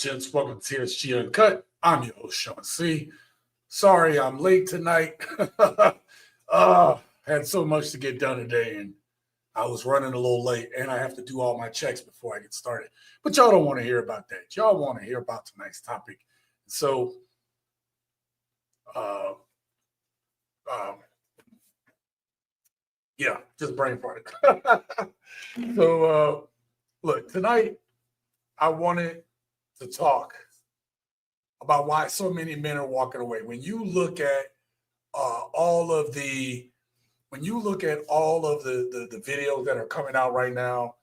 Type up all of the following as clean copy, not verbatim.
gents? Welcome to TSG Uncut. I'm your host, Sean C. Sorry I'm late tonight. Had so much to get done today, and I was running a little late, and I have to do all my checks before I get started. But y'all don't want to hear about that. Y'all want to hear about tonight's topic. So, yeah, just brain farted. So, look, tonight I wanted to talk about why so many men are walking away. When you look at all of the videos that are coming out right now,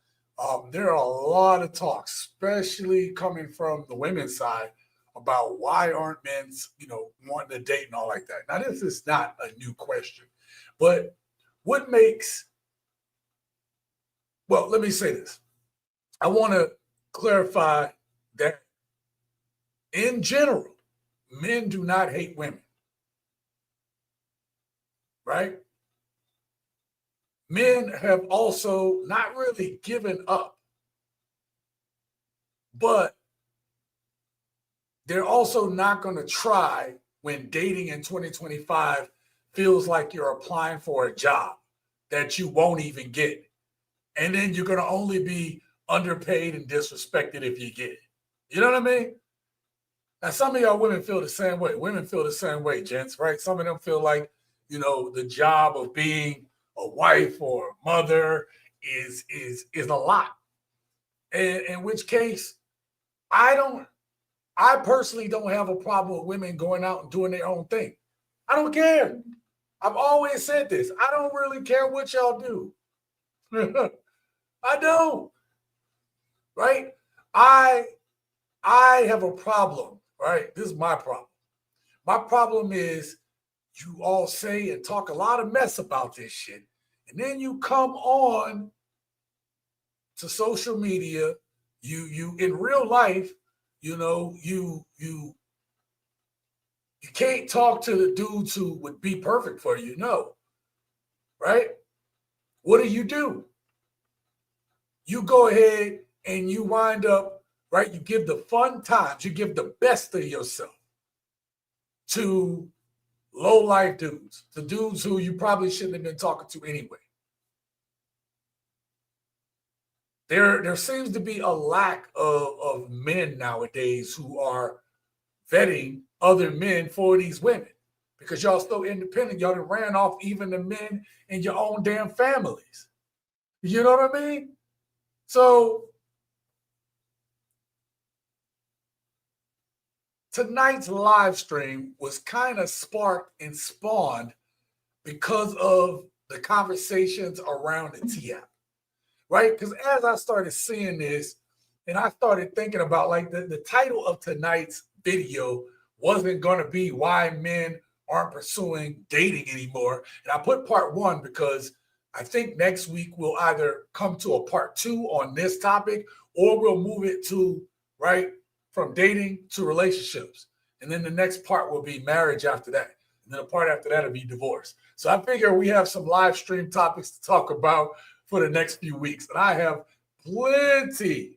there are a lot of talks, especially coming from the women's side, about why aren't men, wanting to date and all like that. Now, this is not a new question, but what makes, well, let me say this. I want to clarify that in general, men do not hate women, right? Men have also not really given up, but they're also not going to try when dating in 2025 feels like you're applying for a job that you won't even get. And then you're going to only be underpaid and disrespected if you get it. You know what I mean? Now, some of y'all women feel the same way. Women feel the same way, gents, right? Some of them feel like, the job of being a wife or a mother is a lot. And in which case, I personally don't have a problem with women going out and doing their own thing. I don't care. I've always said this. I don't really care what y'all do. I don't. Right? I have a problem, right? This is my problem. My problem is you all say and talk a lot of mess about this shit. And then you come on to social media, you in real life, you can't talk to the dudes who would be perfect for you, no. Right? What do? You go ahead and you wind up, right? You give the fun times, you give the best of yourself to low-life dudes, the dudes who you probably shouldn't have been talking to anyway. There seems to be a lack of men nowadays who are vetting other men for these women because y'all still independent. Y'all done ran off even the men in your own damn families. You know what I mean? So tonight's live stream was kind of sparked and spawned because of the conversations around the TF, right? Because as I started seeing this and I started thinking about like the title of tonight's video wasn't going to be why men aren't pursuing dating anymore. And I put part one because I think next week we'll either come to a part two on this topic or we'll move it to, right, from dating to relationships. And then the next part will be marriage after that. And then the part after that will be divorce. So I figure we have some live stream topics to talk about for the next few weeks. And I have plenty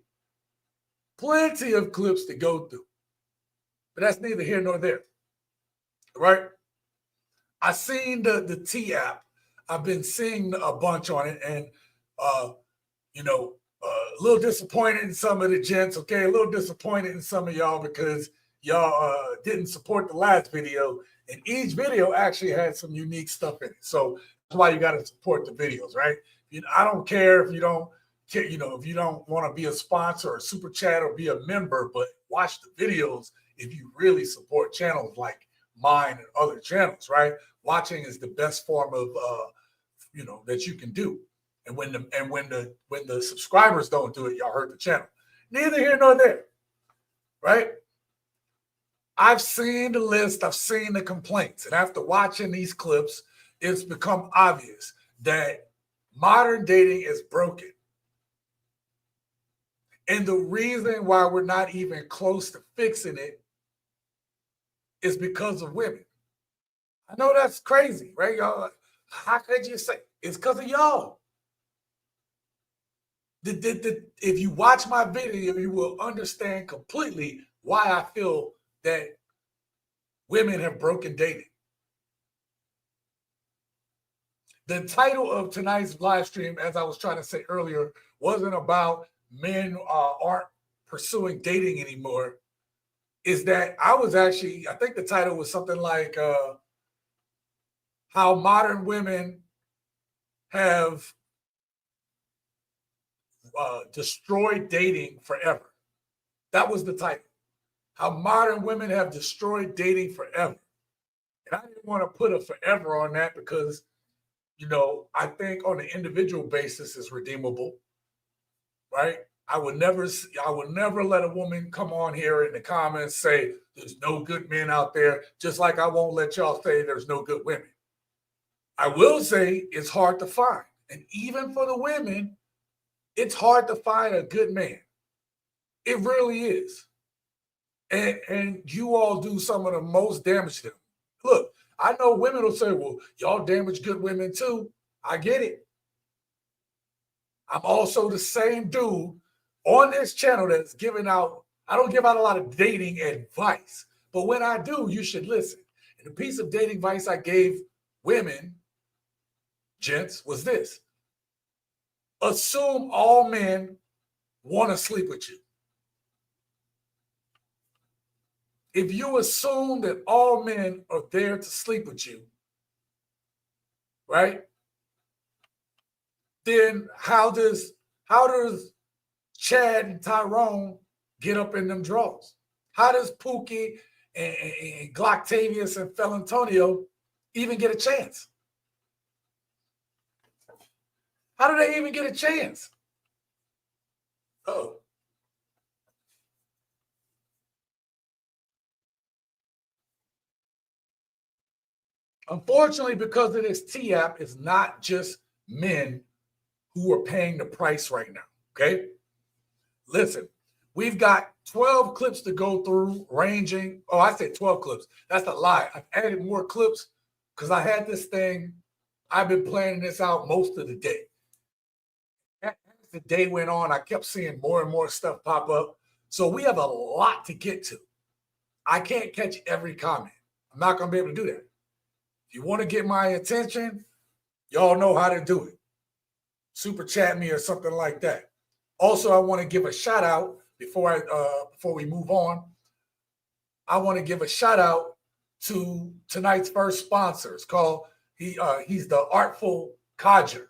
of clips to go through. But that's neither here nor there, right? I seen the T app. I've been seeing a bunch on it and, a little disappointed in some of the gents, okay? A little disappointed in some of y'all because y'all didn't support the last video. And each video actually had some unique stuff in it. So that's why you got to support the videos, right? I don't care if you don't care, if you don't want to be a sponsor or super chat or be a member, but watch the videos if you really support channels like mine and other channels, right? Watching is the best form of, that you can do. And when the subscribers don't do it, y'all hurt the channel. Neither here nor there, right? I've seen the list. I've seen the complaints. And after watching these clips, it's become obvious that modern dating is broken. And the reason why we're not even close to fixing it is because of women. I know that's crazy, right, y'all? How could you say it's because of y'all? If you watch my video, you will understand completely why I feel that women have broken dating. The title of tonight's live stream, as I was trying to say earlier, wasn't about men aren't pursuing dating anymore. Is that I think the title was something like how modern women have destroyed dating forever. That was the title. How modern women have destroyed dating forever. And I didn't want to put a forever on that because, I think on an individual basis is redeemable, right? I would never let a woman come on here in the comments say there's no good men out there, just like I won't let y'all say there's no good women. I will say it's hard to find. And even for the women, it's hard to find a good man. It really is. And you all do some of the most damage to them. Look, I know women will say, well, y'all damage good women too. I get it. I'm also the same dude on this channel that's giving out, I don't give out a lot of dating advice, but when I do, you should listen. And the piece of dating advice I gave women, gents, was this. Assume all men want to sleep with you. If you assume that all men are there to sleep with you, right? Then how does Chad and Tyrone get up in them draws? How does Pookie and Glocktavius and Felantonio even get a chance? How do they even get a chance? Oh. Unfortunately, because of this TAP, it's not just men who are paying the price right now, okay? Listen, we've got 12 clips to go through ranging. Oh, I said 12 clips. That's a lie. I've added more clips because I had this thing. I've been planning this out most of the day. As the day went on, I kept seeing more and more stuff pop up. So we have a lot to get to. I can't catch every comment. I'm not going to be able to do that. If you want to get my attention, y'all know how to do it. Super chat me or something like that. Also, I want to give a shout out before we move on. I want to give a shout out to tonight's first sponsor. It's called he's the Artful Codger.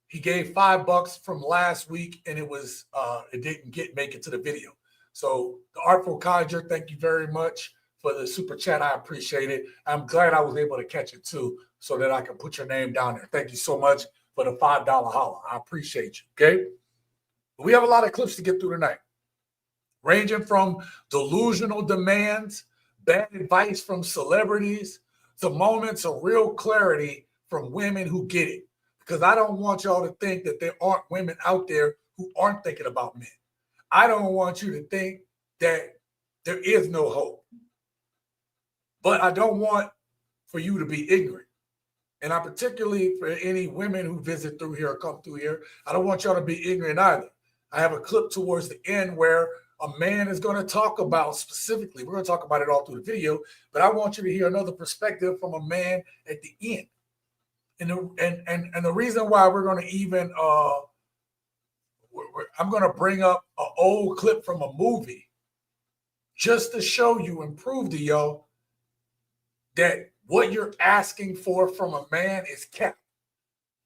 He gave $5 from last week, and it didn't make it to the video. So the Artful Codger, thank you very much for the super chat. I appreciate it. I'm glad I was able to catch it too, so that I can put your name down there. Thank you so much for the $5 holler. I appreciate you. Okay. We have a lot of clips to get through tonight, ranging from delusional demands, bad advice from celebrities, to moments of real clarity from women who get it. Because I don't want y'all to think that there aren't women out there who aren't thinking about men. I don't want you to think that there is no hope. But I don't want for you to be ignorant. And I particularly for any women who visit through here or come through here, I don't want y'all to be ignorant either. I have a clip towards the end where a man is going to talk about specifically, we're going to talk about it all through the video, but I want you to hear another perspective from a man at the end. And the reason why we're going to even, I'm going to bring up an old clip from a movie just to show you and prove to y'all that what you're asking for from a man is cap.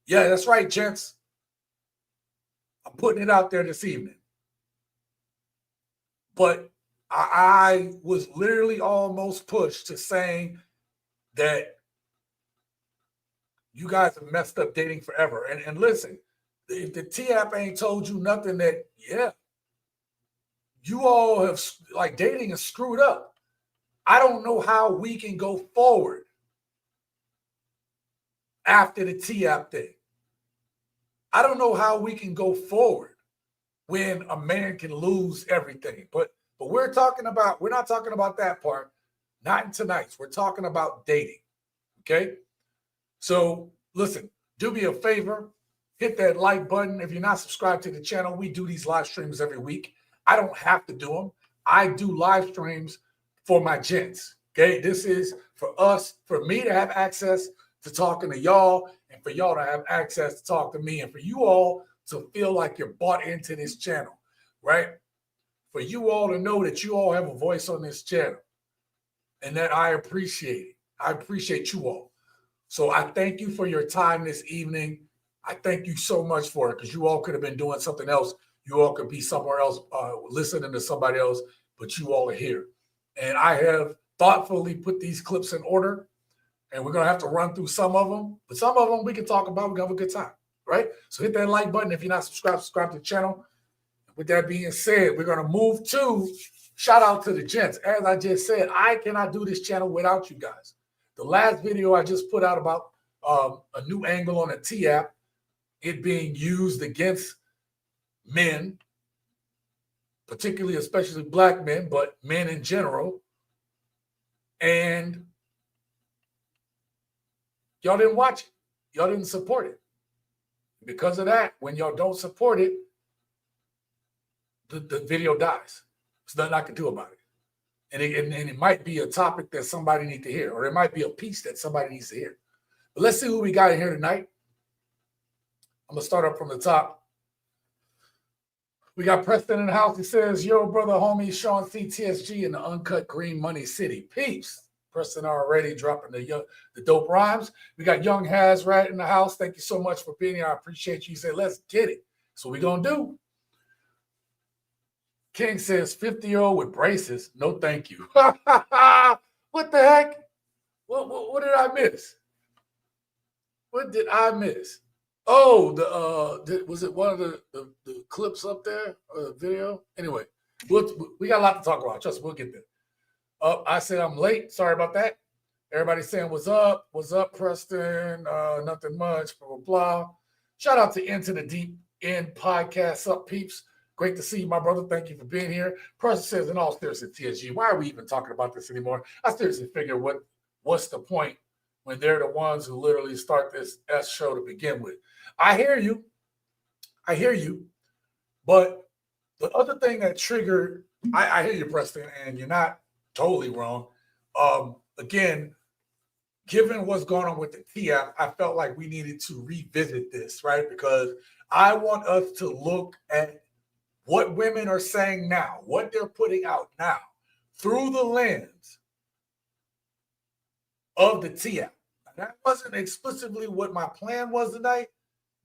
Yeah, that's right, gents. I'm putting it out there this evening. But I was literally almost pushed to saying that you guys have messed up dating forever. And listen, if the TAP ain't told you nothing that, yeah, you all have, like, dating is screwed up. I don't know how we can go forward after the TAP thing. I don't know how we can go forward when a man can lose everything. But we're not talking about that part. Not in tonight's. We're talking about dating. Okay? So listen, do me a favor. Hit that like button. If you're not subscribed to the channel, we do these live streams every week. I don't have to do them. I do live streams for my gents. Okay, this is for us, for me to have access to talking to y'all, and for y'all to have access to talk to me, and for you all to feel like you're bought into this channel, right? For you all to know that you all have a voice on this channel, and that I appreciate it. I appreciate you all. So I thank you for your time this evening. I thank you so much for it, because you all could have been doing something else. You all could be somewhere else listening to somebody else, but you all are here. And I have thoughtfully put these clips in order, and we're going to have to run through some of them. But some of them we can talk about. We're going to have a good time, right? So hit that like button. If you're not subscribed, subscribe to the channel. With that being said, we're going to move to shout out to the gents. As I just said, I cannot do this channel without you guys. The last video I just put out about a new angle on a T-app, it being used against men, particularly, especially black men, but men in general. And y'all didn't watch it. Y'all didn't support it. Because of that, when y'all don't support it, the video dies. There's nothing I can do about it. And it might be a topic that somebody needs to hear, or it might be a piece that somebody needs to hear. But let's see who we got in here tonight. I'm going to start up from the top. We got Preston in the house. He says, yo, brother, homie, Sean CTSG in the Uncut Green Money City. Peace. Preston already dropping the dope rhymes. We got Young Hazrat in the house. Thank you so much for being here. I appreciate you. He said, let's get it. So we're going to do. King says 50-year-old with braces. No, thank you. What the heck? What did I miss? What did I miss? Oh, was it one of the clips up there or the video? Anyway, we got a lot to talk about. Trust me, we'll get there. I said I'm late. Sorry about that. Everybody's saying what's up? What's up, Preston? Nothing much. Blah blah blah. Shout out to Into the Deep End podcast. Up, peeps. Great to see you, my brother. Thank you for being here. Preston says, in all seriousness, TSG, why are we even talking about this anymore? I seriously figure what's the point when they're the ones who literally start this S show to begin with. I hear you. But the other thing that triggered, I hear you, Preston, and you're not totally wrong. Again, given what's going on with the T-app, I felt like we needed to revisit this, right? Because I want us to look at what women are saying now, what they're putting out now, through the lens of the T-app. That wasn't explicitly what my plan was tonight,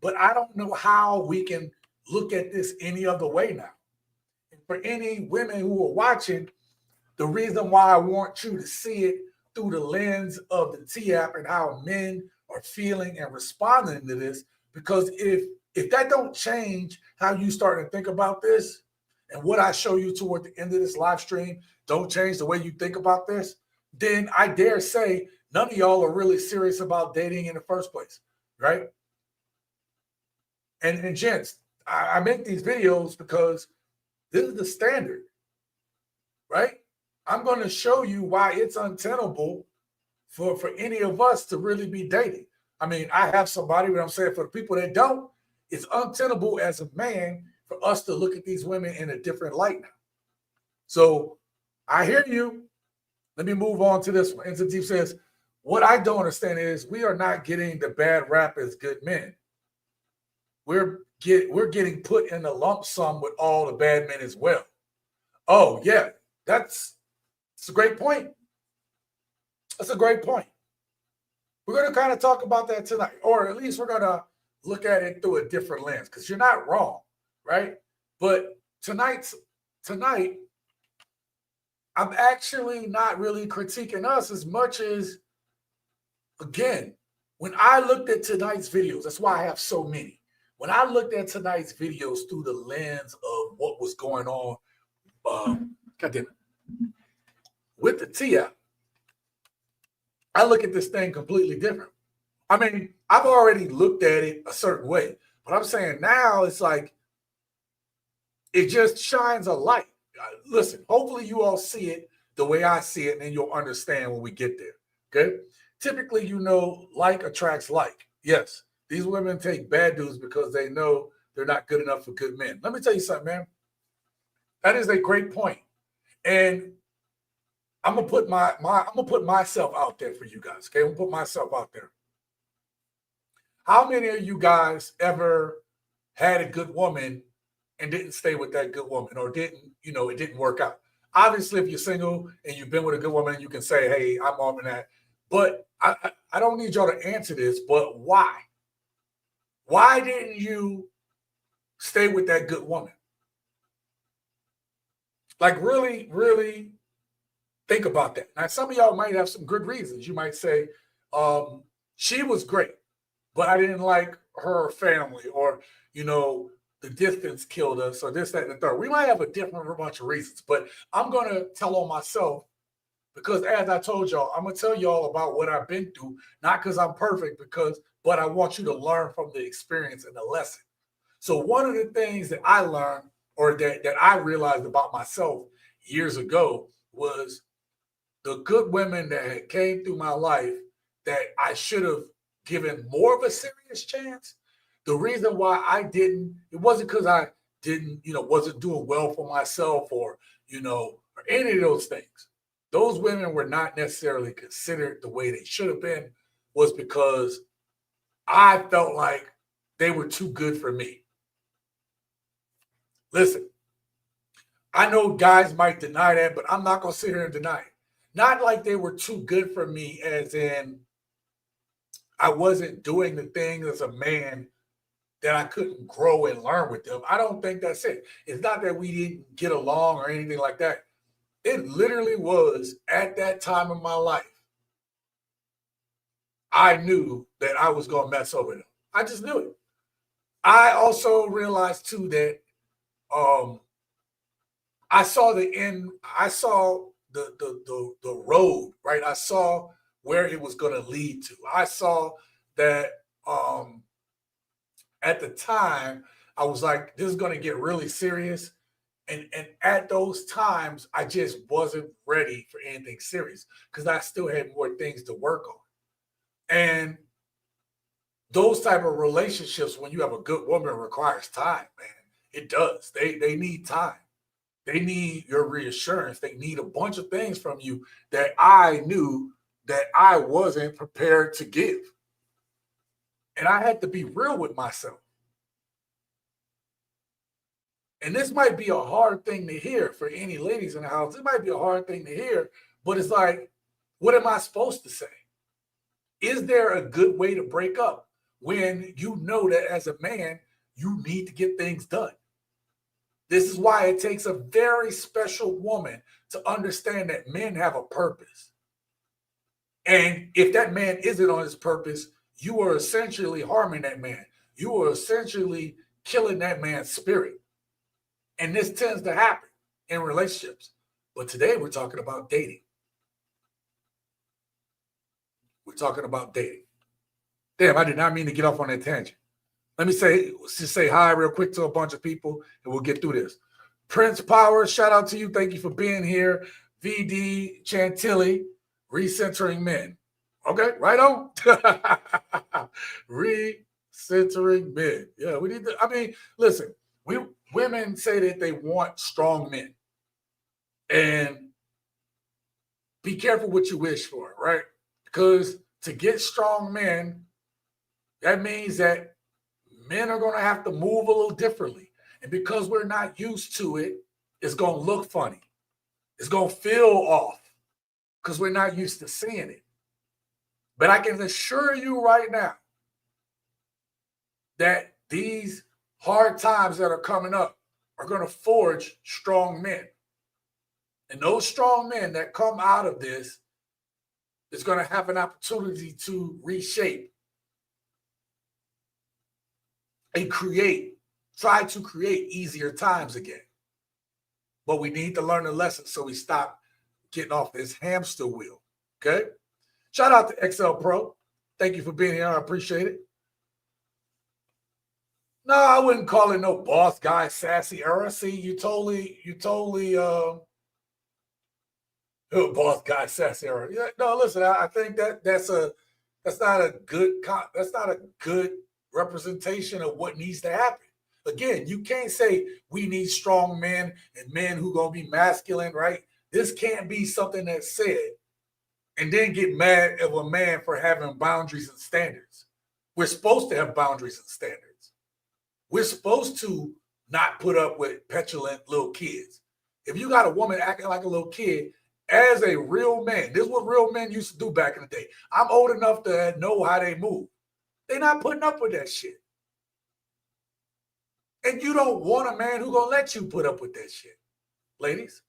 but I don't know how we can look at this any other way now. And for any women who are watching, the reason why I want you to see it through the lens of the T-app and how men are feeling and responding to this, because if that don't change how you start to think about this, and what I show you toward the end of this live stream don't change the way you think about this, then I dare say none of y'all are really serious about dating in the first place, right? And gents, I make these videos because this is the standard, right? I'm going to show you why it's untenable for any of us to really be dating. I mean, I have somebody, but I'm saying for the people that don't, it's untenable as a man for us to look at these women in a different light now. So I hear you. Let me move on to this one. Into Deep says, what I don't understand is we are not getting the bad rap as good men. We're getting put in a lump sum with all the bad men as well. Oh, yeah, that's a great point. That's a great point. We're going to kind of talk about that tonight, or at least we're going to look at it through a different lens, because you're not wrong, right? But tonight, I'm actually not really critiquing us as much as, again, when I looked at tonight's videos, that's why I have so many. When I looked at tonight's videos through the lens of what was going on, with the T-app, I look at this thing completely different. I mean, I've already looked at it a certain way, but I'm saying now it's like it just shines a light. Listen, hopefully you all see it the way I see it, and then you'll understand when we get there, okay? Typically, like attracts like. Yes, these women take bad dudes because they know they're not good enough for good men. Let me tell you something, man. That is a great point. And I'm gonna put I'm gonna put myself out there for you guys. Okay, I'm gonna put myself out there. How many of you guys ever had a good woman and didn't stay with that good woman, or didn't, it didn't work out? Obviously, if you're single and you've been with a good woman, you can say, "Hey, I'm on that." But I don't need y'all to answer this. But why? Why didn't you stay with that good woman? Like, really, really think about that. Now, some of y'all might have some good reasons. You might say, she was great, but I didn't like her family, or, the distance killed us, or this, that, and the third. We might have a different bunch of reasons, but I'm going to tell on myself because, as I told y'all, I'm going to tell y'all about what I've been through, not because I'm perfect, but I want you to learn from the experience and the lesson. So one of the things that I learned, or that I realized about myself years ago, was the good women that had came through my life that I should have given more of a serious chance. The reason why I didn't, it wasn't because I didn't, wasn't doing well for myself, or any of those things. Those women were not necessarily considered the way they should have been, was because I felt like they were too good for me. Listen, I know guys might deny that, but I'm not going to sit here and deny it. Not like they were too good for me, as in I wasn't doing the thing as a man that I couldn't grow and learn with them. I don't think that's it. It's not that we didn't get along or anything like that. It literally was at that time of my life, I knew that I was going to mess over them. I just knew it. I also realized too that I saw the end. I saw the road, right? I saw where it was going to lead to. I saw that at the time I was like, this is going to get really serious. And at those times, I just wasn't ready for anything serious because I still had more things to work on. And those type of relationships, when you have a good woman, requires time, man. It does. They need time. They need your reassurance. They need a bunch of things from you that I knew that I wasn't prepared to give. And I had to be real with myself. And this might be a hard thing to hear for any ladies in the house. It might be a hard thing to hear, but it's like, what am I supposed to say? Is there a good way to break up when you know that as a man, you need to get things done? This is why it takes a very special woman to understand that men have a purpose. And if that man isn't on his purpose, you are essentially harming that man. You are essentially killing that man's spirit. And this tends to happen in relationships. But today we're talking about dating. We're talking about dating. Damn, I did not mean to get off on that tangent. Let me just say hi real quick to a bunch of people, and we'll get through this. Prince Power, shout out to you. Thank you for being here. VD Chantilly, recentering men. Okay, right on. Recentering men. Yeah, we need to, listen, women say that they want strong men. And be careful what you wish for, right? Because to get strong men, that means that men are going to have to move a little differently. And because we're not used to it, it's going to look funny. It's going to feel off because we're not used to seeing it. But I can assure you right now that these hard times that are coming up are going to forge strong men. And those strong men that come out of this is going to have an opportunity to reshape and try to create easier times again. But we need to learn the lesson so we stop getting off this hamster wheel. Okay? Shout out to XL Pro. Thank you for being here. I appreciate it. No, I wouldn't call it no boss guy sassy era. See, you totally boss guy sassy era. Yeah, no, listen, I think that's not a good representation of what needs to happen. Again, you can't say we need strong men and men who gonna be masculine, right? This can't be something that's said and then get mad at a man for having boundaries and standards. We're supposed to have boundaries and standards. We're supposed to not put up with petulant little kids. If you got a woman acting like a little kid, as a real man, this is what real men used to do back in the day. I'm old enough to know how they move. They're not putting up with that shit. And you don't want a man who's going to let you put up with that shit. Ladies,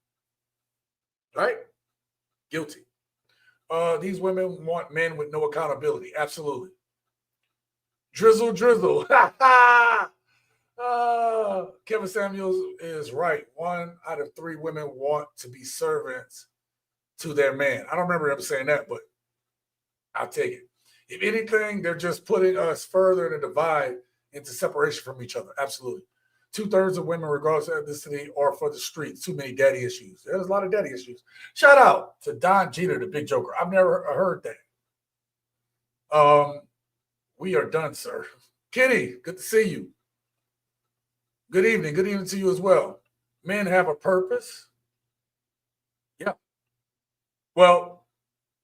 right? Guilty. These women want men with no accountability. Absolutely. Drizzle. Kevin Samuels is right. 1 out of 3 women want to be servants to their man. I don't remember ever saying that, but I'll take it. If anything, they're just putting us further in a divide into separation from each other. Absolutely. 2/3 of women, regardless of ethnicity, are for the streets. Too many daddy issues. There's a lot of daddy issues. Shout out to Don Jeter, the big joker. I've never heard that. We are done, sir. Kenny, good to see you. Good evening. Good evening to you as well. Men have a purpose. Yeah. Well,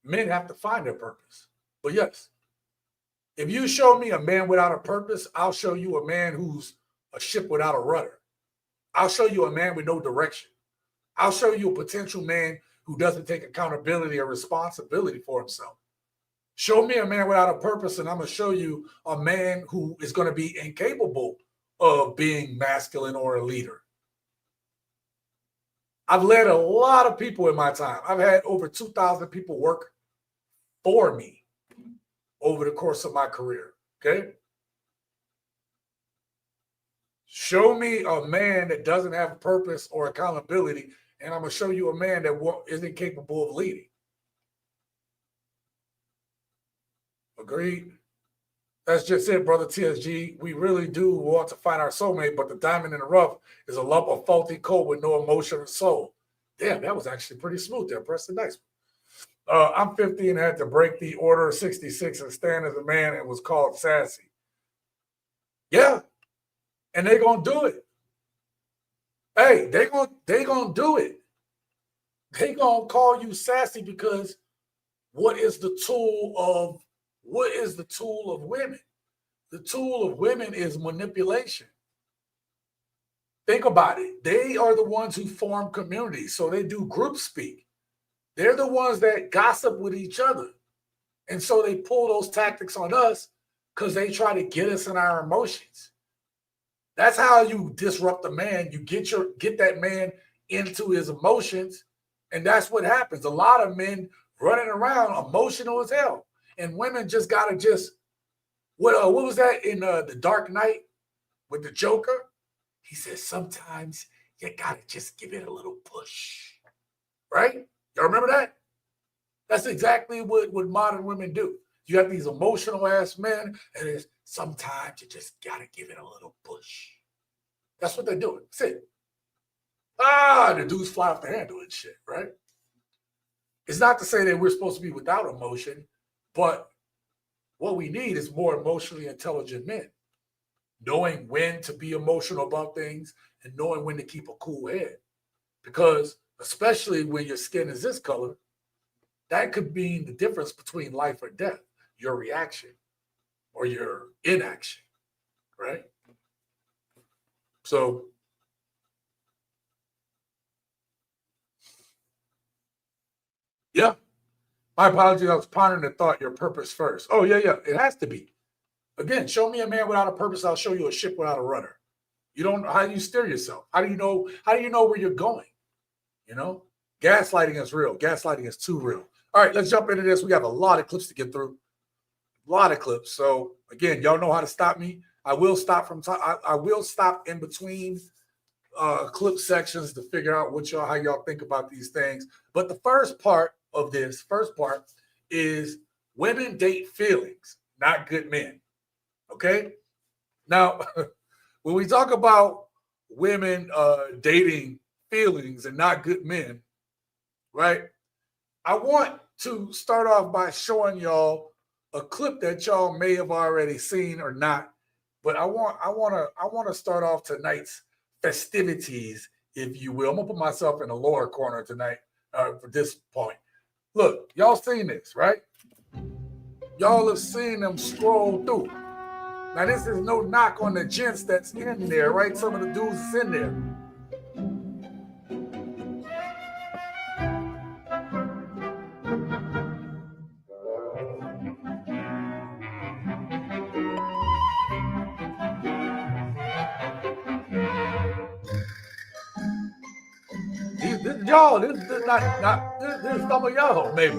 men have to find their purpose. But yes, if you show me a man without a purpose, I'll show you a man who's a ship without a rudder. I'll show you a man with no direction. I'll show you a potential man who doesn't take accountability or responsibility for himself. Show me a man without a purpose, and I'm going to show you a man who is going to be incapable of being masculine or a leader. I've led a lot of people in my time. I've had over 2,000 people work for me over the course of my career, okay? Show me a man that doesn't have a purpose or accountability, and I'm going to show you a man that isn't capable of leading. Agreed? That's just it, brother TSG. We really do want to find our soulmate, but the diamond in the rough is a lump of faulty coal with no emotion or soul. Damn, that was actually pretty smooth there, Preston. Nice. I'm 50 and had to break the order of 66 and stand as a man and was called sassy. Yeah, and they're going to do it. Hey, they're going to do it. They're going to call you sassy because what is the tool of women? The tool of women is manipulation. Think about it. They are the ones who form communities, so they do group speak. They're the ones that gossip with each other. And so they pull those tactics on us because they try to get us in our emotions. That's how you disrupt a man. You get that man into his emotions, and that's what happens. A lot of men running around emotional as hell. And women just gotta what was that in The Dark Knight with the Joker? He says sometimes you gotta just give it a little push, right? Y'all remember that? That's exactly what modern women do. You have these emotional ass men, and sometimes you just gotta give it a little push. That's what they're doing. That's it. The dudes fly off the handle and shit, right? It's not to say that we're supposed to be without emotion, but what we need is more emotionally intelligent men, knowing when to be emotional about things and knowing when to keep a cool head. Because especially when your skin is this color, that could mean the difference between life or death, your reaction or your inaction, right? So, yeah. My apologies. I was pondering the thought, your purpose first. Oh, yeah. It has to be. Again, show me a man without a purpose. I'll show you a ship without a rudder. You don't know how do you steer yourself? How do you know where you're going? You know, gaslighting is real. Gaslighting is too real. All right, let's jump into this. We have a lot of clips to get through. A lot of clips. So again, y'all know how to stop me. I will stop I will stop in between clip sections to figure out how y'all think about these things. But the first part is women date feelings, not good men. Okay. Now, when we talk about women dating feelings and not good men, right? I want to start off by showing y'all a clip that y'all may have already seen or not, but I want to start off tonight's festivities, if you will. I'm gonna put myself in the lower corner tonight for this point. Look, y'all seen this, right? Y'all have seen them scroll through. Now, this is no knock on the gents that's in there, right? Some of the dudes that's in there. Y'all, this is not this is some of y'all, maybe.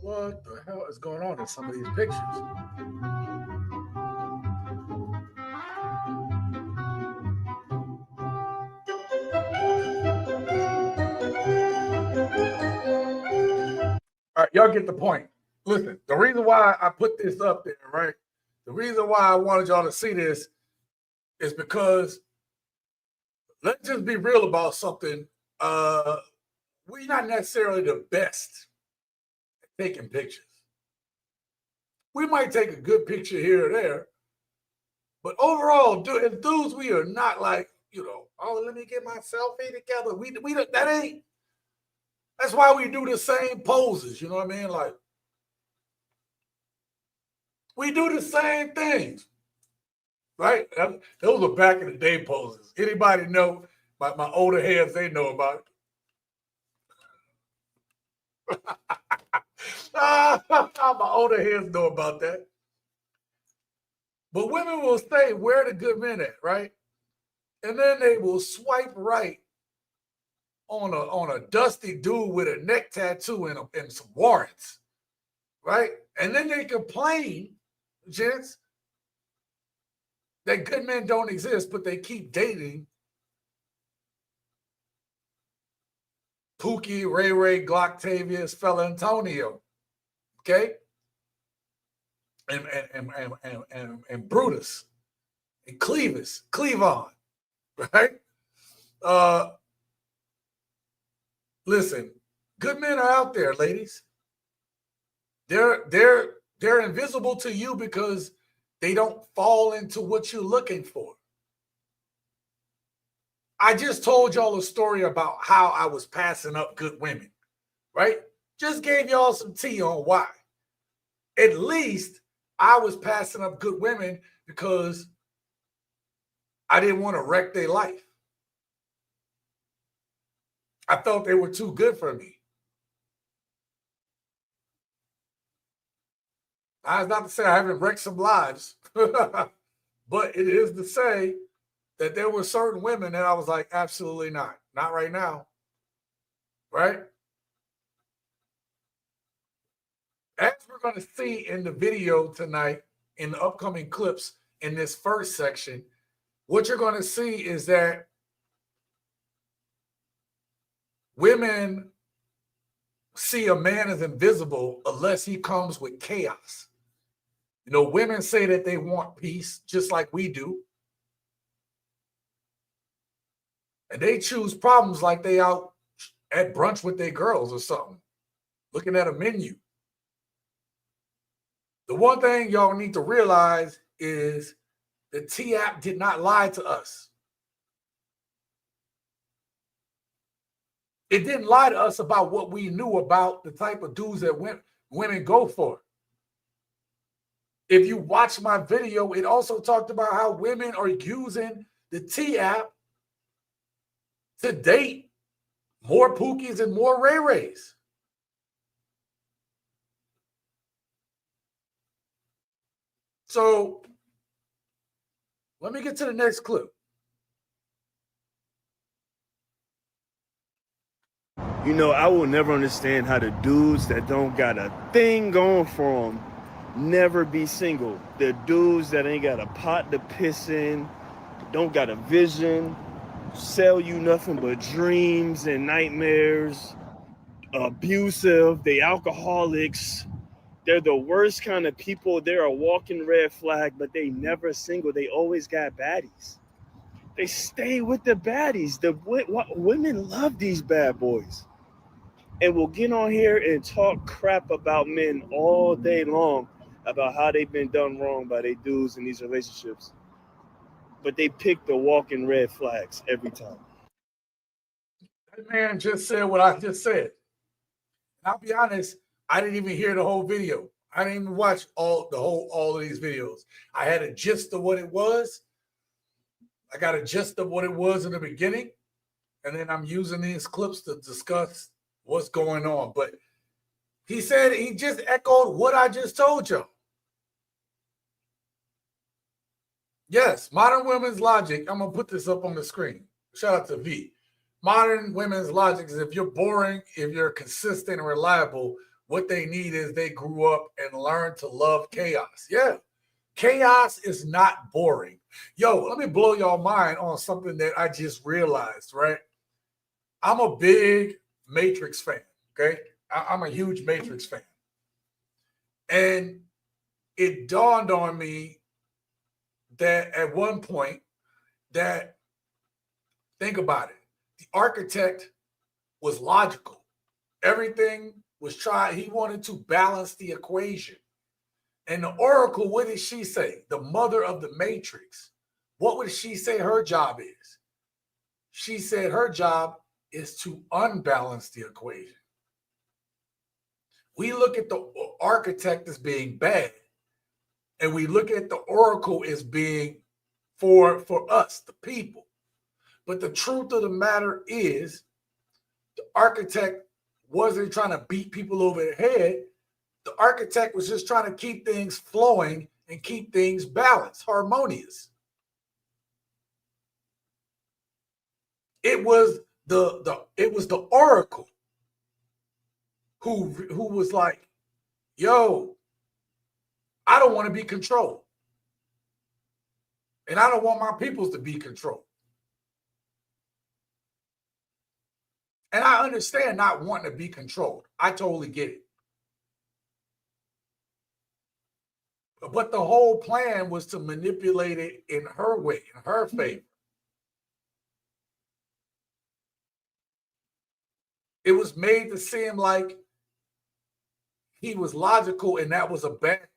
What the hell is going on in some of these pictures? All right, y'all get the point. Listen, the reason why I put this up there, right? The reason why I wanted y'all to see this is because let's just be real about something. We're not necessarily the best at taking pictures. We might take a good picture here or there, but overall, as dudes, we are not like, oh, let me get my selfie together. We that ain't. That's why we do the same poses. You know what I mean? Like, we do the same things, right? Those are back in the day poses. Anybody know? My older heads, they know about it. My older heads know about that. But women will say, where the good men at, right? And then they will swipe right on a dusty dude with a neck tattoo and some warrants, right? And then they complain, gents, that good men don't exist, but they keep dating Pookie, Ray, Glocktavius, Fella Antonio, okay? And Brutus, and Cleavon, right? Listen, good men are out there, ladies. They're invisible to you because they don't fall into what you're looking for. I just told y'all a story about how I was passing up good women, right? Just gave y'all some tea on why. At least I was passing up good women because I didn't want to wreck their life. I felt they were too good for me. That's not to say I haven't wrecked some lives, but it is to say that there were certain women that I was like, absolutely not. Not right now. Right? As we're going to see in the video tonight, in the upcoming clips in this first section, what you're going to see is that women see a man as invisible unless he comes with chaos. Women say that they want peace just like we do. And they choose problems like they out at brunch with their girls or something, looking at a menu. The one thing y'all need to realize is the T-App did not lie to us. It didn't lie to us about what we knew about the type of dudes that women go for. If you watch my video, it also talked about how women are using the T-App to date more Pookies and more Ray Rays. So let me get to the next clip. I will never understand how the dudes that don't got a thing going for them never be single. The dudes that ain't got a pot to piss in, don't got a vision, sell you nothing but dreams and nightmares, abusive, they alcoholics. They're the worst kind of people. They're a walking red flag, but they never single. They always got baddies. They stay with the baddies. Women love these bad boys. And we'll get on here and talk crap about men all day long about how they've been done wrong by their dudes in these relationships. but they pick the walking red flags every time. That man just said what I just said. And I'll be honest, I didn't even hear the whole video. I didn't even watch all of these videos. I had a gist of what it was. I got a gist of what it was in the beginning. And then I'm using these clips to discuss what's going on. But he said, he just echoed what I just told you. Yes, modern women's logic. I'm going to put this up on the screen. Shout out to V. Modern women's logic is if you're boring, if you're consistent and reliable, what they need is they grew up and learned to love chaos. Yeah, chaos is not boring. Yo, let me blow y'all mind on something that I just realized, right? I'm a big Matrix fan, okay? I'm a huge Matrix fan. And it dawned on me that at one point that, think about it, the architect was logical. Everything was trying, he wanted to balance the equation. And the Oracle, what did she say? The mother of the Matrix. What would she say her job is? She said her job is to unbalance the equation. We look at the architect as being bad, and we look at the Oracle as being for us, the people. But the truth of the matter is, the architect wasn't trying to beat people over the head. The architect was just trying to keep things flowing and keep things balanced, harmonious. It was the Oracle who was like, yo, I don't want to be controlled. And I don't want my peoples to be controlled. And I understand not wanting to be controlled. I totally get it. But the whole plan was to manipulate it in her way, in her favor. It was made to seem like he was logical and that was a bad thing,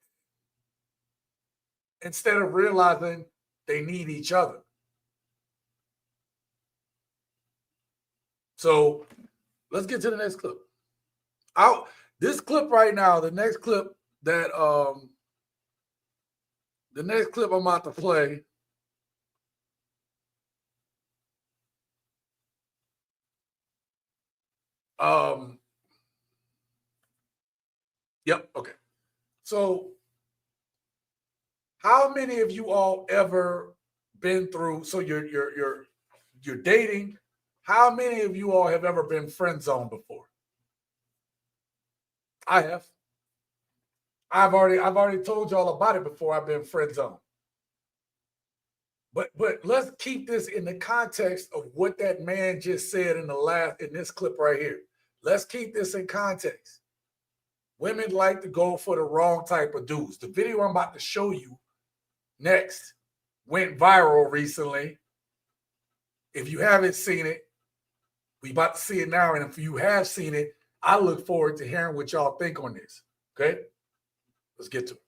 instead of realizing they need each other. So let's get to the next clip. This clip right now, the next clip I'm about to play. Yep, okay. So how many of you all ever been through, so you're dating, how many of you all have ever been friend zoned before? I have. I've already told y'all about it before. I've been friend zoned. But let's keep this in the context of what that man just said in this clip right here. Let's keep this in context. Women like to go for the wrong type of dudes. The video I'm about to show you next went viral recently. If you haven't seen it, we about to see it now. And if you have seen it, I look forward to hearing what y'all think on this. Okay? Let's get to it.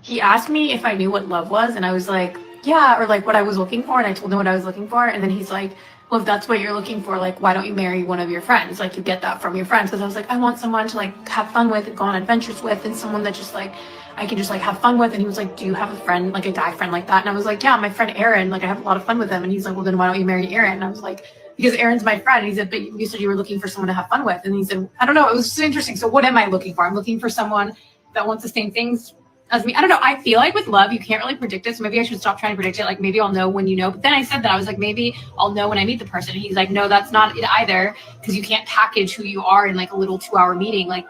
He asked me if I knew what love was, and I was like, yeah, or like what I was looking for, and I told him what I was looking for, and then he's like, well, if that's what you're looking for, like, why don't you marry one of your friends? Like, you get that from your friends. Because I was like, I want someone to like have fun with and go on adventures with, and someone that just like I can just like have fun with. And he was like, do you have a friend, like a guy friend like that? And I was like, yeah, my friend AREN, like I have a lot of fun with him. And he's like, well, then why don't you marry AREN? And I was like, because AREN's my friend. And he said, but you said you were looking for someone to have fun with. And he said, I don't know, it was so interesting. So what am I looking for? I'm looking for someone that wants the same things as me. I don't know. I feel like with love, you can't really predict it. So maybe I should stop trying to predict it. Like maybe I'll know when you know. But then I said that I was like, maybe I'll know when I meet the person. And he's like, no, that's not it either. Because you can't package who you are in like a little 2-hour meeting. Like,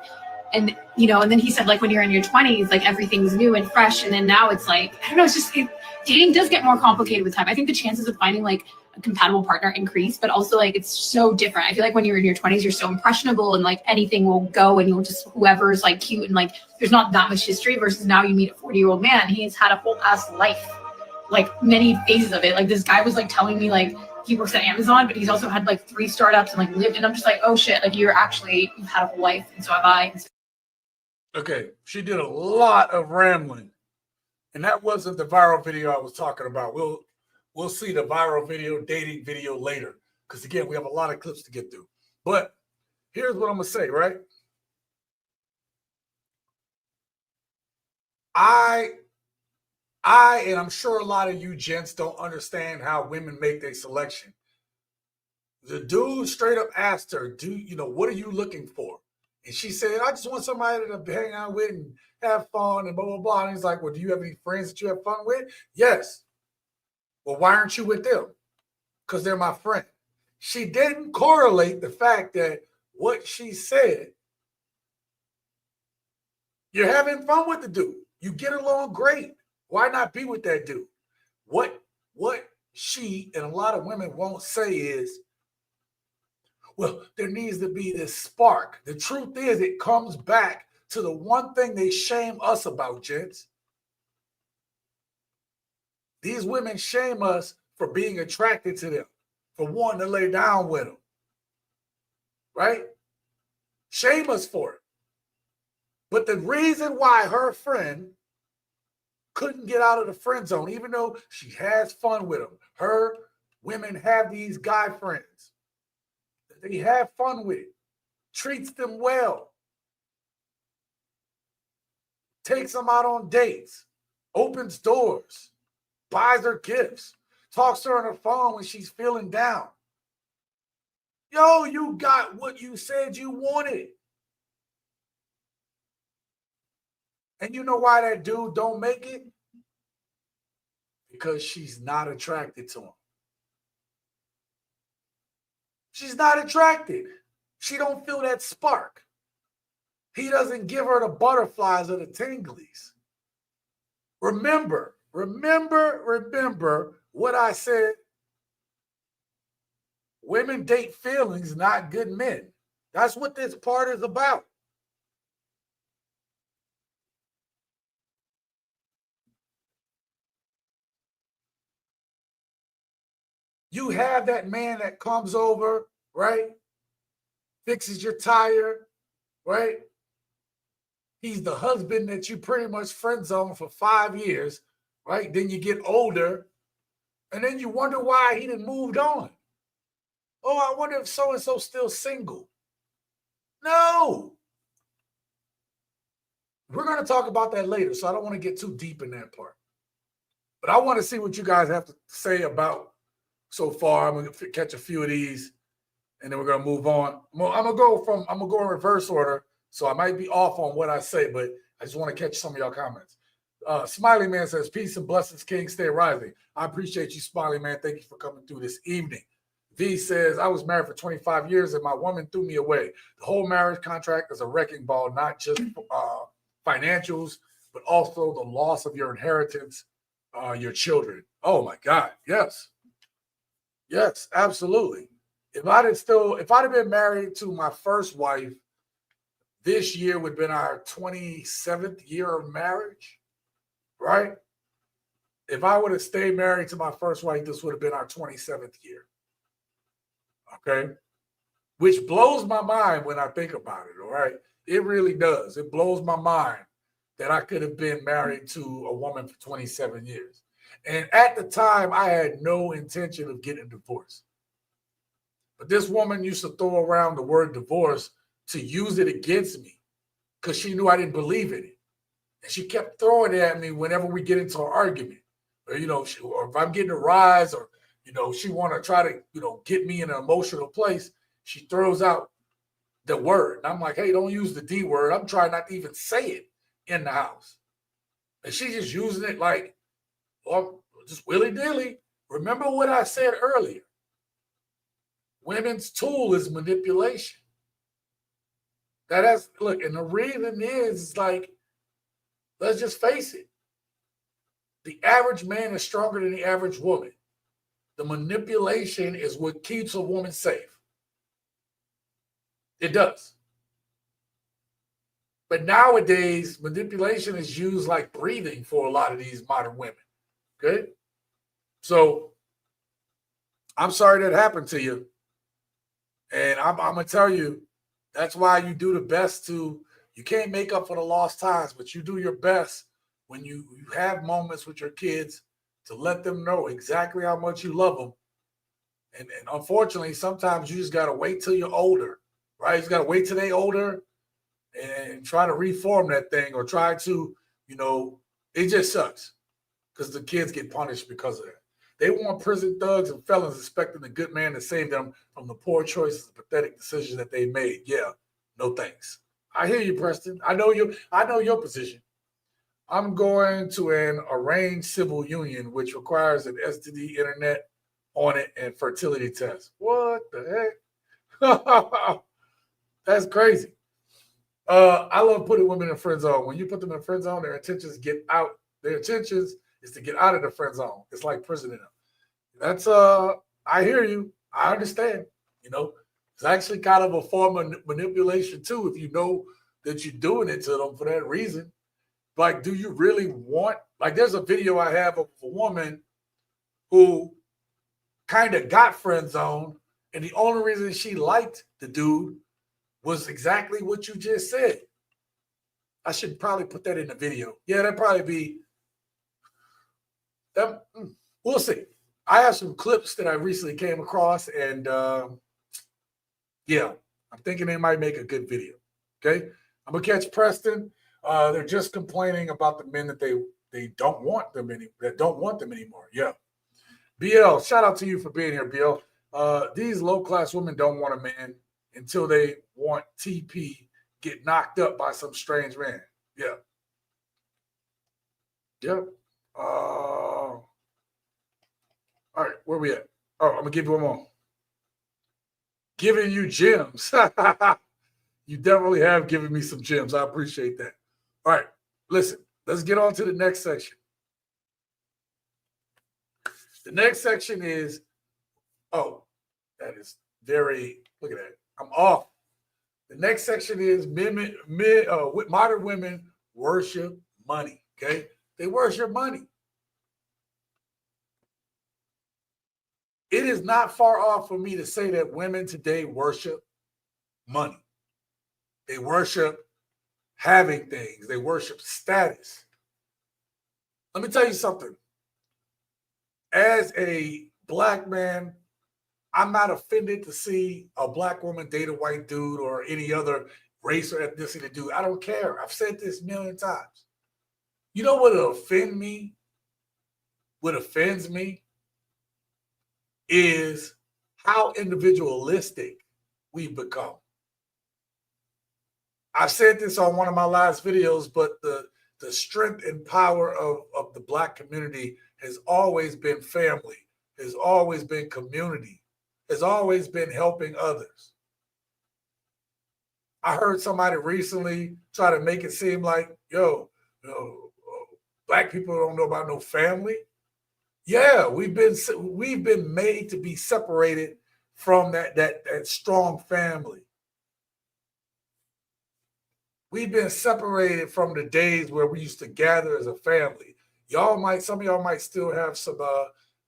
and you know, and then he said like when you're in your 20s, like everything's new and fresh. And then now it's like, I don't know, it's just, dating does get more complicated with time. I think the chances of finding like a compatible partner increase, but also like it's so different. I feel like when you're in your 20s, you're so impressionable and like anything will go and you'll just, whoever's like cute and like there's not that much history, versus now you meet a 40-year-old man. He's had a whole ass life, like many phases of it. Like this guy was like telling me like he works at Amazon, but he's also had like 3 startups and like lived, and I'm just like, oh shit, like you've had a whole life, and so have I. Okay, she did a lot of rambling, and that wasn't the viral video I was talking about. We'll see the viral video, dating video later, because again, we have a lot of clips to get through. But here's what I'm gonna say, right? And I'm sure a lot of you gents don't understand how women make their selection. The dude straight up asked her, what are you looking for? And she said, I just want somebody to hang out with and have fun and blah, blah, blah. And he's like, well, do you have any friends that you have fun with? Yes. Well, why aren't you with them? Because they're my friend. She didn't correlate the fact that what she said, you're having fun with the dude. You get along great. Why not be with that dude? What she and a lot of women won't say is, well, there needs to be this spark. The truth is, it comes back to the one thing they shame us about, gents. These women shame us for being attracted to them, for wanting to lay down with them, right? Shame us for it. But the reason why her friend couldn't get out of the friend zone, even though she has fun with them, her women have these guy friends that they have fun with, treats them well, takes them out on dates, opens doors, buys her gifts, talks to her on her phone when she's feeling down. Yo, you got what you said you wanted. And you know why that dude don't make it? Because she's not attracted to him. She's not attracted. She don't feel that spark. He doesn't give her the butterflies or the tinglies. Remember what I said. Women date feelings, not good men. That's what this part is about. You have that man that comes over, right? Fixes your tire, right? He's the husband that you pretty much friend zone for 5 years, right? Then you get older, and then you wonder why he done moved on. Oh, I wonder if so-and-so's still single. No. We're going to talk about that later, so I don't want to get too deep in that part. But I want to see what you guys have to say about so far. I'm going to catch a few of these, and then we're going to move on. I'm going to go in reverse order, so I might be off on what I say, but I just want to catch some of y'all comments. Smiley Man says, peace and blessings, King, stay rising. I appreciate you, Smiley Man. Thank you for coming through this evening. V says, I was married for 25 years and my woman threw me away. The whole marriage contract is a wrecking ball, not just financials, but also the loss of your inheritance, your children. Oh my God. Yes. Yes, absolutely. If I'd have been married to my first wife, this year would have been our 27th year of marriage, right? If I would have stayed married to my first wife, this would have been our 27th year. Okay? Which blows my mind when I think about it, all right? It really does. It blows my mind that I could have been married to a woman for 27 years. And at the time, I had no intention of getting divorced. But this woman used to throw around the word divorce to use it against me because she knew I didn't believe in it. And she kept throwing it at me whenever we get into an argument. Or, or if I'm getting a rise or, she want to try to, get me in an emotional place, she throws out the word. And I'm like, hey, don't use the D word. I'm trying not to even say it in the house. And she's just using it like, well, just willy-nilly. Remember what I said earlier. Women's tool is manipulation. Look, and the reason is like, let's just face it. The average man is stronger than the average woman. The manipulation is what keeps a woman safe. It does. But nowadays, manipulation is used like breathing for a lot of these modern women. Okay? So, I'm sorry that happened to you. And I'm going to tell you, that's why you do the best to, You can't make up for the lost times, but you do your best when you have moments with your kids to let them know exactly how much you love them. And unfortunately, sometimes you just got to wait till you're older, right? You just got to wait till they're older and try to reform that thing or try to, it just sucks because the kids get punished because of that. They want prison thugs and felons expecting the good man to save them from the poor choices and pathetic decisions that they made. Yeah, no thanks. I hear you, Preston. I know your position. I'm going to an arranged civil union, which requires an STD internet on it and fertility test. What the heck? That's crazy. I love putting women in the friend zone. When you put them in the friend zone, their intentions get out. Their intentions is to get out of the friend zone. It's like prison in them. That's I hear you. I understand. It's actually kind of a form of manipulation too, if you know that you're doing it to them for that reason. Like, do you really want, like, there's a video I have of a woman who kind of got friend zoned, and the only reason she liked the dude was exactly what you just said. I should probably put that in the video. Yeah, that'd probably be that. We'll see. I have some clips that I recently came across, and yeah, I'm thinking they might make a good video. Okay, I'm gonna catch Preston. They're just complaining about the men that they don't want them anymore. Yeah, BL, shout out to you for being here, BL. These low class women don't want a man until they want TP get knocked up by some strange man. Yeah. Yep. All right, where we at? Oh, I'm gonna give you one more. Giving you gems. You definitely have given me some gems. I appreciate that. All right, listen, let's get on to the next section. The next section is, that is very, look at that. I'm off. The next section is modern women worship money, okay? They worship money. It is not far off for me to say that women today worship money. They worship having things. They worship status. Let me tell you something. As a black man, I'm not offended to see a black woman date a white dude or any other race or ethnicity dude. I don't care. I've said this a million times. You know what will offend me? What offends me is how individualistic we've become. I've said this on one of my last videos, but the strength and power of the black community has always been family, has always been community, has always been helping others. I heard somebody recently try to make it seem like, black people don't know about no family. Yeah, we've been made to be separated from that strong family. We've been separated from the days where we used to gather as a family. Some of y'all might still have some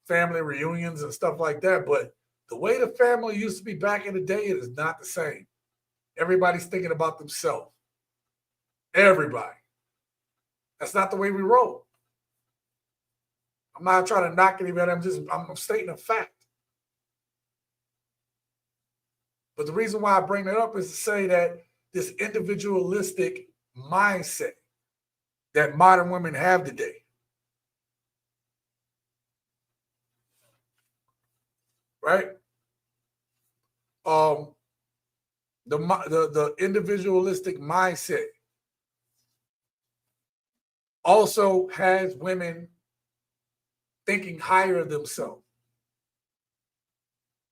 family reunions and stuff like that, but the way the family used to be back in the day, it is not the same. Everybody's thinking about themselves. Everybody. That's not the way we roll. I'm not trying to knock anybody. I'm stating a fact. But the reason why I bring that up is to say that this individualistic mindset that modern women have today. Right? The individualistic mindset also has women thinking higher of themselves.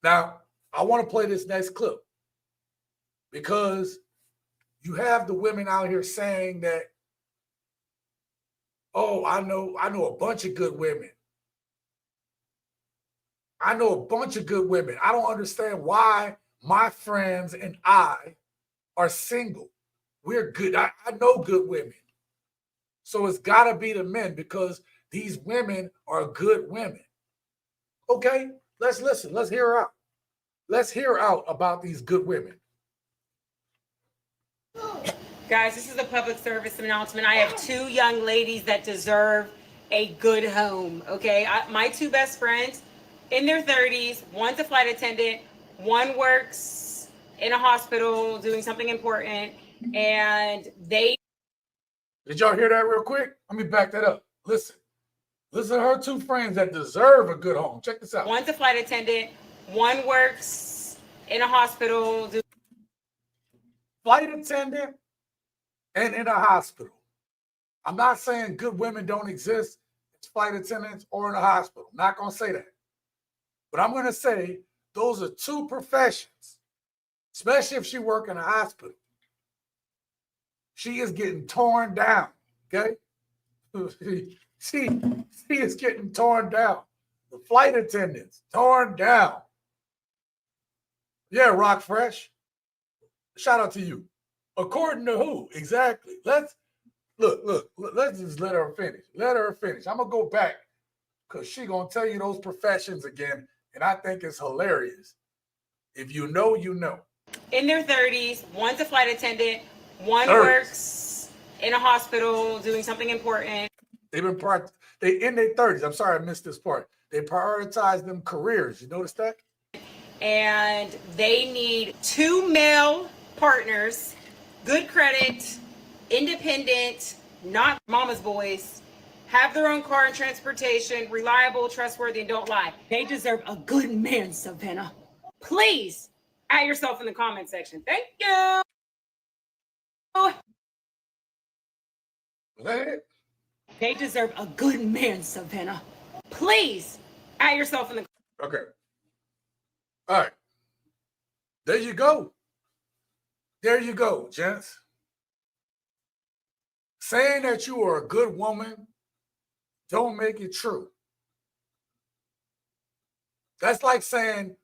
Now, I want to play this next clip because you have the women out here saying that, I know a bunch of good women. I know a bunch of good women. I don't understand why my friends and I are single. We're good. I know good women. So it's got to be the men because these women are good women. Okay, let's listen. Let's hear her out. Let's hear out about these good women. Guys, this is a public service announcement. I have two young ladies that deserve a good home, okay? My two best friends in their 30s, one's a flight attendant, one works in a hospital doing something important, and they... Did y'all hear that real quick? Let me back that up. Listen to her two friends that deserve a good home. Check this out. One's a flight attendant, one works in a hospital. Flight attendant and in a hospital. I'm not saying good women don't exist. It's flight attendants or in a hospital. I'm not going to say that. But I'm going to say those are two professions, especially if she work in a hospital. She is getting torn down, okay? She is getting torn down. The flight attendants, torn down. Yeah, Rock Fresh. Shout out to you. According to who? Exactly. Let's just let her finish. Let her finish. I'm going to go back because she going to tell you those professions again, and I think it's hilarious. If you know, you know. In their 30s, one's a flight attendant, one 30s. works in a hospital doing something important. They in their 30s. I'm sorry I missed this part. They prioritize them careers. You notice that? And they need two male partners, good credit, independent, not mama's boys, have their own car and transportation, reliable, trustworthy, and don't lie. They deserve a good man, Savannah. Please add yourself in the comment section. Thank you. Is that it? They deserve a good man, Savannah. Please add yourself in the... Okay. All right. There you go. There you go, gents. Saying that you are a good woman don't make it true. That's like saying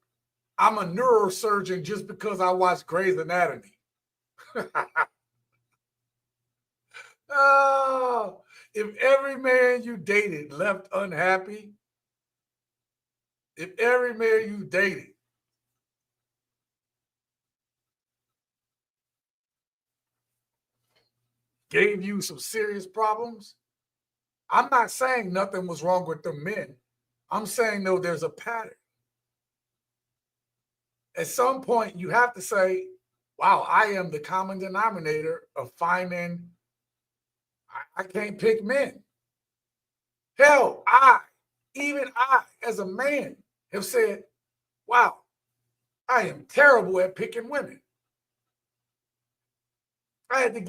I'm a neurosurgeon just because I watch Grey's Anatomy. Oh, if every man you dated left unhappy, if every man you dated gave you some serious problems, I'm not saying nothing was wrong with the men. I'm saying, though, there's a pattern. At some point, you have to say, wow, I am the common denominator of finding, I can't pick men. Hell, even I, as a man, have said, wow, I am terrible at picking women. I had to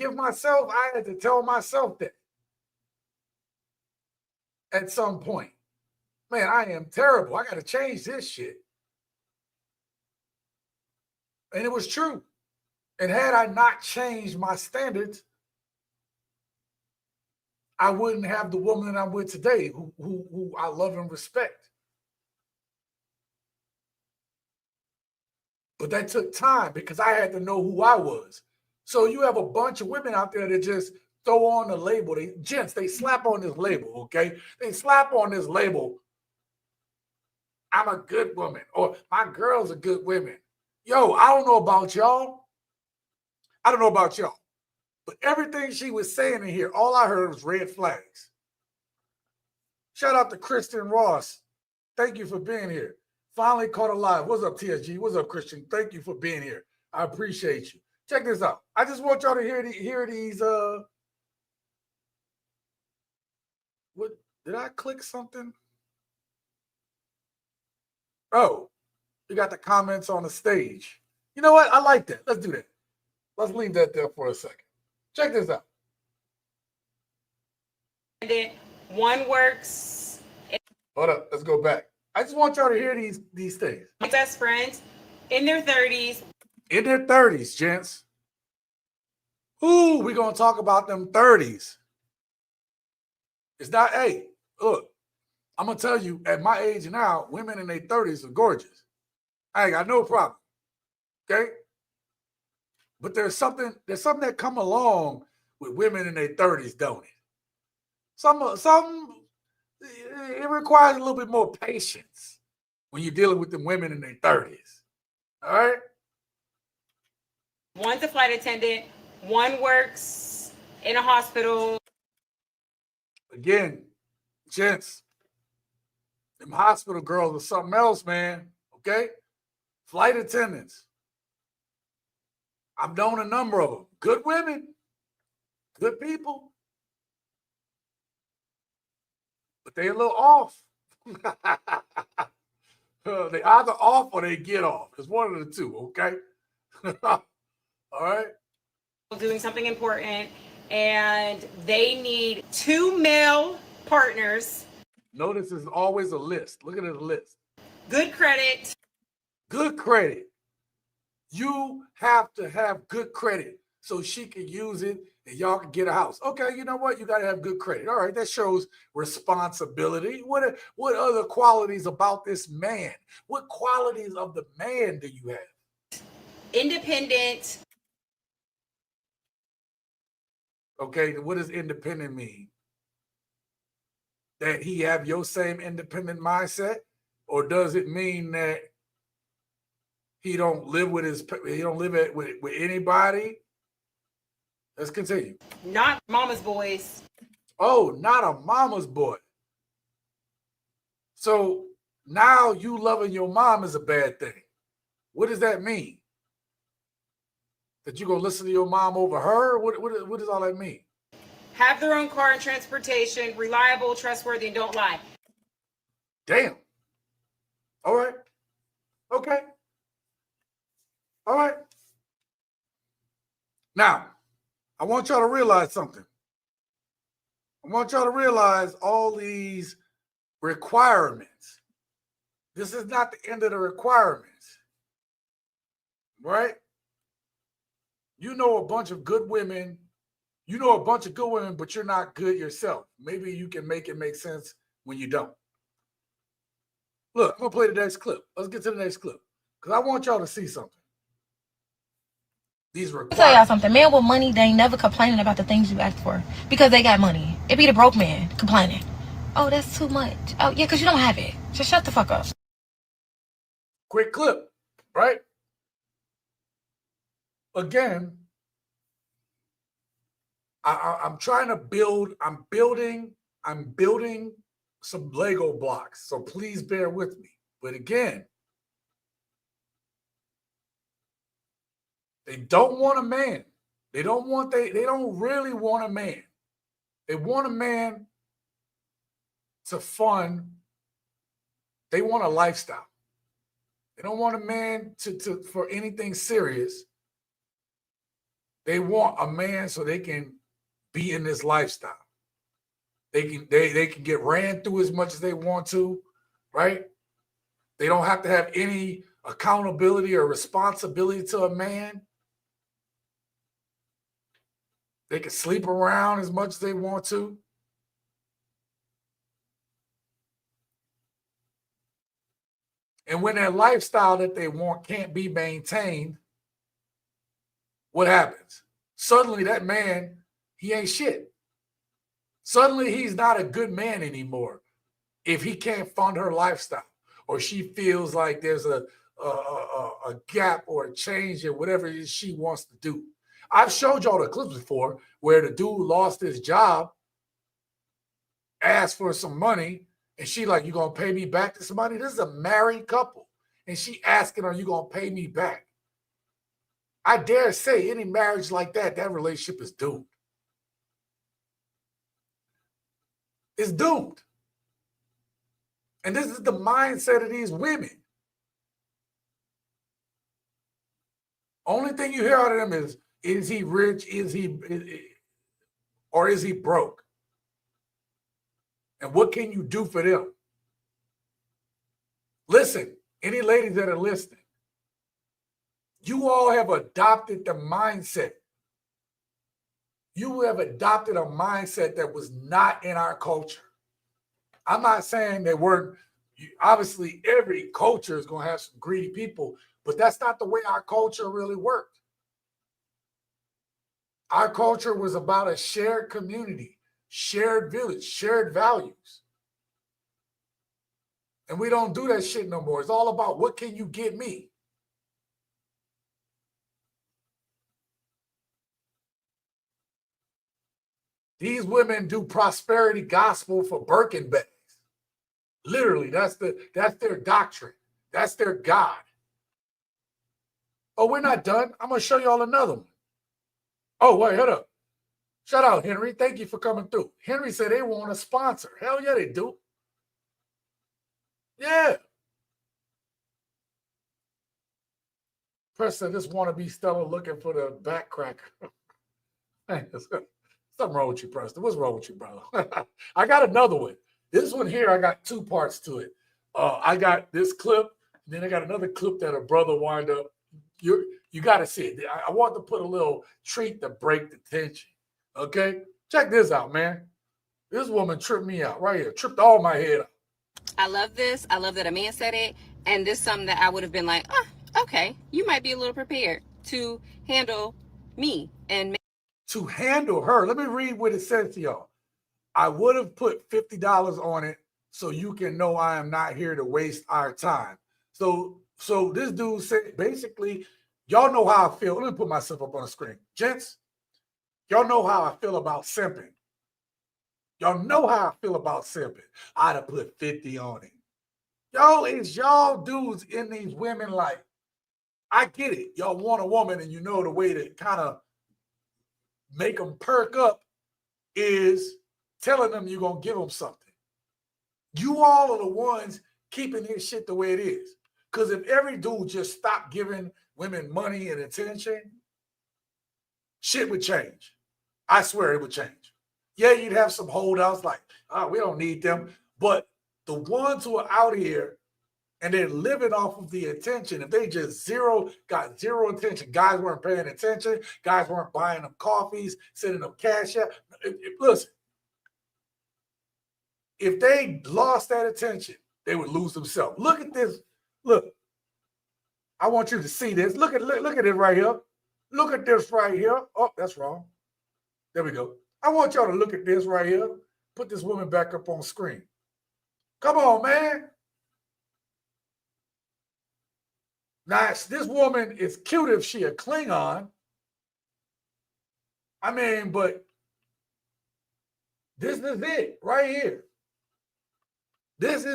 tell myself that at some point. Man, I am terrible. I got to change this shit. And it was true. And had I not changed my standards, I wouldn't have the woman that I'm with today, who I love and respect. But that took time because I had to know who I was. So you have a bunch of women out there that just throw on the label. They slap on this label, okay? They slap on this label. I'm a good woman, or my girl's a good woman. Yo, I don't know about y'all. But everything she was saying in here, all I heard was red flags. Shout out to Kristen Ross. Thank you for being here. Finally caught alive. What's up, TSG? What's up, Christian? Thank you for being here. I appreciate you. Check this out. I just want y'all to hear these. What did I click something? Oh, you got the comments on the stage. You know what? I like that. Let's do that. Let's leave that there for a second. Check this out. One works. Hold up. Let's go back. I just want y'all to hear these things. My best friends in their 30s. In their 30s, gents. Ooh, we're going to talk about them 30s. It's not, hey, look, I'm going to tell you, at my age now, women in their 30s are gorgeous. I ain't got no problem. Okay? But there's something that come along with women in their 30s, don't it? It requires a little bit more patience when you're dealing with them women in their 30s. All right? One's a flight attendant, One works in a hospital. Again, gents, them hospital girls are something else, man. Okay? Flight attendants. I've known a number of them. Good women, good people, but they a little off. They either off or they get off. It's one of the two, okay? All right? Doing something important, and they need 2 male partners. Notice there's always a list. Look at the list. Good credit. Good credit. You have to have good credit so she can use it and y'all can get a house. Okay, you know what? You got to have good credit. All right, that shows responsibility. What other qualities about this man? What qualities of the man do you have? Independent. Okay, what does independent mean? That he have your same independent mindset? Or does it mean that he don't live with with anybody? Let's continue. Not mama's boys. Oh, not a mama's boy. So now you loving your mom is a bad thing. What does that mean? That you gonna listen to your mom over her? What does all that mean? Have their own car and transportation, reliable, trustworthy, and don't lie. Damn. All right. Okay. All right. Now, I want y'all to realize something. I want y'all to realize all these requirements. This is not the end of the requirements. Right? You know a bunch of good women. You know a bunch of good women, but you're not good yourself. Maybe you can make it make sense when you don't. Look, I'm going to play the next clip. Let's get to the next clip. Because I want y'all to see something. These requirements. I'll tell y'all something. Men with money, they ain't never complaining about the things you ask for. Because they got money. It be the broke man complaining. Oh, that's too much. Oh, yeah, because you don't have it. Just shut the fuck up. Quick clip, right? Again, I'm trying to build, I'm building some Lego blocks. So please bear with me. But again, they don't want a man. They don't really want a man. They want a man to fund. They want a lifestyle. They don't want a man to for anything serious. They want a man so they can be in this lifestyle. They can get ran through as much as they want to, right? They don't have to have any accountability or responsibility to a man. They can sleep around as much as they want to. And when that lifestyle that they want can't be maintained, what happens? Suddenly that man, he ain't shit. Suddenly he's not a good man anymore if he can't fund her lifestyle or she feels like there's a gap or a change in whatever it is she wants to do. I've showed y'all the clips before where the dude lost his job, asked for some money, and she like, you gonna pay me back this money? This is a married couple. And she asking, are you gonna pay me back? I dare say any marriage like that, that relationship is doomed. It's doomed. And this is the mindset of these women. Only thing you hear out of them is he rich? Or is he broke? And what can you do for them? Listen, any ladies that are listening, you all have adopted the mindset. You have adopted a mindset that was not in our culture. I'm not saying that obviously every culture is going to have some greedy people, but that's not the way our culture really worked. Our culture was about a shared community, shared village, shared values. And we don't do that shit no more. It's all about what can you get me? These women do prosperity gospel for Birkin bags. Literally, that's their doctrine. That's their God. Oh, we're not done. I'm going to show y'all another one. Oh, wait, hold up. Shout out, Henry. Thank you for coming through. Henry said they want a sponsor. Hell yeah, they do. Yeah. Preston, this wannabe Stella looking for the back cracker. Something wrong with you, Preston. What's wrong with you, brother? I got another one. This one here, I got two parts to it. I got this clip, and then I got another clip that a brother wind up. You got to see it. I want to put a little treat to break the tension. Okay? Check this out, man. This woman tripped me out right here. Tripped all my head out. I love this. I love that a man said it. And this is something that I would have been like, oh, okay, you might be a little prepared to handle me. And to handle her. Let me read what it says to y'all. I would have put $50 on it so you can know I am not here to waste our time. So this dude said, basically, y'all know how I feel. Let me put myself up on the screen. Gents, y'all know how I feel about simping. Y'all know how I feel about simping. I'd have put 50 on it. Y'all, it's y'all dudes in these women like, I get it. Y'all want a woman and you know the way to kind of make them perk up is telling them you're going to give them something. You all are the ones keeping this shit the way it is. Because if every dude just stopped giving women money and attention, shit would change. I swear it would change. Yeah, you'd have some holdouts like, oh, we don't need them. But the ones who are out here and they're living off of the attention, if they just got zero attention, guys weren't paying attention, guys weren't buying them coffees, sending them cash out. Listen, if they lost that attention, they would lose themselves. Look at this. Look, I want you to see this. Look at it right here. Look at this right here. Oh, that's wrong. There we go. I want y'all to look at this right here. Put this woman back up on screen. Come on, man. Now, this woman is cute if she a Klingon. I mean, but this is it right here. These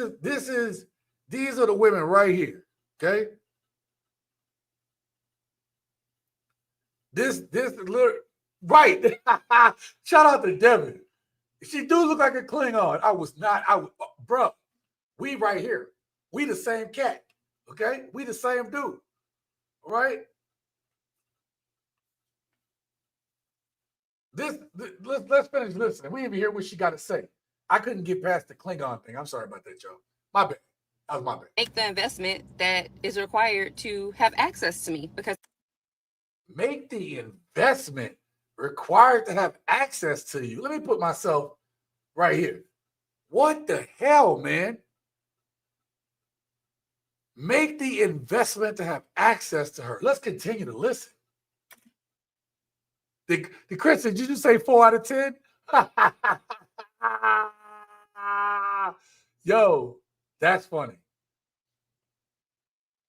are the women right here. Okay. This right. Shout out to Devin. She do look like a Klingon. Bro, we right here. We the same cat. Okay? We the same dude. All right? Let's finish listening. We didn't even hear what she got to say. I couldn't get past the Klingon thing. I'm sorry about that, y'all. My bad. That was my bad. make the investment that is required to have access to me, because make the investment required to have access to you. Let me put myself right here. What the hell, man? Make the investment to have access to her. Let's continue to listen. The Chris, did you just say 4 out of 10? Yo, that's funny.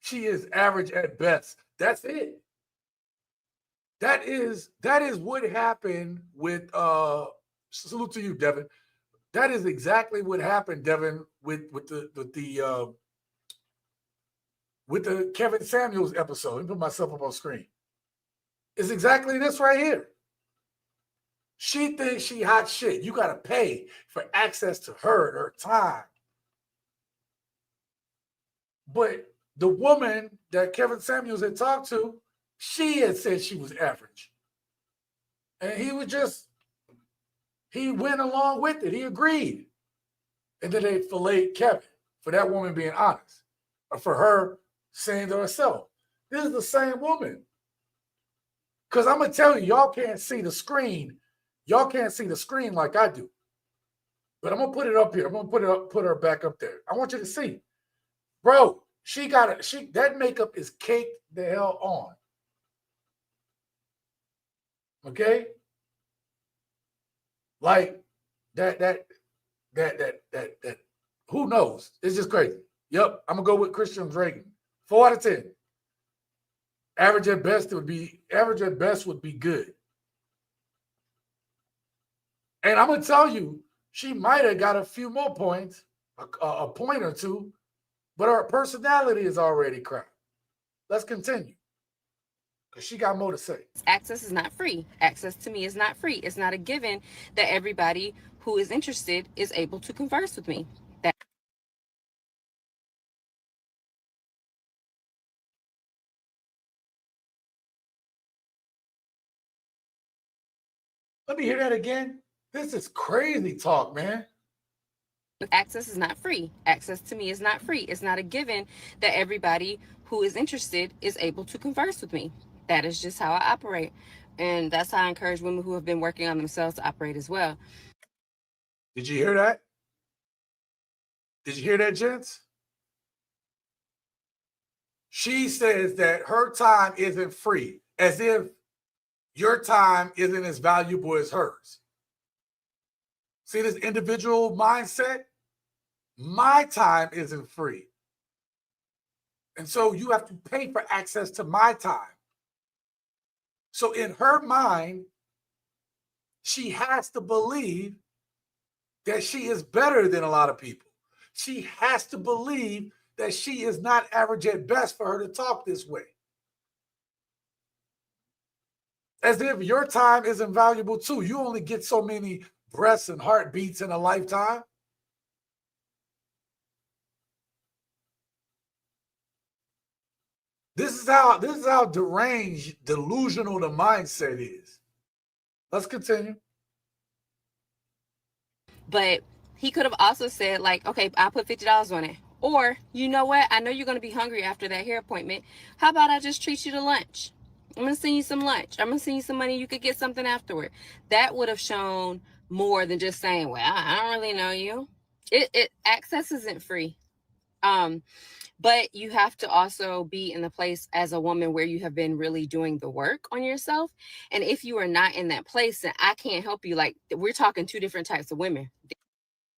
She is average at best. That's it. That is what happened with salute to you, Devin. That is exactly what happened, Devin, with the Kevin Samuels episode. Let me put myself up on screen. It's exactly this right here. She thinks she hot shit. You got to pay for access to her and her time. But the woman that Kevin Samuels had talked to, she had said she was average. And he went along with it. He agreed. And then they filleted Kevin for that woman being honest. Or for her saying to herself, this is the same woman. Because I'm going to tell you, y'all can't see the screen. Y'all can't see the screen like I do. But I'm going to put it up here. I'm going to put her back up there. I want you to see. Bro, that makeup is caked the hell on. Okay? Like that, who knows? It's just crazy. Yep, I'm gonna go with Christian Reagan. 4 out of 10. Average at best would be good. And I'm going to tell you, she might have got a few more points, a point or two, but her personality is already crap. Let's continue, because she got more to say. Access is not free. Access to me is not free. It's not a given that everybody who is interested is able to converse with me. Let me hear that again. This is crazy talk, man. Access is not free. Access to me is not free. It's not a given that everybody who is interested is able to converse with me. That is just how I operate. And that's how I encourage women who have been working on themselves to operate as well. Did you hear that? Did you hear that, gents? She says that her time isn't free, as if your time isn't as valuable as hers. See this individual mindset? My time isn't free. And so you have to pay for access to my time. So in her mind, she has to believe that she is better than a lot of people. She has to believe that she is not average at best for her to talk this way. As if your time isn't valuable too. You only get so many breaths and heartbeats in a lifetime. This is how deranged, delusional the mindset is. Let's continue. But he could have also said, like, okay, I'll put $50 on it. Or, you know what? I know you're going to be hungry after that hair appointment. How about I just treat you to lunch? I'm going to send you some lunch. I'm going to send you some money. You could get something afterward. That would have shown more than just saying, well, I don't really know you. Access isn't free. But you have to also be in the place as a woman where you have been really doing the work on yourself. And if you are not in that place, then I can't help you. Like, we're talking two different types of women.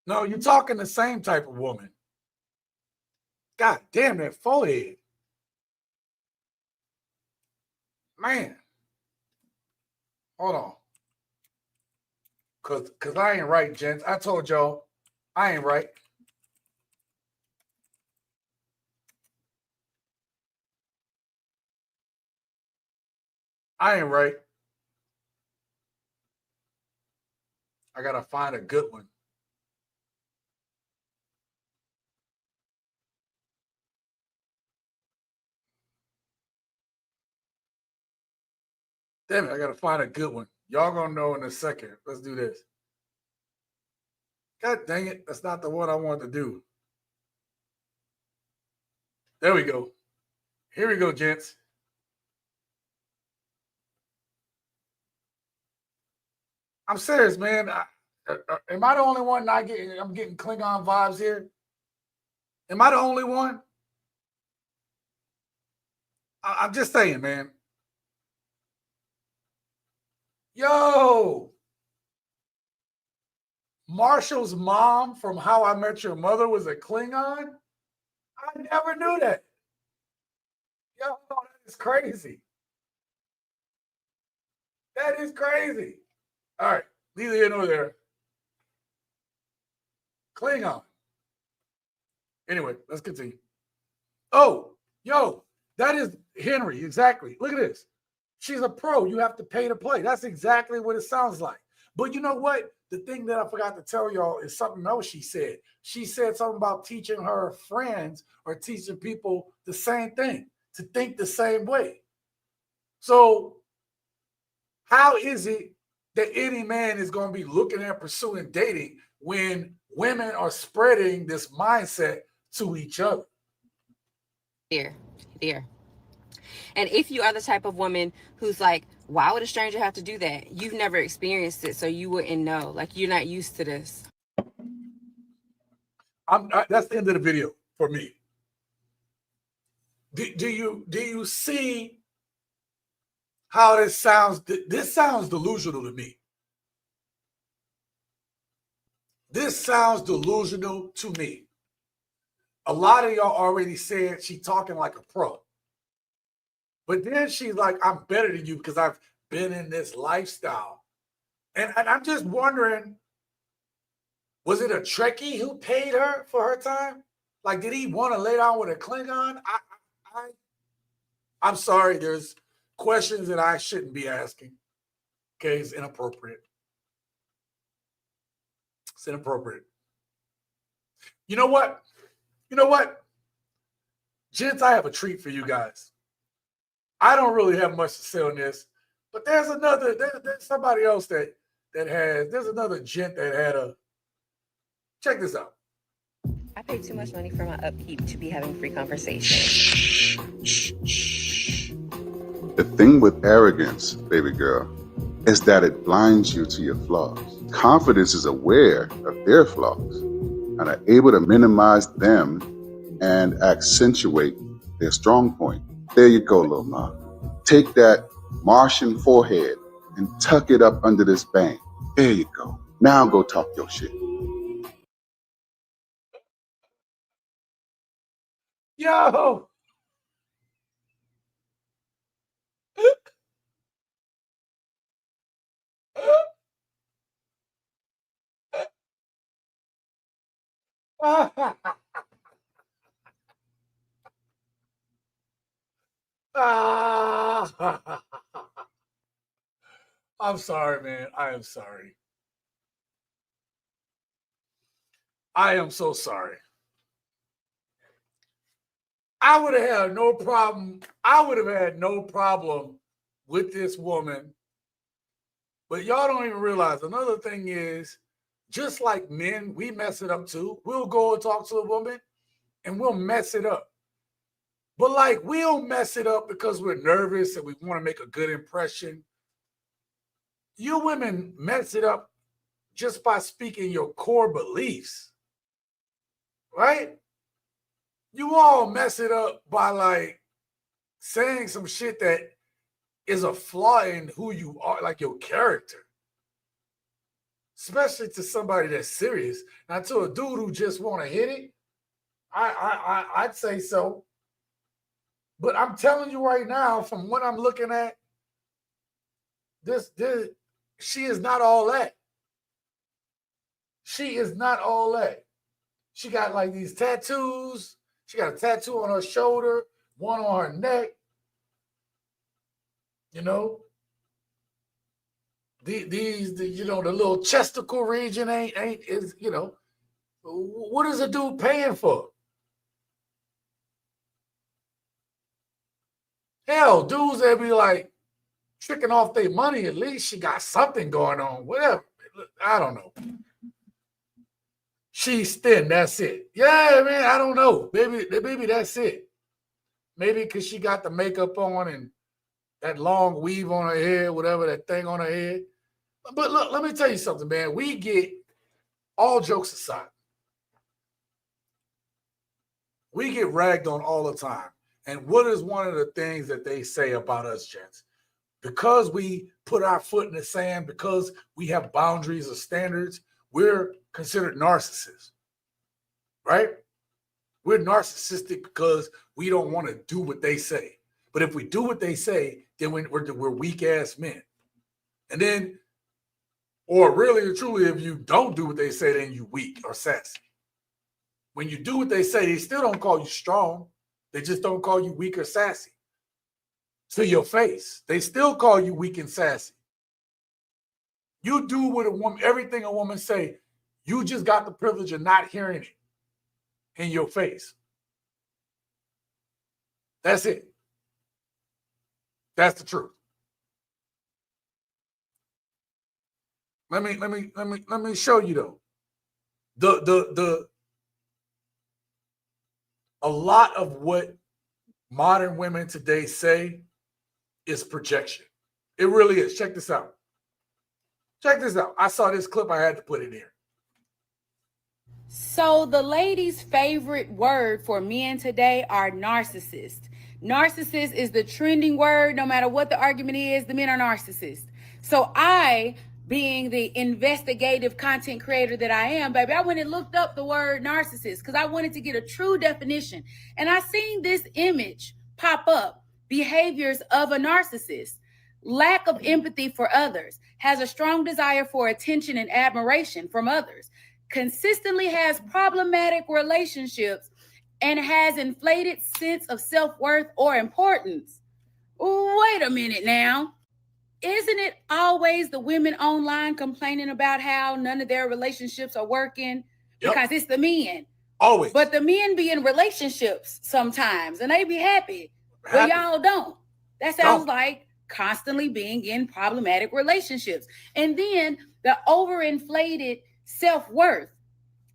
No, you're talking the same type of woman. God damn that forehead. Man. Hold on. Cause I ain't right, gents. I told y'all I ain't right. I ain't right. I gotta find a good one. Damn it, I gotta find a good one. Y'all gonna know in a second. Let's do this. God dang it, that's not the one I wanted to do. There we go. Here we go, gents. I'm serious, man. Am I the only one not getting? I'm getting Klingon vibes here. Am I the only one? I'm just saying, man. Yo, Marshall's mom from How I Met Your Mother was a Klingon? I never knew that. Yo, that is crazy. That is crazy. All right, neither here nor there. Klingon. Anyway, let's continue. Oh, yo, that is Henry. Exactly. Look at this. She's a pro. You have to pay to play. That's exactly what it sounds like. But you know what? The thing that I forgot to tell y'all is something else she said. She said something about teaching her friends or teaching people the same thing, to think the same way. So how is it that any man is going to be looking at pursuing dating when women are spreading this mindset to each other? Dear. And if you are the type of woman who's like, why would a stranger have to do that? You've never experienced it, so you wouldn't know. Like, you're not used to this. That's the end of the video for me. Do you see how this sounds? This sounds delusional to me. This sounds delusional to me. A lot of y'all already said she's talking like a pro. But then she's like, I'm better than you because I've been in this lifestyle. And I'm just wondering, was it a Trekkie who paid her for her time? Like, did he want to lay down with a Klingon? I'm sorry, there's questions that I shouldn't be asking. Okay, it's inappropriate. It's inappropriate. You know what? You know what? Gents, I have a treat for you guys. I don't really have much to say on this, but there's somebody else that there's another gent that had a, check this out. I pay too much money for my upkeep to be having free conversations. The thing with arrogance, baby girl, is that it blinds you to your flaws. Confidence is aware of their flaws and are able to minimize them and accentuate their strong point. There you go, little ma. Take that Martian forehead and tuck it up under this bang. There you go. Now go talk your shit. Yo! I'm sorry, man. I am sorry. I am so sorry. I would have had no problem. I would have had no problem with this woman. But y'all don't even realize another thing is, just like men, we mess it up too. We'll go and talk to a woman and we'll mess it up. But like, we'll mess it up because we're nervous and we want to make a good impression. You women mess it up just by speaking your core beliefs, right? You all mess it up by like saying some shit that is a flaw in who you are, like your character. Especially to somebody that's serious. Now, to a dude who just want to hit it, I'd say so. But I'm telling you right now, from what I'm looking at, this she is not all that. She is not all that. She got like these tattoos. She got a tattoo on her shoulder, one on her neck. You know, the little chesticle region is, you know, what is a dude paying for? Hell, dudes that be like tricking off their money, at least she got something going on, whatever. I don't know. She's thin, that's it. Yeah, man, I don't know. Maybe that's it. Maybe because she got the makeup on and that long weave on her head, whatever, that thing on her head. But look, let me tell you something, man. We get, all jokes aside, we get ragged on all the time. And what is one of the things that they say about us, gents? Because we put our foot in the sand, because we have boundaries or standards, we're considered narcissists, right? We're narcissistic because we don't want to do what they say. But if we do what they say, then we're weak-ass men. And then, or really or truly, if you don't do what they say, then you weak or sassy. When you do what they say, they still don't call you strong. They just don't call you weak or sassy. To your face. They still call you weak and sassy. You do what a woman, everything a woman say, you just got the privilege of not hearing it in your face. That's it. That's the truth. Let me show you though. A lot of what modern women today say is projection. It really is. Check this out. Check this out. I saw this clip. I had to put it in. So the ladies' favorite word for men today are narcissist. Narcissist is the trending word. No matter what the argument is, the men are narcissists. So I, being the investigative content creator that I am, baby, I went and looked up the word narcissist because I wanted to get a true definition. And I seen this image pop up, behaviors of a narcissist. lack of empathy for others, has a strong desire for attention and admiration from others, consistently has problematic relationships, and has inflated sense of self-worth or importance. Wait a minute now. Isn't it always the women online complaining about how none of their relationships are working? Yep. Because it's the men. Always. But the men be in relationships sometimes and they be happy. But y'all don't. That sounds like constantly being in problematic relationships. And then the overinflated self-worth.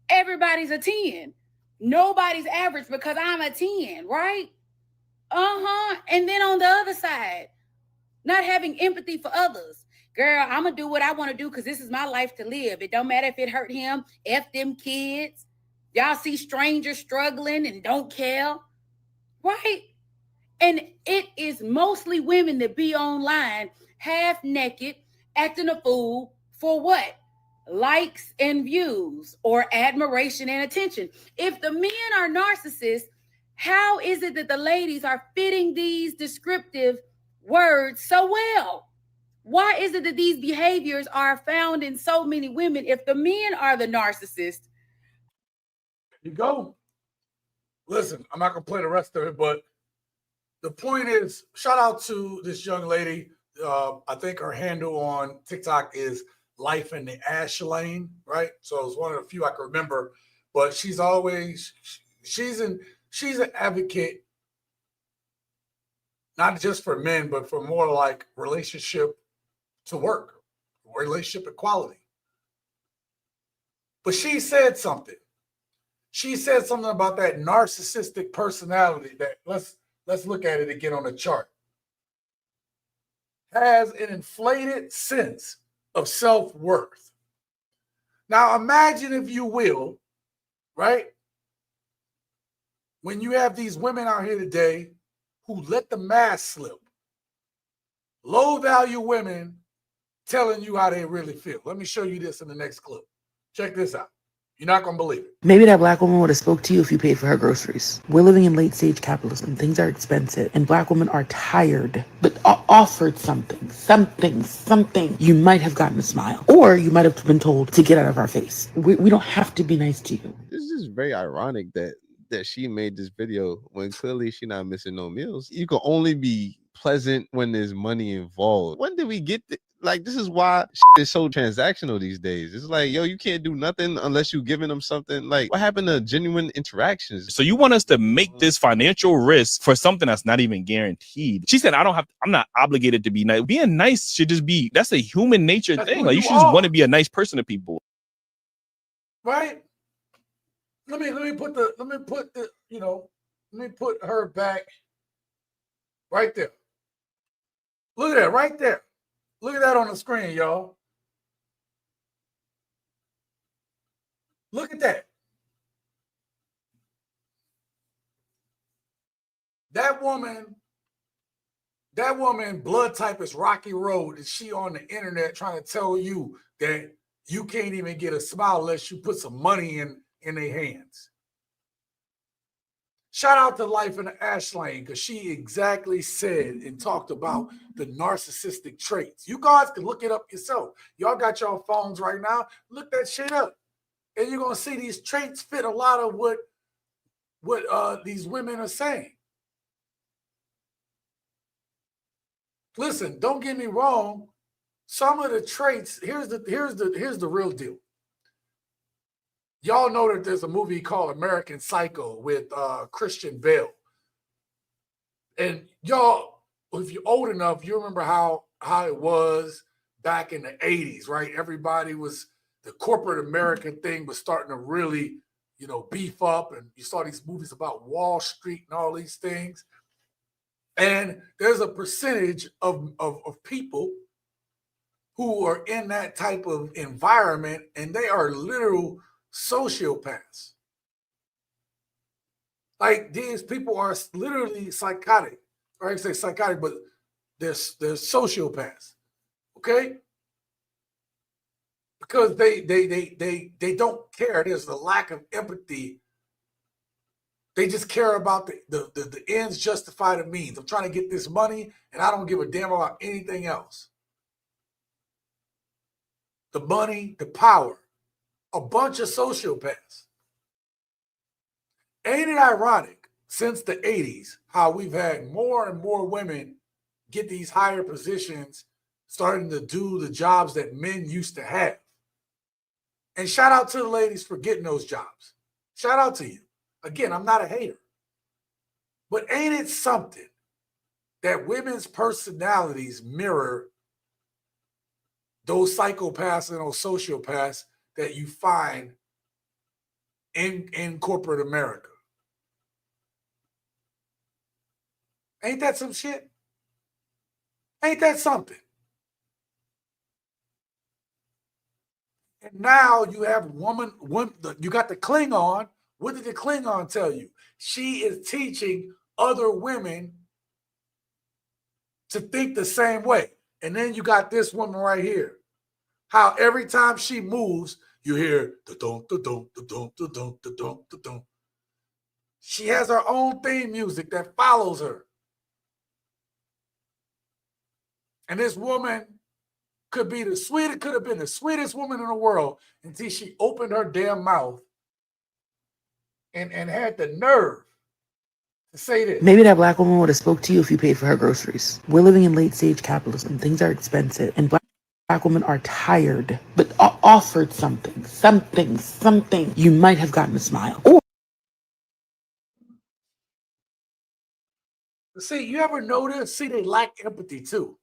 Everybody's a 10. Nobody's average because I'm a 10, right? And then on the other side, not having empathy for others. Girl, I'm going to do what I want to do because this is my life to live. It don't matter if it hurt him, F them kids. Y'all see strangers struggling and don't care, right? And it is mostly women that be online half naked, acting a fool for what? Likes and views or admiration and attention. If the men are narcissists, how is it that the ladies are fitting these descriptive words so well? Why is it that these behaviors are found in so many women if the men are the narcissists? You go. Listen, I'm not gonna play the rest of it, but the point is, shout out to this young lady. I think her handle on TikTok is Life in the Ash Lane, right? So it's one of the few I can remember. But she's an advocate, not just for men, but for more like relationship to work, relationship equality. But she said something. She said something about that narcissistic personality that let's look at it again on the chart. Has an inflated sense of self-worth. Now imagine, if you will, right? When you have these women out here today who let the mask slip, low-value women telling you how they really feel. Let me show you this in the next clip. Check this out. You're not going to believe it. Maybe that black woman would have spoke to you if you paid for her groceries. We're living in late stage capitalism. Things are expensive and black women are tired, but offered something. You might have gotten a smile, or you might have been told to get out of our face. We don't have to be nice to you. This is very ironic that she made this video when clearly she's not missing no meals. You can only be pleasant when there's money involved. When did we get like, this is why shit is so transactional these days. It's like, yo, you can't do nothing unless you giving them something. Like, what happened to genuine interactions? So you want us to make this financial risk for something that's not even guaranteed. She said, I'm not obligated to be nice. Being nice should just be, that's a human nature thing. Like, you should just want to be a nice person to people. Right? Let me put her back right there. Look at that right there. Look at that on the screen, y'all. Look at that. That woman, blood type is Rocky Road. Is she on the internet trying to tell you that you can't even get a smile unless you put some money in their hands? Shout out to Life in the Ash Lane, because she exactly said and talked about the narcissistic traits. You guys can look it up yourself. Y'all got your phones right now. Look that shit up. And you're going to see these traits fit a lot of what these women are saying. Listen, don't get me wrong. Some of the traits, here's the real deal. Y'all know that there's a movie called American Psycho with Christian Bale. And y'all, if you're old enough, you remember how it was back in the 80s, right? Everybody was, the corporate American thing was starting to really, beef up. And you saw these movies about Wall Street and all these things. And there's a percentage of people who are in that type of environment, and they are literal sociopaths. Like, these people are literally psychotic. Or I say psychotic, but they're sociopaths. Okay? Because they don't care. There's a lack of empathy They just care about the ends justify the means. I'm trying to get this money, and I don't give a damn about anything else. The money, the power, a bunch of sociopaths. Ain't it ironic, since the 80s, how we've had more and more women get these higher positions, starting to do the jobs that men used to have? And shout out to the ladies for getting those jobs. Shout out to you. Again, I'm not a hater. But ain't it something that women's personalities mirror those psychopaths and those sociopaths that you find in corporate America? Ain't that some shit? Ain't that something? And now you have woman, you got the Klingon. What did the Klingon tell you? She is teaching other women to think the same way. And then you got this woman right here. How every time she moves, you hear da-dum, da-dum, da-dum, da-dum, da-dum, da-dum. She has her own theme music that follows her. And this woman could be could have been the sweetest woman in the world until she opened her damn mouth and had the nerve to say this. Maybe that black woman would have spoke to you if you paid for her groceries. We're living in late stage capitalism. Things are expensive, and black women are tired, but offered something. You might have gotten a smile. Or see, you ever notice? See, they lack empathy too.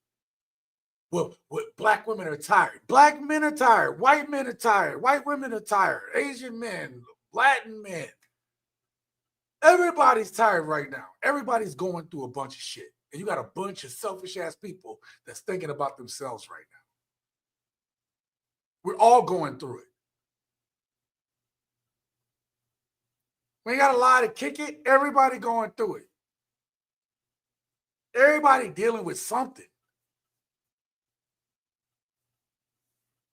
Well, black women are tired. Black men are tired. White men are tired. White women are tired. Asian men, Latin men. Everybody's tired right now. Everybody's going through a bunch of shit. And you got a bunch of selfish ass people that's thinking about themselves right now. We're all going through it. We ain't got a lie to kick it. Everybody going through it. Everybody dealing with something.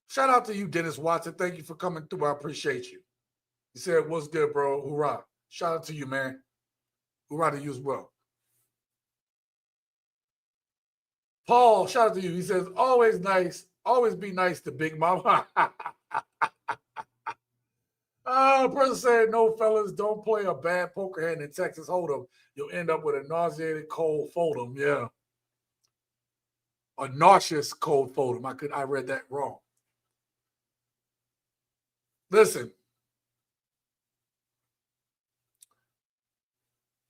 Shout out to you, Dennis Watson. Thank you for coming through. I appreciate you. He said, what's good, bro? Hoorah. Shout out to you, man. Hoorah to you as well. Paul, shout out to you. He says, always nice. Always be nice to Big Mama. Person said, no, fellas, don't play a bad poker hand in Texas Hold'em. You'll end up with a nauseated cold fold'em. Yeah. A nauseous cold fold'em. I read that wrong. Listen.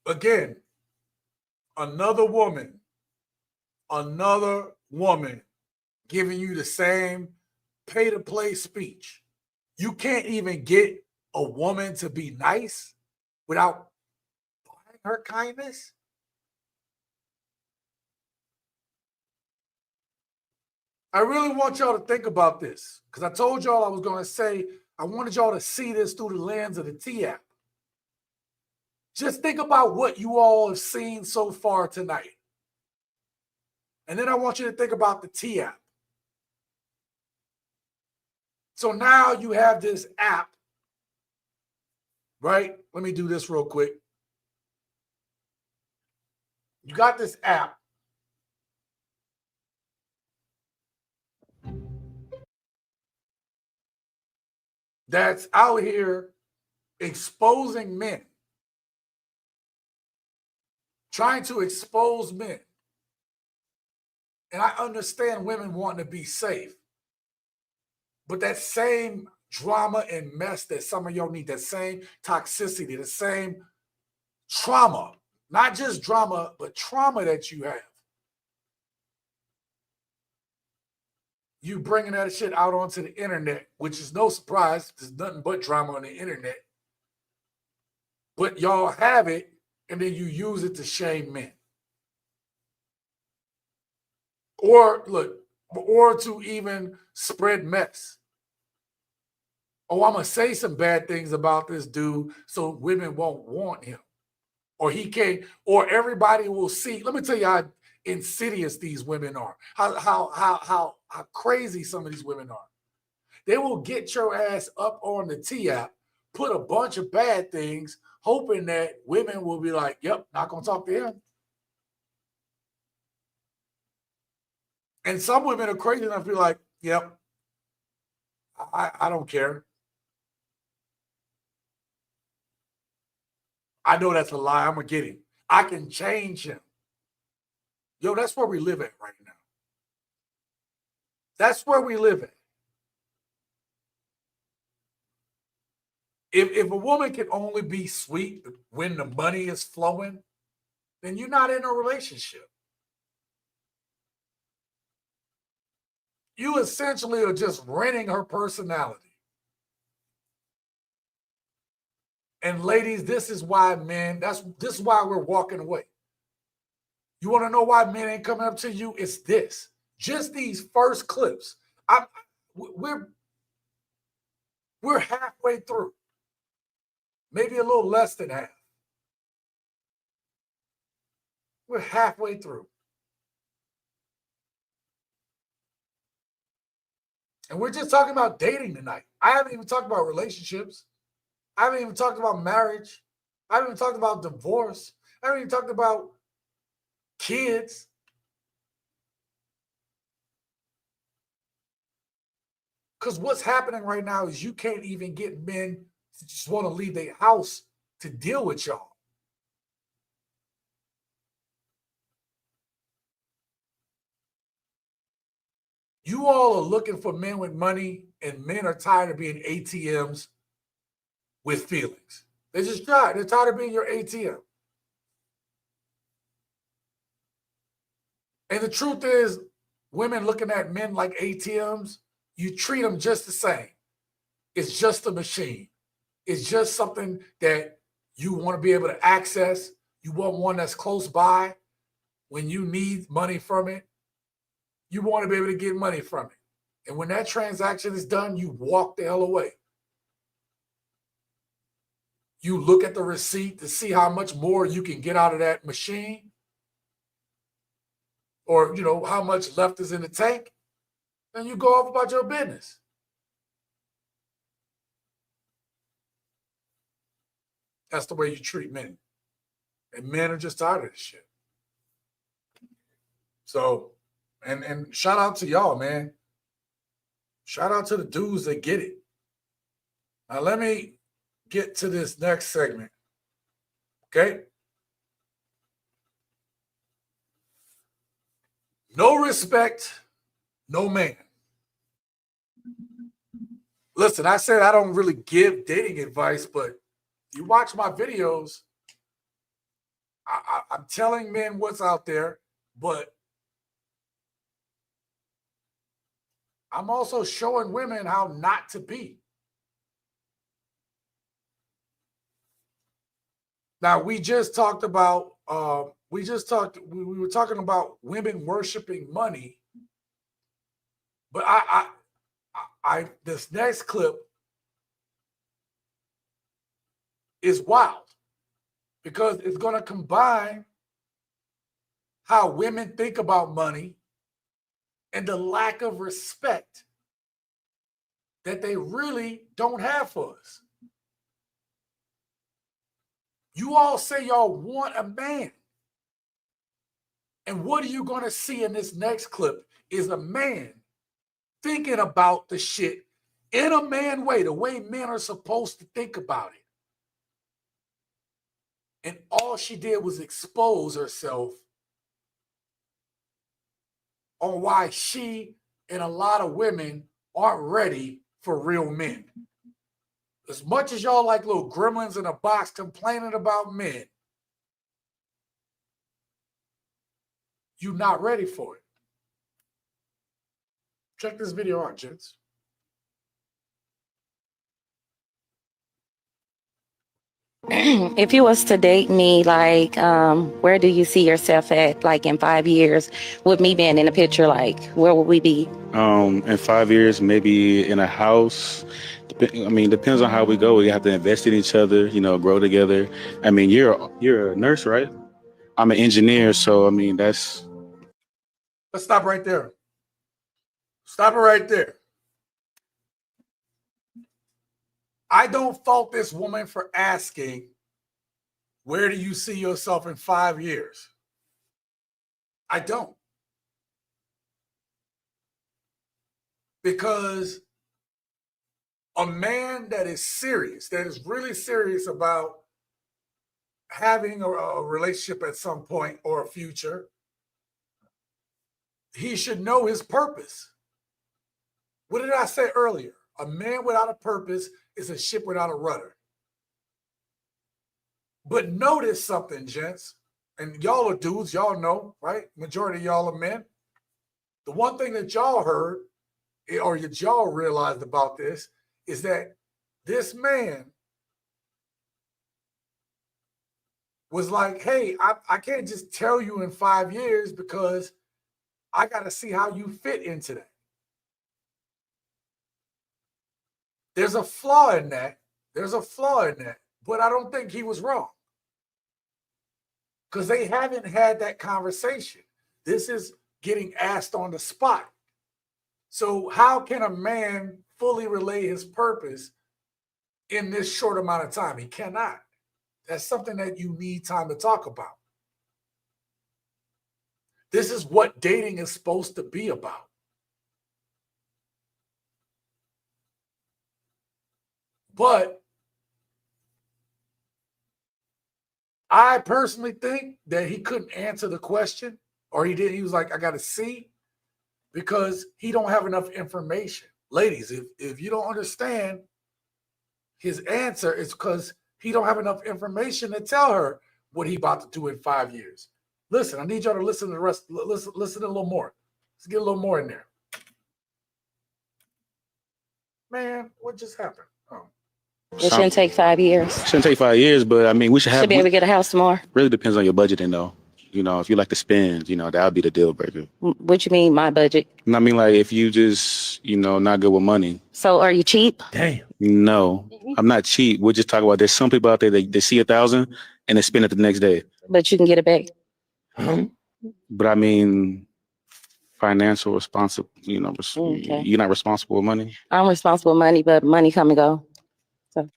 Again, another woman giving you the same pay-to-play speech. You can't even get a woman to be nice without buying her kindness. I really want y'all to think about this because I told y'all I was going to say I wanted y'all to see this through the lens of the T-app. Just think about what you all have seen so far tonight. And then I want you to think about the T-app. So now you have this app, right? Let me do this real quick. You got this app. That's out here exposing men. Trying to expose men. And I understand women wanting to be safe. But that same drama and mess that some of y'all need, that same toxicity, the same trauma, not just drama, but trauma that you have. You bringing that shit out onto the internet, which is no surprise. There's nothing but drama on the internet. But y'all have it, and then you use it to shame men. Or to even spread mess. Oh, I'm going to say some bad things about this dude so women won't want him. Or he can't, or everybody will see. Let me tell you how insidious these women are. How crazy some of these women are. They will get your ass up on the T-app, put a bunch of bad things hoping that women will be like, yep, not going to talk to him. And some women are crazy enough to be like, yep, I don't care. I know that's a lie. I'm going to get him. I can change him. Yo, that's where we live at right now. That's where we live at. If a woman can only be sweet when the money is flowing, then you're not in a relationship. You essentially are just renting her personality. And ladies, this is why men, this is why we're walking away. You want to know why men ain't coming up to you? It's this. Just these first clips. We're halfway through. Maybe a little less than half. We're halfway through. And we're just talking about dating tonight. I haven't even talked about relationships. I haven't even talked about marriage. I haven't even talked about divorce. I haven't even talked about kids. Because what's happening right now is you can't even get men to just want to leave their house to deal with y'all. You all are looking for men with money, and men are tired of being ATMs with feelings. They're just tired. They're tired of being your ATM. And the truth is, women looking at men like ATMs, you treat them just the same. It's just a machine. It's just something that you want to be able to access. You want one that's close by when you need money from it. You want to be able to get money from it. And when that transaction is done, you walk the hell away. You look at the receipt to see how much more you can get out of that machine, or, you know, how much left is in the tank, and you go off about your business. That's the way you treat men. And men are just tired of this shit. So, and shout out to y'all, man. Shout out to the dudes that get it. Now, let me get to this next segment. Okay? No respect, no man. Listen, I said I don't really give dating advice, but you watch my videos, I'm telling men what's out there, but I'm also showing women how not to be. Now, we just talked about, we were talking about women worshiping money, but this next clip is wild because it's going to combine how women think about money and the lack of respect that they really don't have for us. You all say y'all want a man. And what are you going to see in this next clip is a man thinking about the shit in a man way, the way men are supposed to think about it. And all she did was expose herself on why she and a lot of women aren't ready for real men. As much as y'all like little gremlins in a box complaining about men, you're not ready for it. Check this video out, gents. If you was to date me, like, where do you see yourself at, like, in 5 years, with me being in the picture? Like, where will we be? In 5 years, maybe in a house. I mean, depends on how we go. We have to invest in each other, you know, grow together. I mean, you're a nurse, right? I'm an engineer, so I mean, that's. Let's stop right there. Stop it right there. I don't fault this woman for asking where do you see yourself in 5 years? I don't. Because a man that is serious, that is really serious about having a relationship at some point or a future, he should know his purpose. What did I say earlier? A man without a purpose is a ship without a rudder. But notice something, gents, and y'all are dudes, y'all know, right? Majority of y'all are men. The one thing that y'all heard, or y'all realized about this, is that this man was like, hey, I can't just tell you in 5 years because I got to see how you fit into that. There's a flaw in that. There's a flaw in that. But I don't think he was wrong. Because they haven't had that conversation. This is getting asked on the spot. So how can a man fully relay his purpose in this short amount of time? He cannot. That's something that you need time to talk about. This is what dating is supposed to be about. But I personally think that he couldn't answer the question, or he didn't. He was like, I got to see, because he don't have enough information. Ladies, if you don't understand his answer, it's because he don't have enough information to tell her what he about to do in 5 years. Listen, I need y'all to listen to the rest. Listen a little more. Let's get a little more in there. Man, what just happened? Oh. It shouldn't take 5 years. Shouldn't take 5 years, but I mean, we should have. Should be able to get a house tomorrow. Really depends on your budgeting, though. You know, if you like to spend, you know, that would be the deal breaker. What you mean, my budget? And I mean, like, if you just, you know, not good with money. So are you cheap? Damn. No, I'm not cheap. We're just talking about there's some people out there that they see 1,000 and they spend it the next day. But you can get it back. But I mean, financial responsible, you know, Okay. you're not responsible with money. I'm responsible for money, but money come and go. So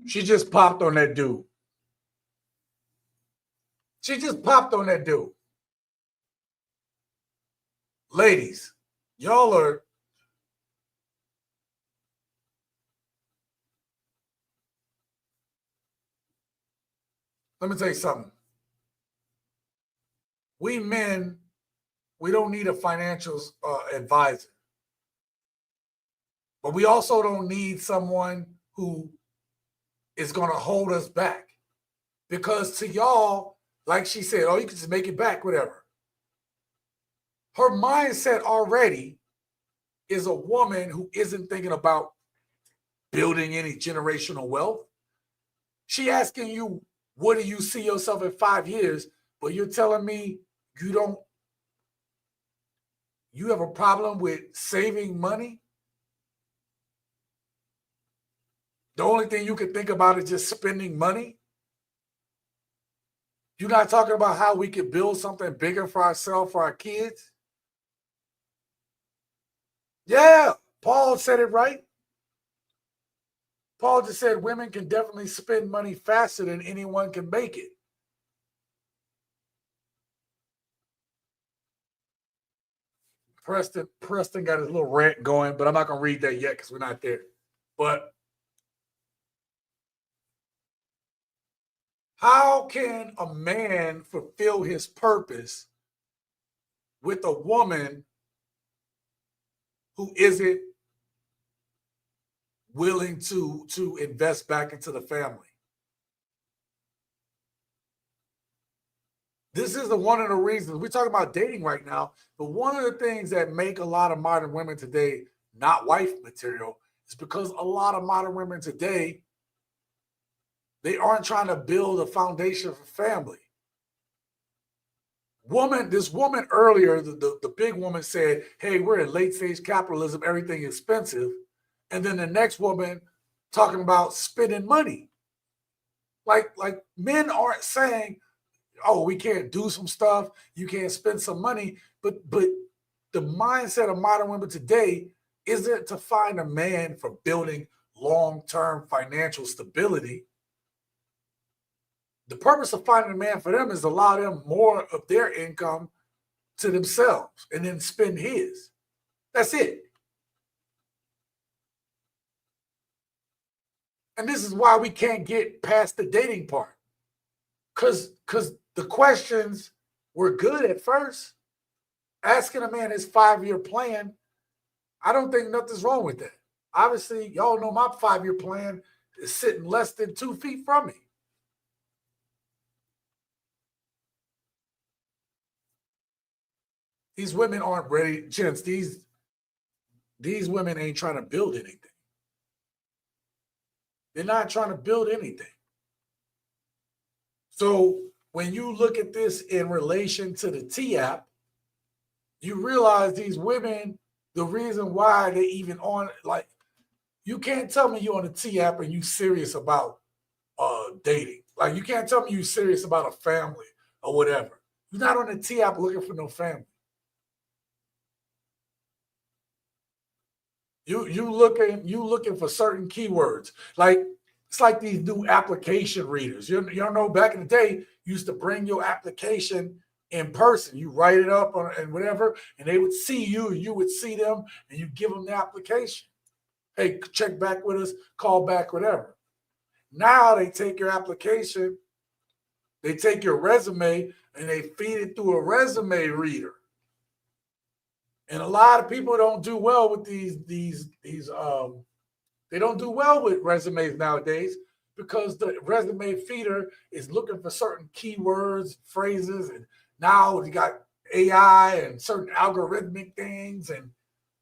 She just popped on that dude. She just popped on that dude. Ladies, y'all are. Let me tell you something. We men, we don't need a financial advisor. But we also don't need someone who is going to hold us back. Because to y'all, like she said, oh, you can just make it back, whatever. Her mindset already is a woman who isn't thinking about building any generational wealth. She asking you, what do you see yourself in 5 years? But you're telling me you have a problem with saving money? The only thing you can think about is just spending money? You're not talking about how we could build something bigger for ourselves, for our kids? Yeah, Paul said it right. Paul just said women can definitely spend money faster than anyone can make it. Preston got his little rant going, but I'm not going to read that yet because we're not there. But how can a man fulfill his purpose with a woman who isn't willing to invest back into the family? This is one of the reasons we're talking about dating right now, but one of the things that make a lot of modern women today not wife material is because a lot of modern women today, they aren't trying to build a foundation for family. This woman earlier, the big woman said, hey, we're in late stage capitalism, everything is expensive. And then the next woman talking about spending money. Like men aren't saying, oh, we can't do some stuff, you can't spend some money. But the mindset of modern women today isn't to find a man for building long-term financial stability. The purpose of finding a man for them is to allow them more of their income to themselves and then spend his. That's it. And this is why we can't get past the dating part. Because the questions were good at first. Asking a man his 5-year plan, I don't think nothing's wrong with that. Obviously, y'all know my 5-year plan is sitting less than 2 feet from me. These women aren't ready, gents. These women ain't trying to build anything. They're not trying to build anything. So when you look at this in relation to the T app, you realize these women, the reason why they even on, like, you can't tell me you're on the T app and you serious about dating. Like, you can't tell me you're serious about a family or whatever. You're not on the T app looking for no family. You looking for certain keywords. Like, it's like these new application readers. You know, back in the day, you used to bring your application in person. You write it up and whatever, and they would see you, you would see them, and you give them the application. Hey, check back with us, call back, whatever. Now they take your application, they take your resume, and they feed it through a resume reader. And a lot of people don't do well with they don't do well with resumes nowadays because the resume feeder is looking for certain keywords, phrases, and now you got AI and certain algorithmic things, and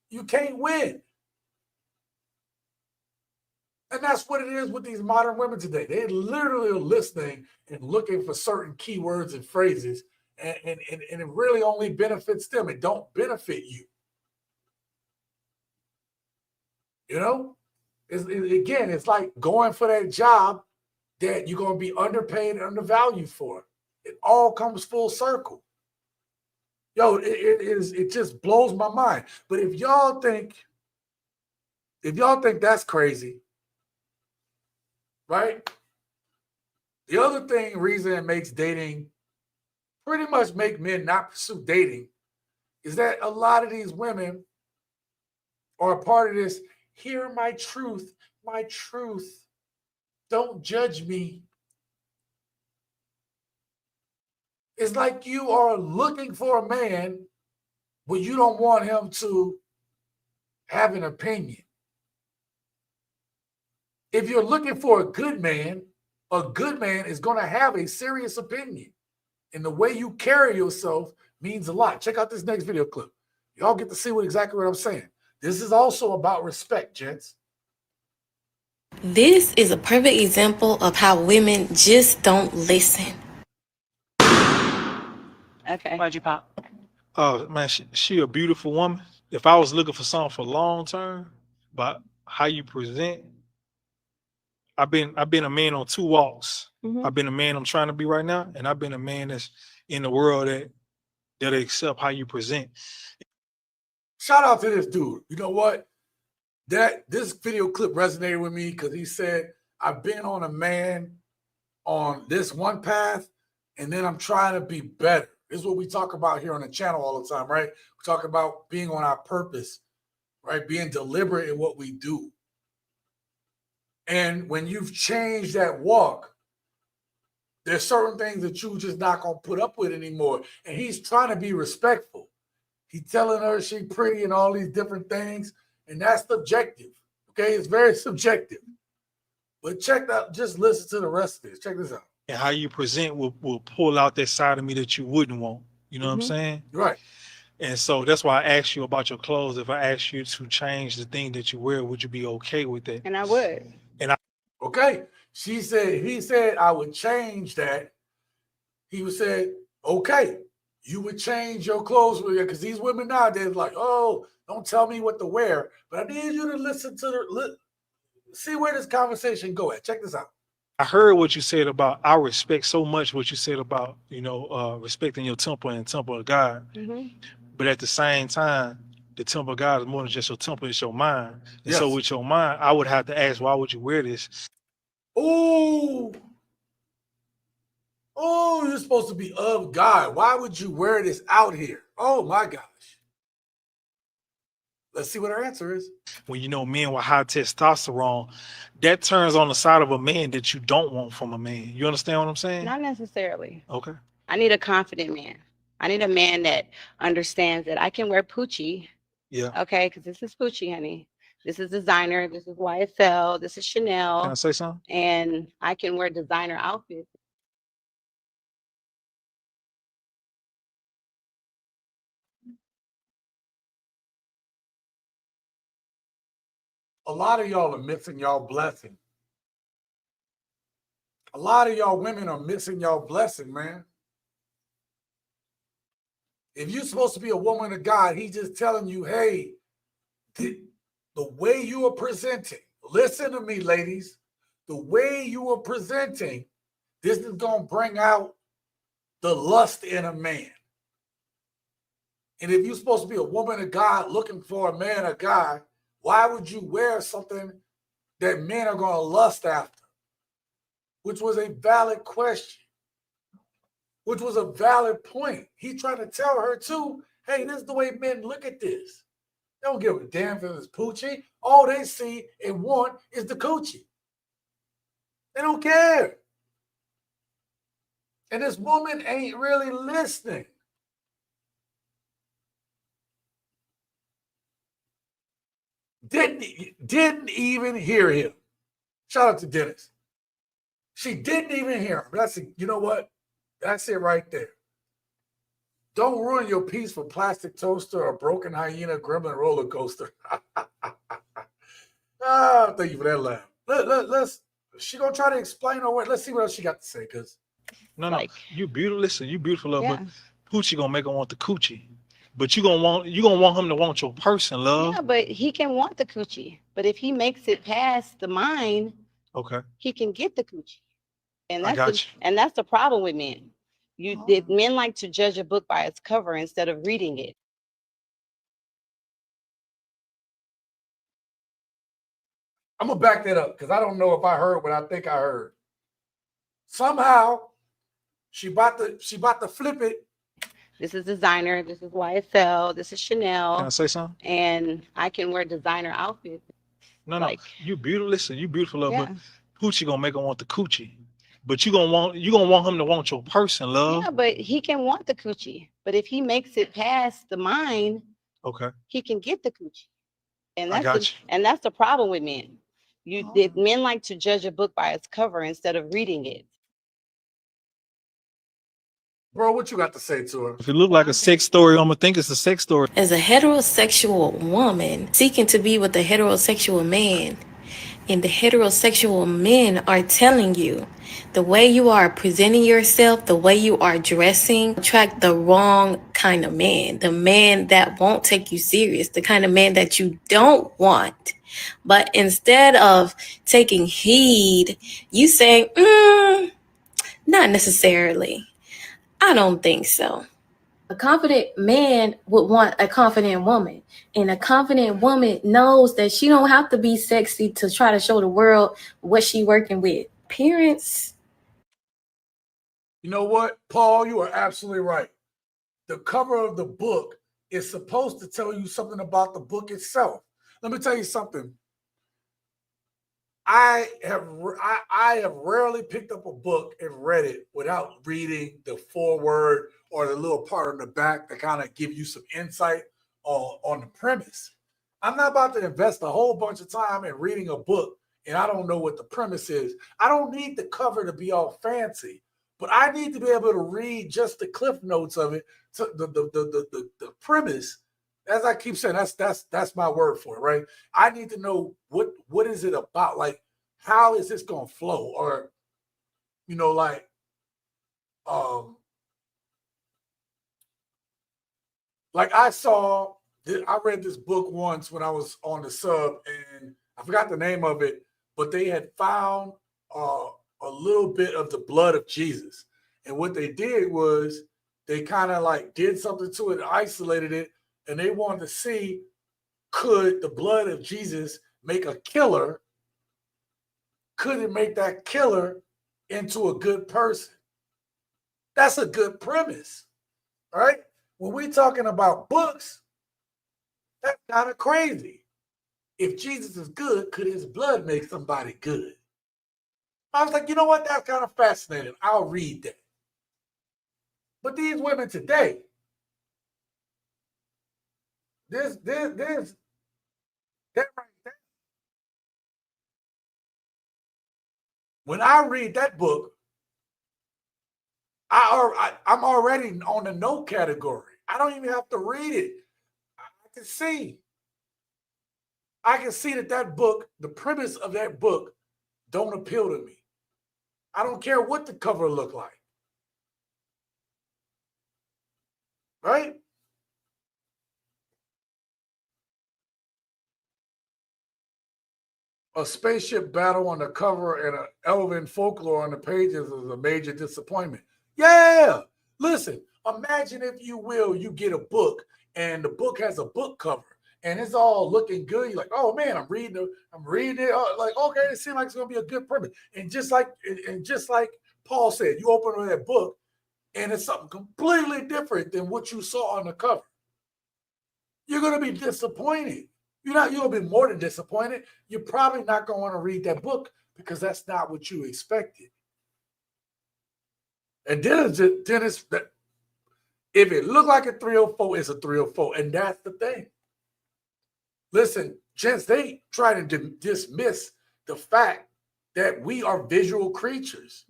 you can't win. And that's what it is with these modern women today. They literally are listening and looking for certain keywords and phrases, and it really only benefits them. It don't benefit you. You know? It's like going for that job that you're going to be underpaid and undervalued for. It all comes full circle. Yo, it just blows my mind. But if y'all think that's crazy, right? The other reason it makes dating, pretty much make men not pursue dating, is that a lot of these women are a part of this. Hear my truth, my truth. Don't judge me. It's like you are looking for a man, but you don't want him to have an opinion. If you're looking for a good man is going to have a serious opinion. And the way you carry yourself means a lot. Check out this next video clip. Y'all get to see exactly what I'm saying. This is also about respect, gents. This is a perfect example of how women just don't listen. Okay. Why'd you pop? Oh man, she a beautiful woman. If I was looking for something for long term, but how you present, I've been a man on 2 walks. Mhm. I've been a man I'm trying to be right now, and I've been a man that's in the world that accept how you present. Shout out to this dude. You know what? This video clip resonated with me because he said, I've been on a man on this one path, and then I'm trying to be better. This is what we talk about here on the channel all the time, right? We talk about being on our purpose, right? Being deliberate in what we do. And when you've changed that walk, there's certain things that you just not going to put up with anymore. And he's trying to be respectful. He's telling her she's pretty and all these different things. And that's subjective. Okay, it's very subjective. But check that, just listen to the rest of this. Check this out. And how you present will pull out that side of me that you wouldn't want. You know what I'm saying? Right. And so that's why I asked you about your clothes. If I asked you to change the thing that you wear, would you be okay with that? And I would. Okay. He said, I would change that. He would say, okay, you would change your clothes because these women nowadays like, oh, don't tell me what to wear. But I need you to listen to see where this conversation go at. Check this out. I heard what you said about, I respect so much what you said about, respecting your temple and temple of God. Mhm. But at the same time, the temple of God is more than just your temple, it's your mind. And so Yes. with your mind, I would have to ask, why would you wear this? Ooh. Oh, you're supposed to be of God. Why would you wear this out here? Oh my gosh. Let's see what her answer is. When you know men with high testosterone, that turns on the side of a man that you don't want from a man. You understand what I'm saying? Not necessarily. Okay. I need a confident man. I need a man that understands that I can wear Poochie. Yeah. Okay, because this is Poochie, honey. This is designer. This is YSL. This is Chanel. Can I say something? And I can wear designer outfits. A lot of y'all are missing y'all blessing. A lot of y'all women are missing y'all blessing, man. If you're supposed to be a woman of God, he's just telling you, hey, the way you are presenting, listen to me, ladies, the way you are presenting, this is going to bring out the lust in a man. And if you're supposed to be a woman of God looking for a man of God, why would you wear something that men are going to lust after? Which was a valid question, which was a valid point. He tried to tell her too, hey, this is the way men look at this. They don't give a damn if it's Poochie. All they see and want is the coochie. They don't care. And this woman ain't really listening. Didn't even hear him. Shout out to Dennis. She didn't even hear him. That's it. You know what? That's it right there. Don't ruin your piece for plastic toaster or broken hyena gremlin roller coaster. Thank you for that laugh. Let's. She gonna try to explain her way. Let's see what else she got to say. Cause no, you beautiful. Listen, you beautiful, love. Yeah. But Poochie gonna make her want the coochie. But you gonna want him to want your person, love. Yeah, but he can want the coochie. But if he makes it past the mind, Okay. he can get the coochie. And I got you. And that's the problem with men. Men like to judge a book by its cover instead of reading it. I'm gonna back that up because I don't know if I heard what I think I heard. Somehow she about to flip it. This is designer. This is YSL. This is Chanel. Can I say something? And I can wear designer outfits. No, you beautiful. Listen, you beautiful, love. Yeah. But Poochie gonna make her want the coochie. But you gonna want him to want your person, love. Yeah, but he can want the coochie. But if he makes it past the mind, Okay. he can get the coochie. And I got you. And that's the problem with men. Men like to judge a book by its cover instead of reading it. Bro, what you got to say to her? If it look like a sex story, I'm gonna think it's a sex story. As a heterosexual woman seeking to be with a heterosexual man, and the heterosexual men are telling you the way you are presenting yourself, the way you are dressing, attract the wrong kind of man, the man that won't take you serious, the kind of man that you don't want. But instead of taking heed, you saying, not necessarily. I don't think so. A confident man would want a confident woman. And a confident woman knows that she don't have to be sexy to try to show the world what she working with. Parents. You know what, Paul, you are absolutely right. The cover of the book is supposed to tell you something about the book itself. Let me tell you something. I have rarely picked up a book and read it without reading the foreword or the little part on the back that kind of give you some insight on the premise. I'm not about to invest a whole bunch of time in reading a book and I don't know what the premise is. I don't need the cover to be all fancy, but I need to be able to read just the cliff notes of it, so the premise. As I keep saying, that's my word for it, right? I need to know what is it about? Like, how is this gonna flow? Or, like I read this book once when I was on the sub, and I forgot the name of it, but they had found a little bit of the blood of Jesus. And what they did was they kind of like did something to it, isolated it, and they wanted to see, could the blood of Jesus make a killer? Could it make that killer into a good person? That's a good premise, right? When we're talking about books, that's kind of crazy. If Jesus is good, could his blood make somebody good? I was like, you know what? That's kind of fascinating. I'll read that. But these women today, there's that right there. When I read that book, I'm already on the no category. I don't even have to read it. I can see. I can see that book, the premise of that book, don't appeal to me. I don't care what the cover look like. Right? A spaceship battle on the cover and an elven folklore on the pages is a major disappointment. Yeah. Listen, imagine if you will, you get a book and the book has a book cover and it's all looking good. You're like, oh man, I'm reading it. Like, okay, it seems like it's gonna be a good premise. And just like Paul said, you open that book and it's something completely different than what you saw on the cover. You're gonna be disappointed. You'll be more than disappointed. You're probably not going to want to read that book because that's not what you expected. And then if it looked like a 304, it's a 304. And that's the thing. Listen, gents, they try to dismiss the fact that we are visual creatures.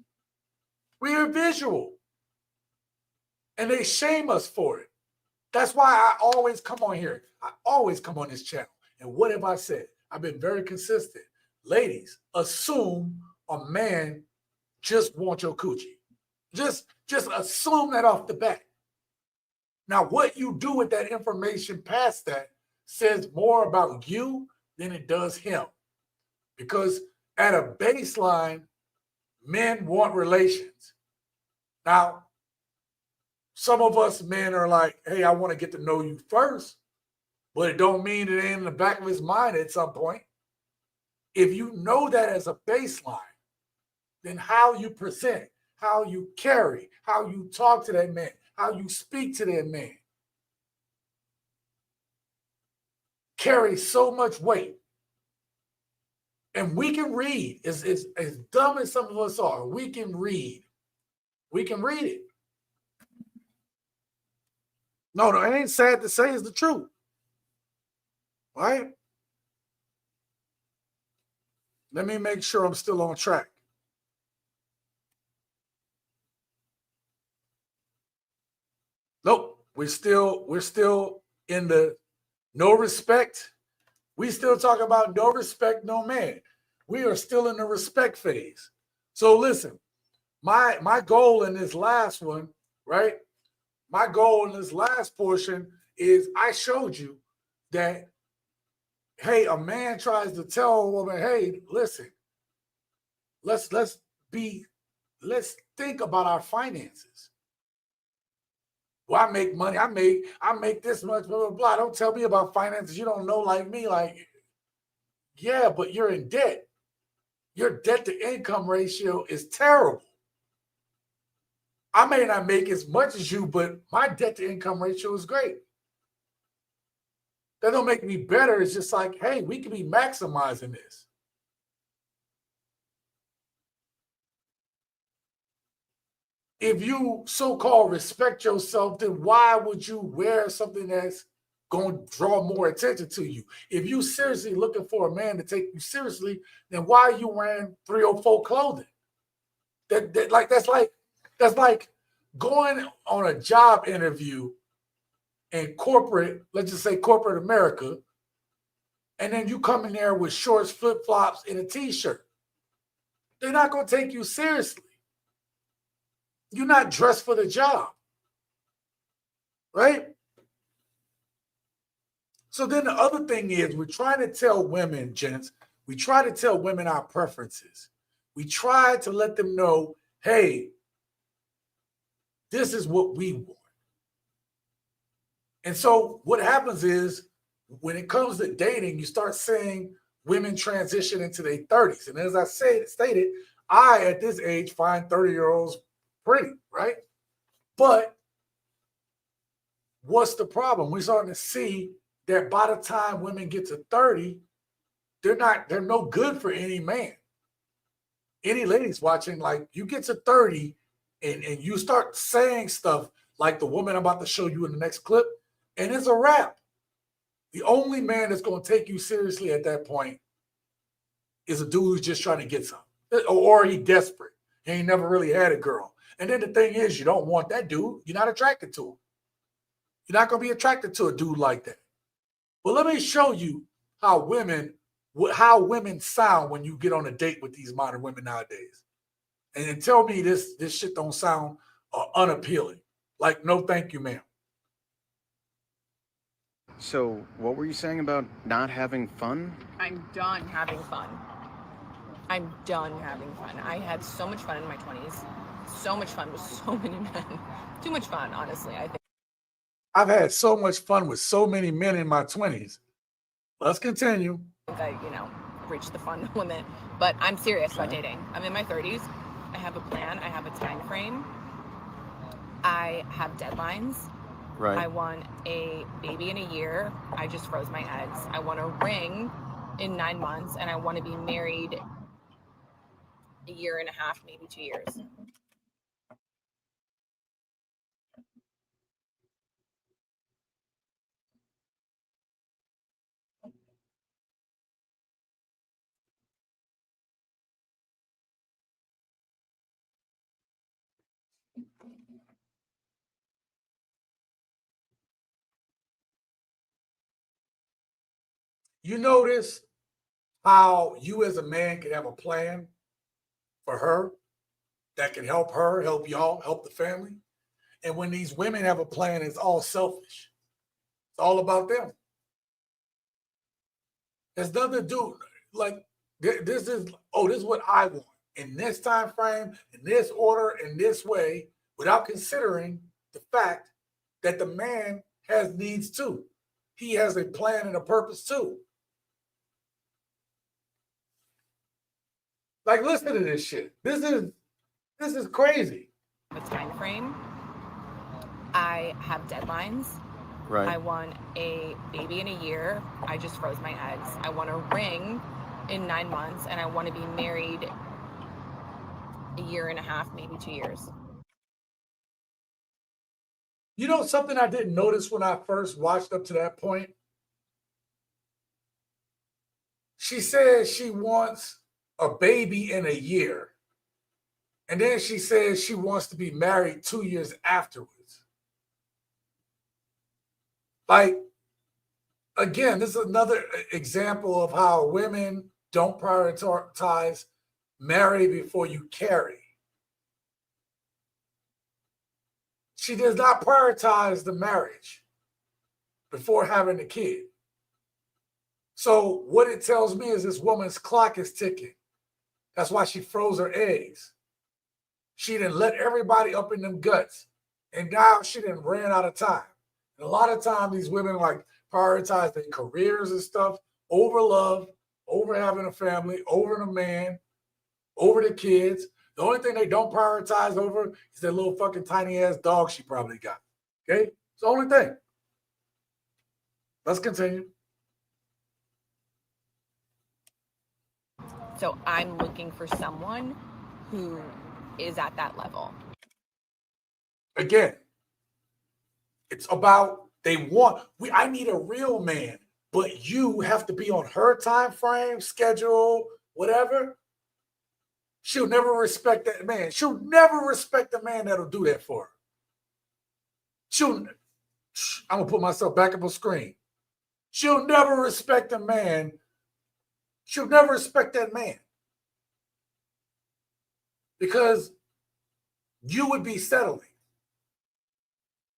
We are visual. And they shame us for it. That's why I always come on here. I always come on this channel. And what have I said? I've been very consistent. Ladies, assume a man just wants your coochie. Just assume that off the bat. Now, what you do with that information past that says more about you than it does him. Because at a baseline, men want relations. Now, some of us men are like, hey, I want to get to know you first. But it don't mean it ain't in the back of his mind at some point. If you know that as a baseline, then how you present, how you carry, how you talk to that man, how you speak to that man carries so much weight. And we can read, as dumb as some of us are, we can read. We can read it. No, it ain't sad to say, it's the truth. Right? Let me make sure I'm still on track. Nope, we're still in the no respect. We still talk about no respect, no man. We are still in the respect phase. So listen, my goal in this last one, right? My goal in this last portion is I showed you that, hey, a man tries to tell a woman, hey, listen, let's think about our finances. Well, I make money. I make this much, blah, blah, blah. Don't tell me about finances. You don't know like me. Like, yeah, but you're in debt. Your debt to income ratio is terrible. I may not make as much as you, but my debt to income ratio is great. That don't make me better. It's just like, hey, we can be maximizing this. If you so-called respect yourself, then why would you wear something that's going to draw more attention to you? If you seriously looking for a man to take you seriously, then why are you wearing 304 clothing? That's like going on a job interview in corporate, let's just say corporate America, and then you come in there with shorts, flip-flops, and a t-shirt. They're not going to take you seriously. You're not dressed for the job, right? So then the other thing is we're trying to tell women, gents, we try to tell women our preferences. We try to let them know, hey, this is what we want. And so what happens is when it comes to dating, you start seeing women transition into their 30s. And as I stated, I, at this age, find 30-year-olds pretty, right? But what's the problem? We're starting to see that by the time women get to 30, they're no good for any man. Any ladies watching, like, you get to 30 and you start saying stuff like the woman I'm about to show you in the next clip, and it's a wrap. The only man that's going to take you seriously at that point is a dude who's just trying to get some, or he desperate. He ain't never really had a girl. And then the thing is, you don't want that dude. You're not attracted to him. You're not going to be attracted to a dude like that. Well, let me show you how women sound when you get on a date with these modern women nowadays. And then tell me this shit don't sound unappealing. Like, no thank you, ma'am. So, what were you saying about not having fun? I'm done having fun. I'm done having fun. I had so much fun in my 20s. So much fun with so many men. Too much fun, honestly, I think. I've had so much fun with so many men in my 20s. Let's continue. I, reached the fun limit. But I'm serious about dating. I'm in my 30s. I have a plan. I have a time frame. I have deadlines. Right. I want a baby in a year. I just froze my eggs. I want a ring in 9 months, and I want to be married a year and a half, maybe 2 years. You notice how you as a man can have a plan for her that can help her, help y'all, help the family. And when these women have a plan, it's all selfish. It's all about them. There's nothing to do. Like, this is what I want in this time frame, in this order, in this way, without considering the fact that the man has needs too. He has a plan and a purpose too. Like, listen to this shit. This is crazy. A time frame. I have deadlines. Right. I want a baby in a year. I just froze my eggs. I want a ring in 9 months, and I want to be married a year and a half, maybe 2 years. You know something I didn't notice when I first watched up to that point? She says she wants a baby in a year. And then she says she wants to be married 2 years afterwards. Like, again, this is another example of how women don't prioritize marry before you carry. She does not prioritize the marriage before having the kid. So what it tells me is this woman's clock is ticking. That's why she froze her eggs. She didn't let everybody up in them guts. And now she didn't ran out of time. And a lot of times these women like prioritize their careers and stuff over love, over having a family, over the man, over the kids. The only thing they don't prioritize over is that little fucking tiny ass dog she probably got. Okay? It's the only thing. Let's continue. So I'm looking for someone who is at that level. Again, it's about I need a real man, but you have to be on her time frame, schedule, whatever. She'll never respect that man. She'll never respect the man that'll do that for her. I'm going to put myself back up on screen. She'll never respect a man. She'll never respect that man. Because you would be settling.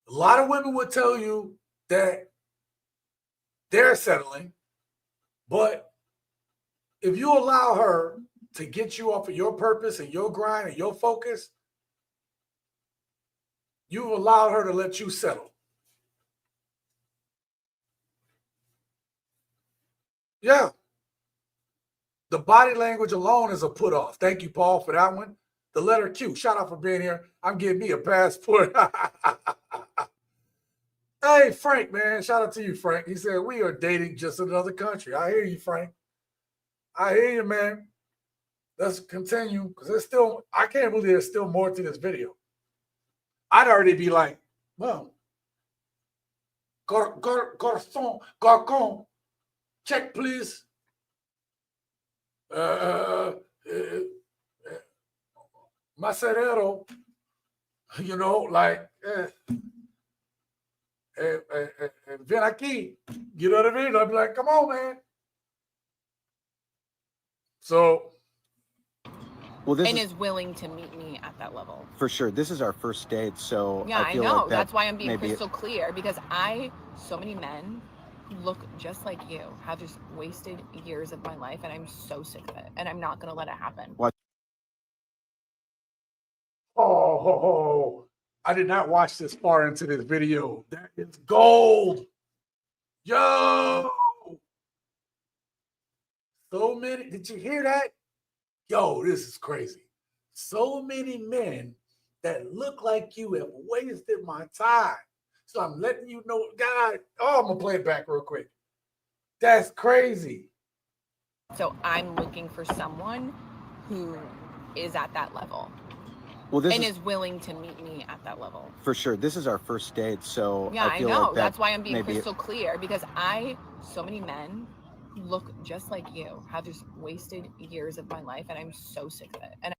A lot of women would tell you that they're settling, but if you allow her to get you off of your purpose and your grind and your focus, you've allowed her to let you settle. Yeah. The body language alone is a put off. Thank you, Paul, for that one. The letter Q. Shout out for being here. I'm getting me a passport. Hey, Frank, man. Shout out to you, Frank. He said, we are dating just in another country. I hear you, Frank. I hear you, man. Let's continue because there's still, I can't believe there's still more to this video. I'd already be like, well, garçon, check, please. Macerero, you know, like, ven aquí. You know what I mean? I'd be like, come on, man. So. Well, this and is is willing to meet me at that level. for sure. This is our first date, so Yeah, I feel know. like That's why I'm being maybe crystal clear, because so many men who look just like you have just wasted years of my life, and I'm so sick of it, and I'm not going to let it happen. What? Oh, I did not watch this far into this video. That is gold. Yo. So many. Did you hear that? Yo, this is crazy. So many men that look like you have wasted my time. So I'm letting you know, God. Oh, I'm going to play it back real quick. That's crazy. So I'm looking for someone who is at that level. Well, this and is willing to meet me at that level. For sure. This is our first date, so Yeah, I feel know. like That's why I'm being maybe crystal clear, because so many men who look just like you have just wasted years of my life, and I'm so sick of it. And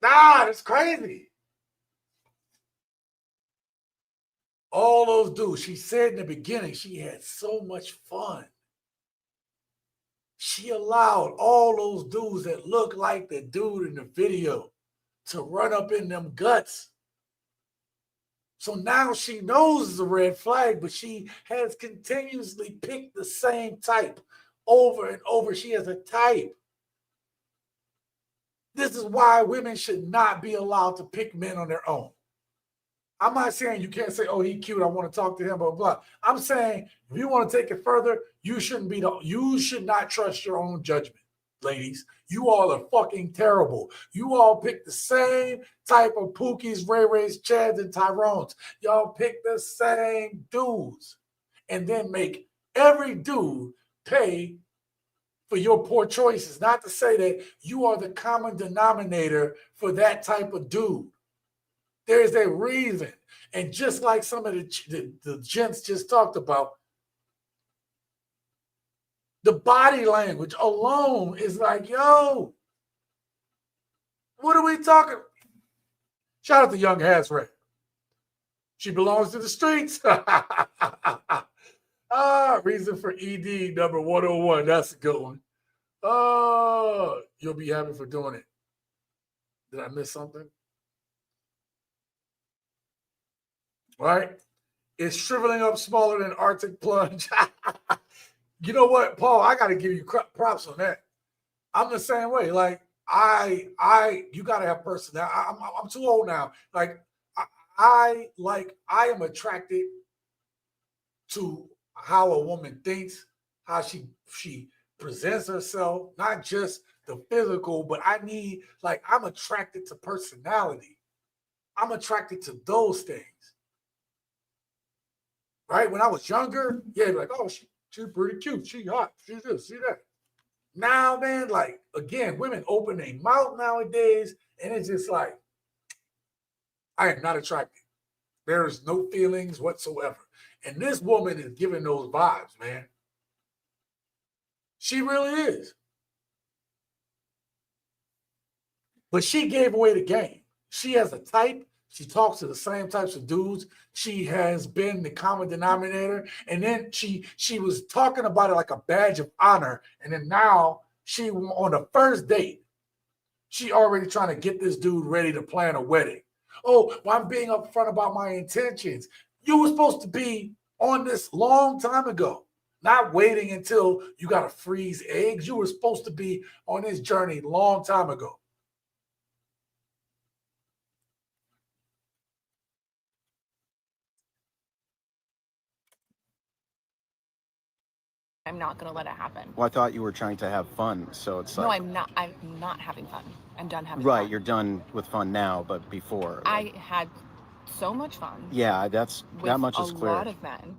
Nah, that's crazy. All those dudes, she said in the beginning, she had so much fun. She allowed all those dudes that look like the dude in the video to run up in them guts. So now she knows it's a red flag, but she has continuously picked the same type over and over. She has a type. This is why women should not be allowed to pick men on their own. I'm not saying you can't say, oh, he cute, I want to talk to him, blah, blah, blah. I'm saying if you want to take it further, you should not trust your own judgment, ladies. You all are fucking terrible. You all pick the same type of Pookies, Ray Rays, Chads, and Tyrones. Y'all pick the same dudes and then make every dude pay for your poor choices. Not to say that you are the common denominator for that type of dude. There's a reason. And just like some of the gents just talked about, the body language alone is like, yo, what are we talking? Shout out to Young Hasray. She belongs to the streets. Reason for ED number 101. That's a good one. You'll be happy for doing it. Did I miss something? Right? It's shriveling up smaller than Arctic plunge. You know what, Paul? I got to give you props on that. I'm the same way. Like you got to have personality. I'm too old now. Like I am attracted to how a woman thinks, how she presents herself, not just the physical, but I'm attracted to personality. I'm attracted to those things. Right? When I was younger, yeah, like, oh, she's pretty cute. She hot. She's this, she that. Now, man, like, again, women open their mouth nowadays, and it's just like, I am not attracted. There is no feelings whatsoever. And this woman is giving those vibes, man. She really is. But she gave away the game. She has a type. She talks to the same types of dudes. She has been the common denominator. And then she was talking about it like a badge of honor. And then now she, on the first date, she already trying to get this dude ready to plan a wedding. Oh, well, I'm being upfront about my intentions. You were supposed to be on this long time ago, not waiting until you got to freeze eggs. You were supposed to be on this journey long time ago. I'm not gonna let it happen. Well, I thought you were trying to have fun, so it's No, like. I'm not. I'm not having fun. I'm done having Right, fun. you're done with fun now, but before. I had so much fun. Yeah, that with much a is clear. lot of men.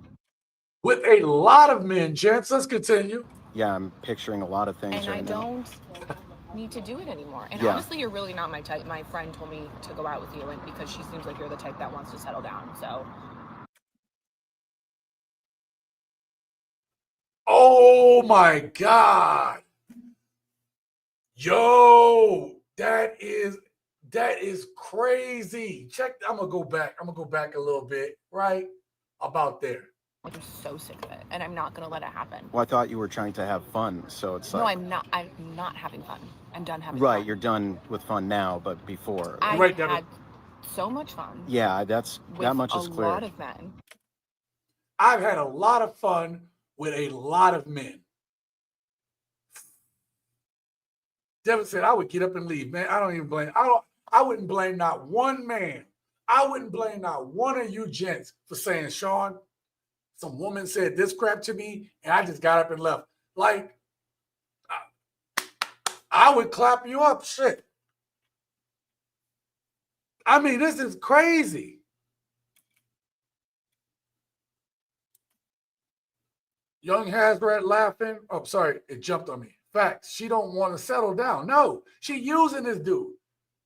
With a lot of men, gents. Let's continue. Yeah, I'm picturing a lot of things And right I now. don't need to do it anymore. And Yeah. honestly, you're really not my type. My friend told me to go out with you, and because she seems like you're the type that wants to settle down. So Oh my God. Yo, that is crazy. Check, I'm gonna go back a little bit, right? About there. I'm so sick of it, and I'm not gonna let it happen. Well, I thought you were trying to have fun, so it's like. No, I'm not. I'm not having fun. I'm done having Right, fun. you're done with fun now, but before. I Right, had so much fun. Yeah, that with much is a clear. lot of men. I've had a lot of fun with a lot of men. Devin said, I would get up and leave, man. I don't even blame. I wouldn't blame not one man. I wouldn't blame not one of you gents for saying, Sean, some woman said this crap to me, and I just got up and left. Like, I would clap you up. Shit. I mean, this is crazy. Young Hazrat laughing. Oh, sorry, it jumped on me. Facts. She don't want to settle down. No, she using this dude.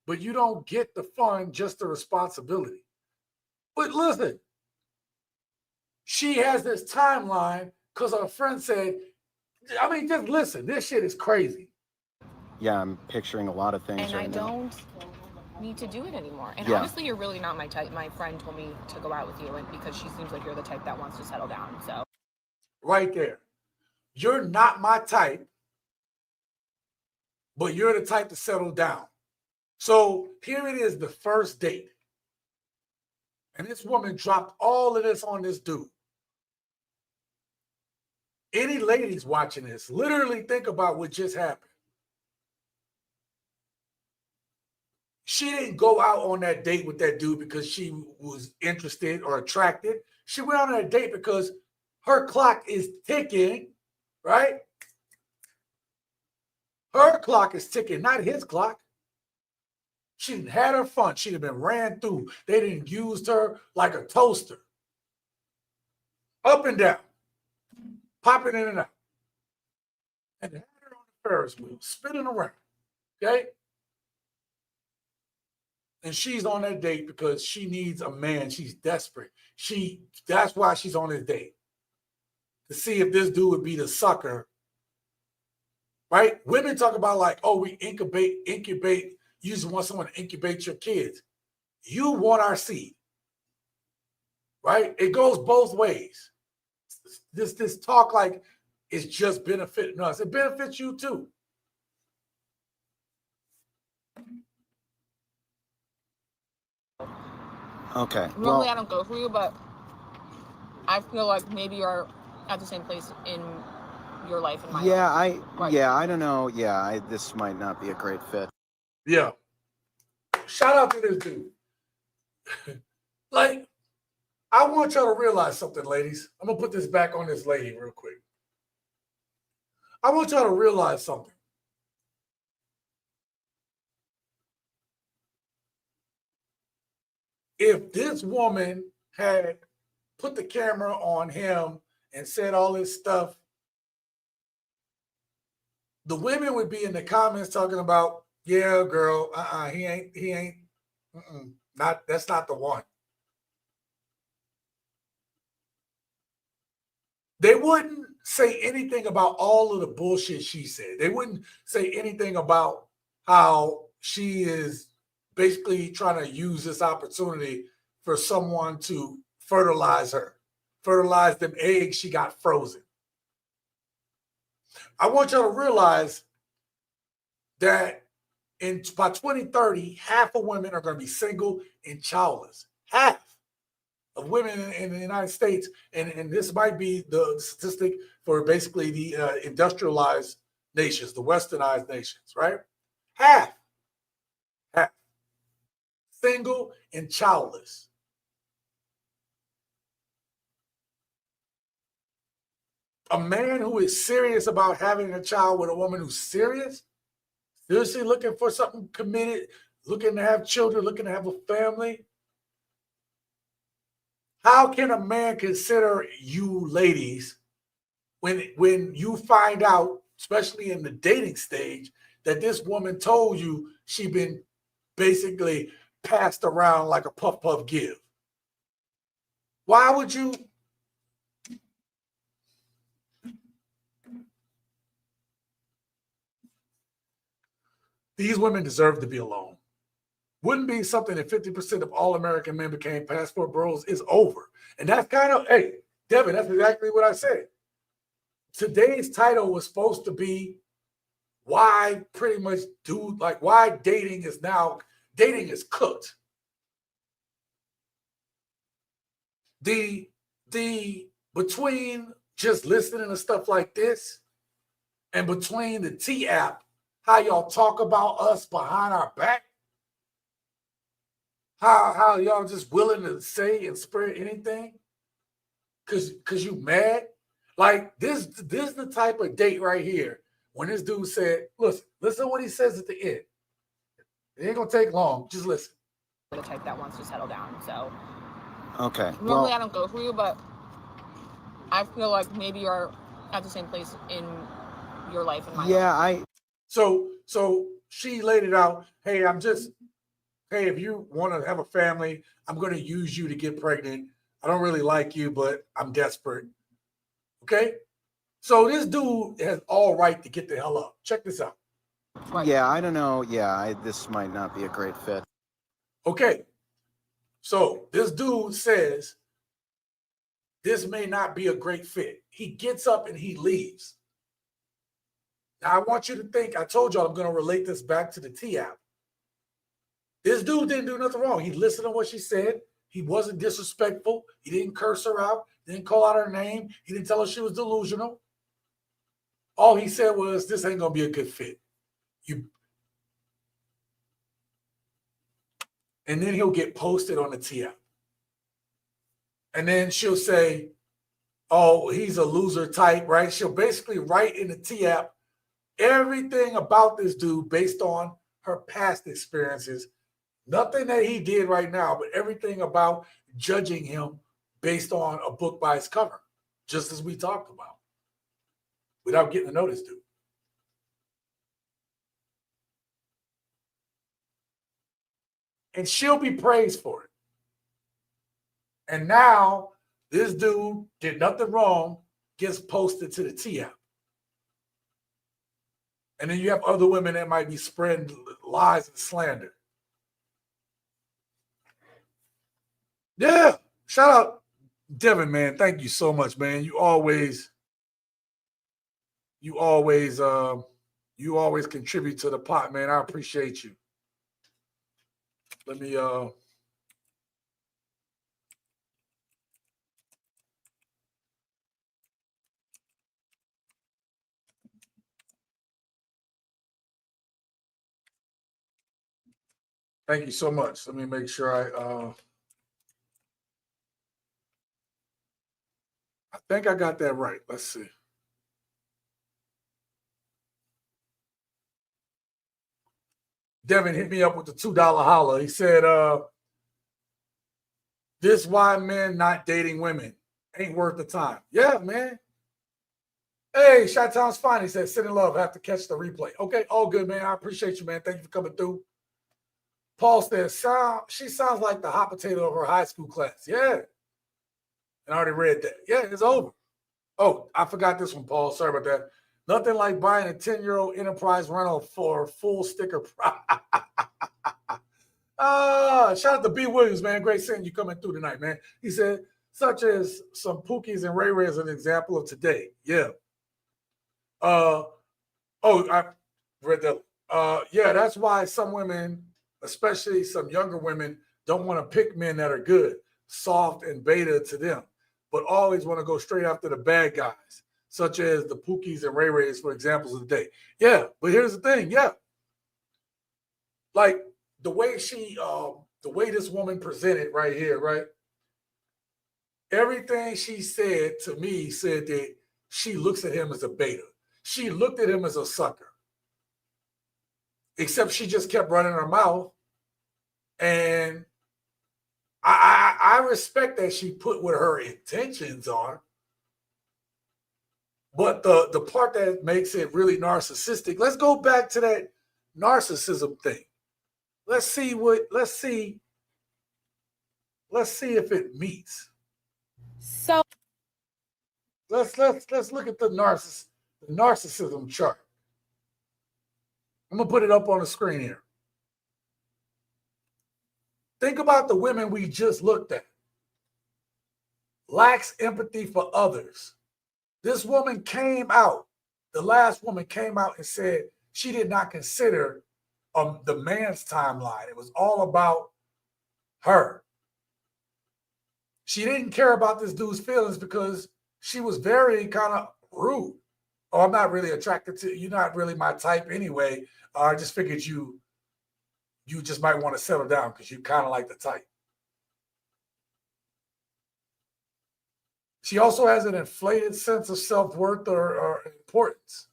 But you don't get the fun, just the responsibility. But listen, she has this timeline because her friend said, I mean, just listen, this shit is crazy. Yeah, I'm picturing a lot of things And right I now. don't need to do it anymore. And Yeah. honestly, you're really not my type. My friend told me to go out with you, and because she seems like you're the type that wants to settle down. So Right there. You're not my type, but you're the type to settle down. So here it is, the first date. And this woman dropped all of this on this dude. Any ladies watching this, literally think about what just happened. She didn't go out on that date with that dude because she was interested or attracted. She went on that date because her clock is ticking, right? Her clock is ticking, not his clock. She didn't had her fun. She'd have been ran through. They didn't use her like a toaster. Up and down, popping in and out. And they had her on the Ferris wheel, spinning around. Okay? And she's on that date because she needs a man. She's desperate. That's why she's on this date. To see if this dude would be the sucker. Right? Women talk about like, oh, we incubate. You just want someone to incubate your kids. You want our seed. Right? It goes both ways. This talk like it's just benefiting us. It benefits you too. Okay. normally I don't go for you, but I feel like maybe you're at the same place in your life and my life. I don't know. Yeah, this might not be a great fit. Yeah. Shout out to this dude. Like, I want y'all to realize something, ladies. I'm going to put this back on this lady real quick. I want y'all to realize something. If this woman had put the camera on him and said all this stuff, the women would be in the comments talking about, yeah, girl, he ain't, that's not the one. They wouldn't say anything about all of the bullshit she said. They wouldn't say anything about how she is basically trying to use this opportunity for someone to fertilize her, fertilize them eggs she got frozen. I want y'all to realize that by 2030, half of women are going to be single and childless. Half of women in the United States, and this might be the statistic for basically the industrialized nations, the westernized nations, right? Half single and childless. A man who is serious about having a child with a woman who's serious, seriously looking for something committed, looking to have children, looking to have a family. How can a man consider you ladies when you find out, especially in the dating stage, that this woman told you she been basically passed around like a puff puff give? Why would you? These women deserve to be alone. Wouldn't be something that 50% of all American men became passport bros is over. And that's kind of, hey, Devin, that's exactly what I said. Today's title was supposed to be why pretty much why dating is cooked. The between just listening to stuff like this and between the T app, how y'all talk about us behind our back, how y'all just willing to say and spread anything because you mad. Like this is the type of date right here when this dude said, listen to what he says at the end. It ain't gonna take long. Just listen. The type that wants to settle down. So Okay. normally I don't go for you, but I feel like maybe you're at the same place in your life and my life. So she laid it out. Hey, if you want to have a family, I'm going to use you to get pregnant. I don't really like you, but I'm desperate. Okay? So this dude has all right to get the hell up. Check this out. Yeah, I don't know. Yeah, this might not be a great fit. Okay. So this dude says this may not be a great fit. He gets up and he leaves. Now, I want you to think, I told y'all I'm going to relate this back to the T app. This dude didn't do nothing wrong. He listened to what she said. He wasn't disrespectful. He didn't curse her out. Didn't call out her name. He didn't tell her she was delusional. All he said was, this ain't going to be a good fit. And then he'll get posted on the T app. And then she'll say, oh, he's a loser type, right? She'll basically write in the T app everything about this dude based on her past experiences. Nothing that he did right now, but everything about judging him based on a book by its cover, just as we talked about, without getting to know this dude. And she'll be praised for it. And now this dude did nothing wrong, gets posted to the T app. And then you have other women that might be spreading lies and slander. Yeah. Shout out Devin, man. Thank you so much, man. You always contribute to the pot, man. I appreciate you. Let me thank you so much. Let me make sure I think I got that right. Let's see. Devin hit me up with the $2 holler. He said, this why men not dating women ain't worth the time. Yeah, man. Hey, Chi-Town's fine. He said, sit in love. Have to catch the replay. Okay, all good, man. I appreciate you, man. Thank you for coming through. Paul says, she sounds like the hot potato of her high school class. Yeah. And I already read that. Yeah, it's over. Oh, I forgot this one, Paul. Sorry about that. Nothing like buying a 10-year-old Enterprise rental for a full sticker price. Shout out to B. Williams, man. Great seeing you coming through tonight, man. He said, such as some Pookies and Ray Ray as an example of today. Yeah. I read that. Yeah, that's why some women, especially some younger women, don't want to pick men that are good, soft and beta to them, but always want to go straight after the bad guys, such as the Pookies and Ray Rays, for examples of the day. Yeah, but here's the thing. Yeah. Like the way this woman presented right here, right? Everything she said to me said that she looks at him as a beta. She looked at him as a sucker. Except she just kept running her mouth. And I respect that she put what her intentions are. But the part that makes it really narcissistic, let's go back to that narcissism thing. Let's see if it meets. So let's look at the narcissism chart. I'm gonna put it up on the screen here. Think about the women we just looked at. Lacks empathy for others. This woman came out, the last woman came out and said she did not consider the man's timeline. It was all about her. She didn't care about this dude's feelings because she was very kind of rude. Oh, I'm not really attracted to you. You're not really my type anyway. I just figured you just might want to settle down because you kind of like the type. She also has an inflated sense of self-worth or importance.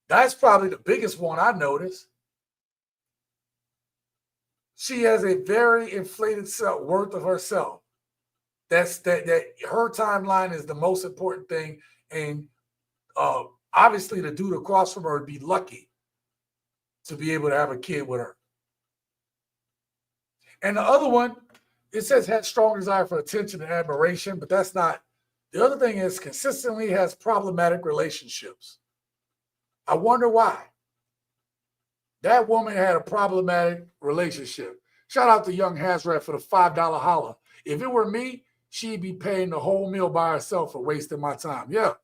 That's probably the biggest one I noticed. She has a very inflated self-worth of herself. That her timeline is the most important thing. And obviously the dude across from her would be lucky to be able to have a kid with her. And the other one, it says had strong desire for attention and admiration, but that's not. The other thing is consistently has problematic relationships. I wonder why. That woman had a problematic relationship. Shout out to Young Hazrat for the $5 holla. If it were me, she'd be paying the whole meal by herself for wasting my time. Yeah.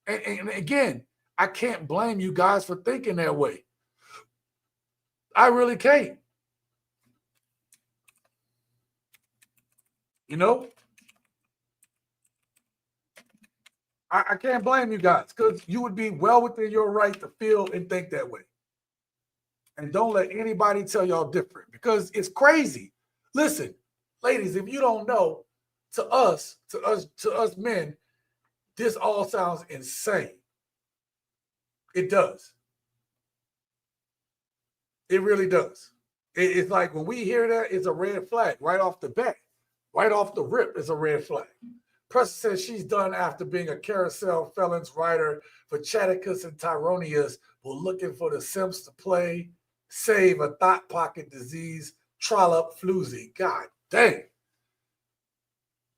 And again, I can't blame you guys for thinking that way. I really can't. You know? I can't blame you guys because you would be well within your right to feel and think that way. And don't let anybody tell y'all different because it's crazy. Listen, ladies, if you don't know, to us men, this all sounds insane. It does. It really does. It's like when we hear that, it's a red flag right off the bat. Right off the rip, it's a red flag. Preston says she's done after being a carousel felons writer for Chaticus and Tyronius, but looking for the Simps to play, save a thought pocket disease, trollop floozy. God dang.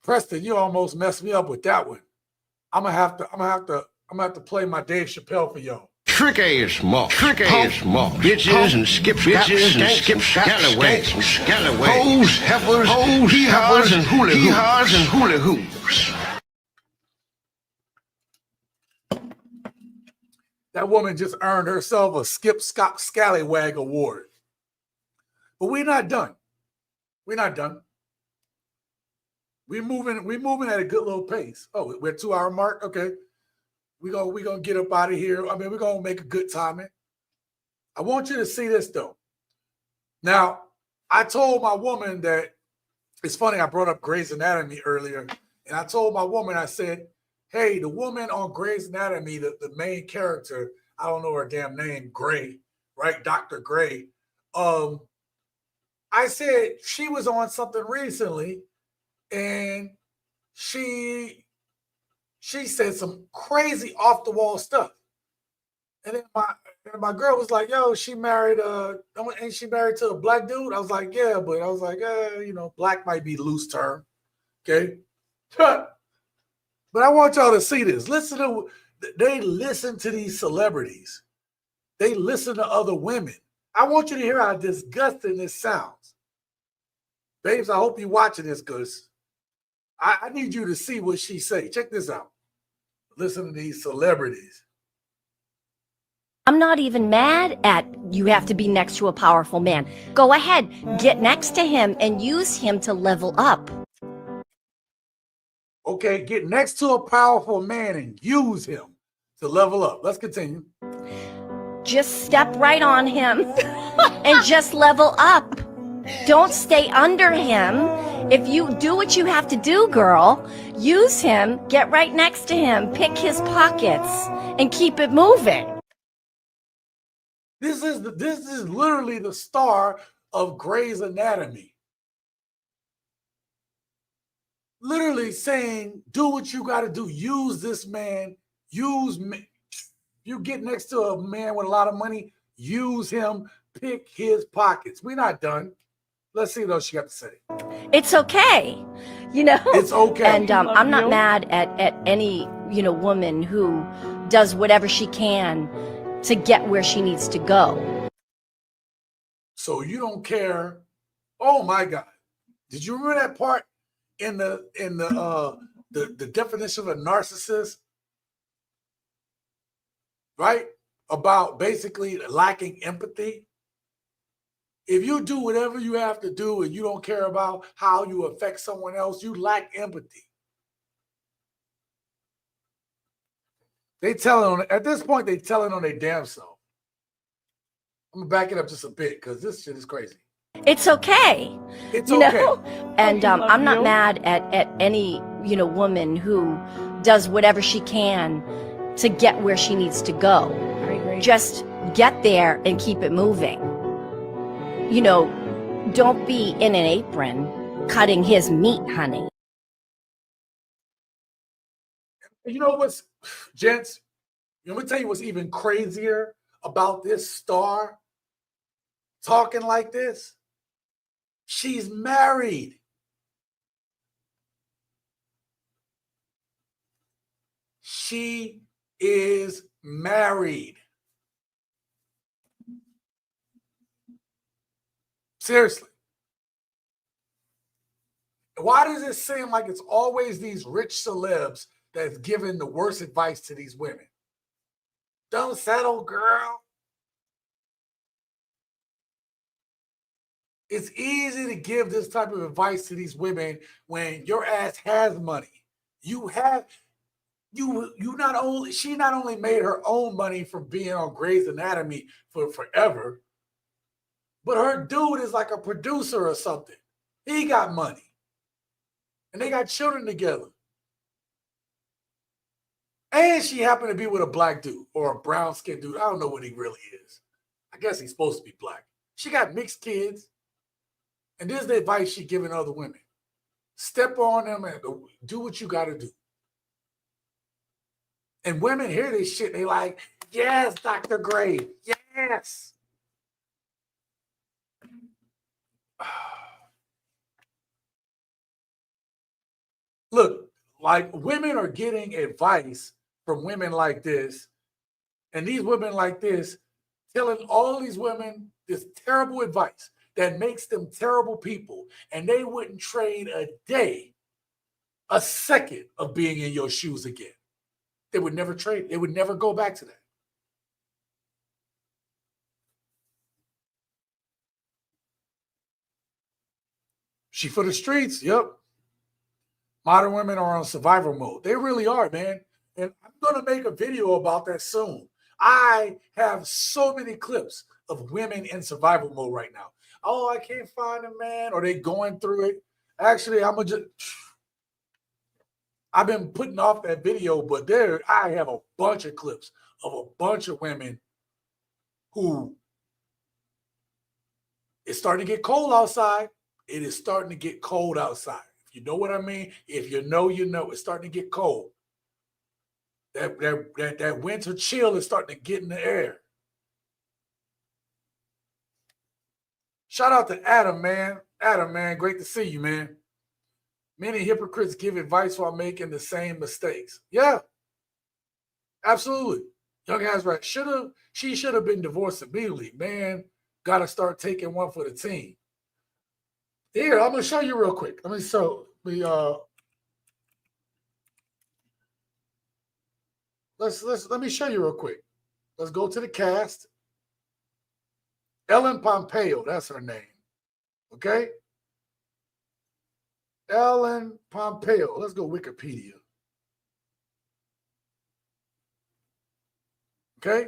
Preston, you almost messed me up with that one. I'm gonna have to play my Dave Chappelle for y'all. Trick ass small, bitches and scallywags, hoes, heifers, hee-haws and hula hoops. That woman just earned herself a Skip Scallywag award. But we're not done. We're not done. We're moving at a good little pace. Oh, we're at 2 hour mark. Okay. We're gonna get up out of here. I mean, we're gonna make a good timing. I want you to see this though. Now, I told my woman that it's funny, I brought up Grey's Anatomy earlier, and I told my woman, I said, hey, the woman on Grey's Anatomy, the main character, I don't know her damn name, Grey, right? Dr. Grey. I said she was on something recently, and she said some crazy off the wall stuff. And then my girl was like, yo, she married ain't she married to a black dude? I was like, yeah, but I was like, black might be loose term. Okay. But I want y'all to see this. They listen to these celebrities. They listen to other women. I want you to hear how disgusting this sounds. Babes, I hope you're watching this because I need you to see what she say. Check this out. Listen to these celebrities. I'm not even mad at you have to be next to a powerful man. Go ahead, get next to him and use him to level up. Okay, get next to a powerful man and use him to level up. Let's continue. Just step right on him and just level up. Don't stay under him If you do what you have to do, girl, use him, get right next to him, pick his pockets, and keep it moving. This is literally the star of Grey's Anatomy. Literally saying, do what you got to do. Use this man. Use me. You get next to a man with a lot of money, use him, pick his pockets. We're not done. Let's see what else she got to say. It's okay. You know? It's okay. And I'm not mad at any, woman who does whatever she can to get where she needs to go. So you don't care. Oh my God. Did you remember that part in the definition of a narcissist? Right? About basically lacking empathy. If you do whatever you have to do and you don't care about how you affect someone else, you lack empathy. At this point, they tell it on their damn self. I'm gonna back it up just a bit because this shit is crazy. It's okay. It's okay. And I'm not mad at any, woman who does whatever she can to get where she needs to go. Just get there and keep it moving. Don't be in an apron cutting his meat, honey. You know what's, gents, let me tell you what's even crazier about this star talking like this. She's married. She is married. Seriously. Why does it seem like it's always these rich celebs that's giving the worst advice to these women? Don't settle, girl. It's easy to give this type of advice to these women when your ass has money. She not only made her own money from being on Grey's Anatomy for forever, but her dude is like a producer or something. He got money. And they got children together. And she happened to be with a black dude or a brown-skinned dude. I don't know what he really is. I guess he's supposed to be black. She got mixed kids. And this is the advice she's giving other women. Step on them and do what you got to do. And women hear this shit. They like, yes, Dr. Gray. Yes. Look, like women are getting advice from women like this. And these women like this telling all these women this terrible advice that makes them terrible people. And they wouldn't trade a day, a second of being in your shoes again. They would never trade. They would never go back to that. She for the streets. Yep. Modern women are on survival mode. They really are, man. And I'm going to make a video about that soon. I have so many clips of women in survival mode right now. Oh, I can't find a man, or they going through it. Actually, I've been putting off that video, but I have a bunch of clips of a bunch of women who it's starting to get cold outside. It is starting to get cold outside. If you know what I mean, if you know, you know. It's starting to get cold. That winter chill is starting to get in the air. Shout out to Adam, man. Adam, man, great to see you, man. Many hypocrites give advice while making the same mistakes. Yeah, absolutely. Young guy's right. She should have been divorced immediately. Man, got to start taking one for the team. Here, I'm gonna show you real quick. Let me show you real quick. Let's go to the cast. Ellen Pompeo, that's her name. Okay? Ellen Pompeo. Let's go Wikipedia. Okay?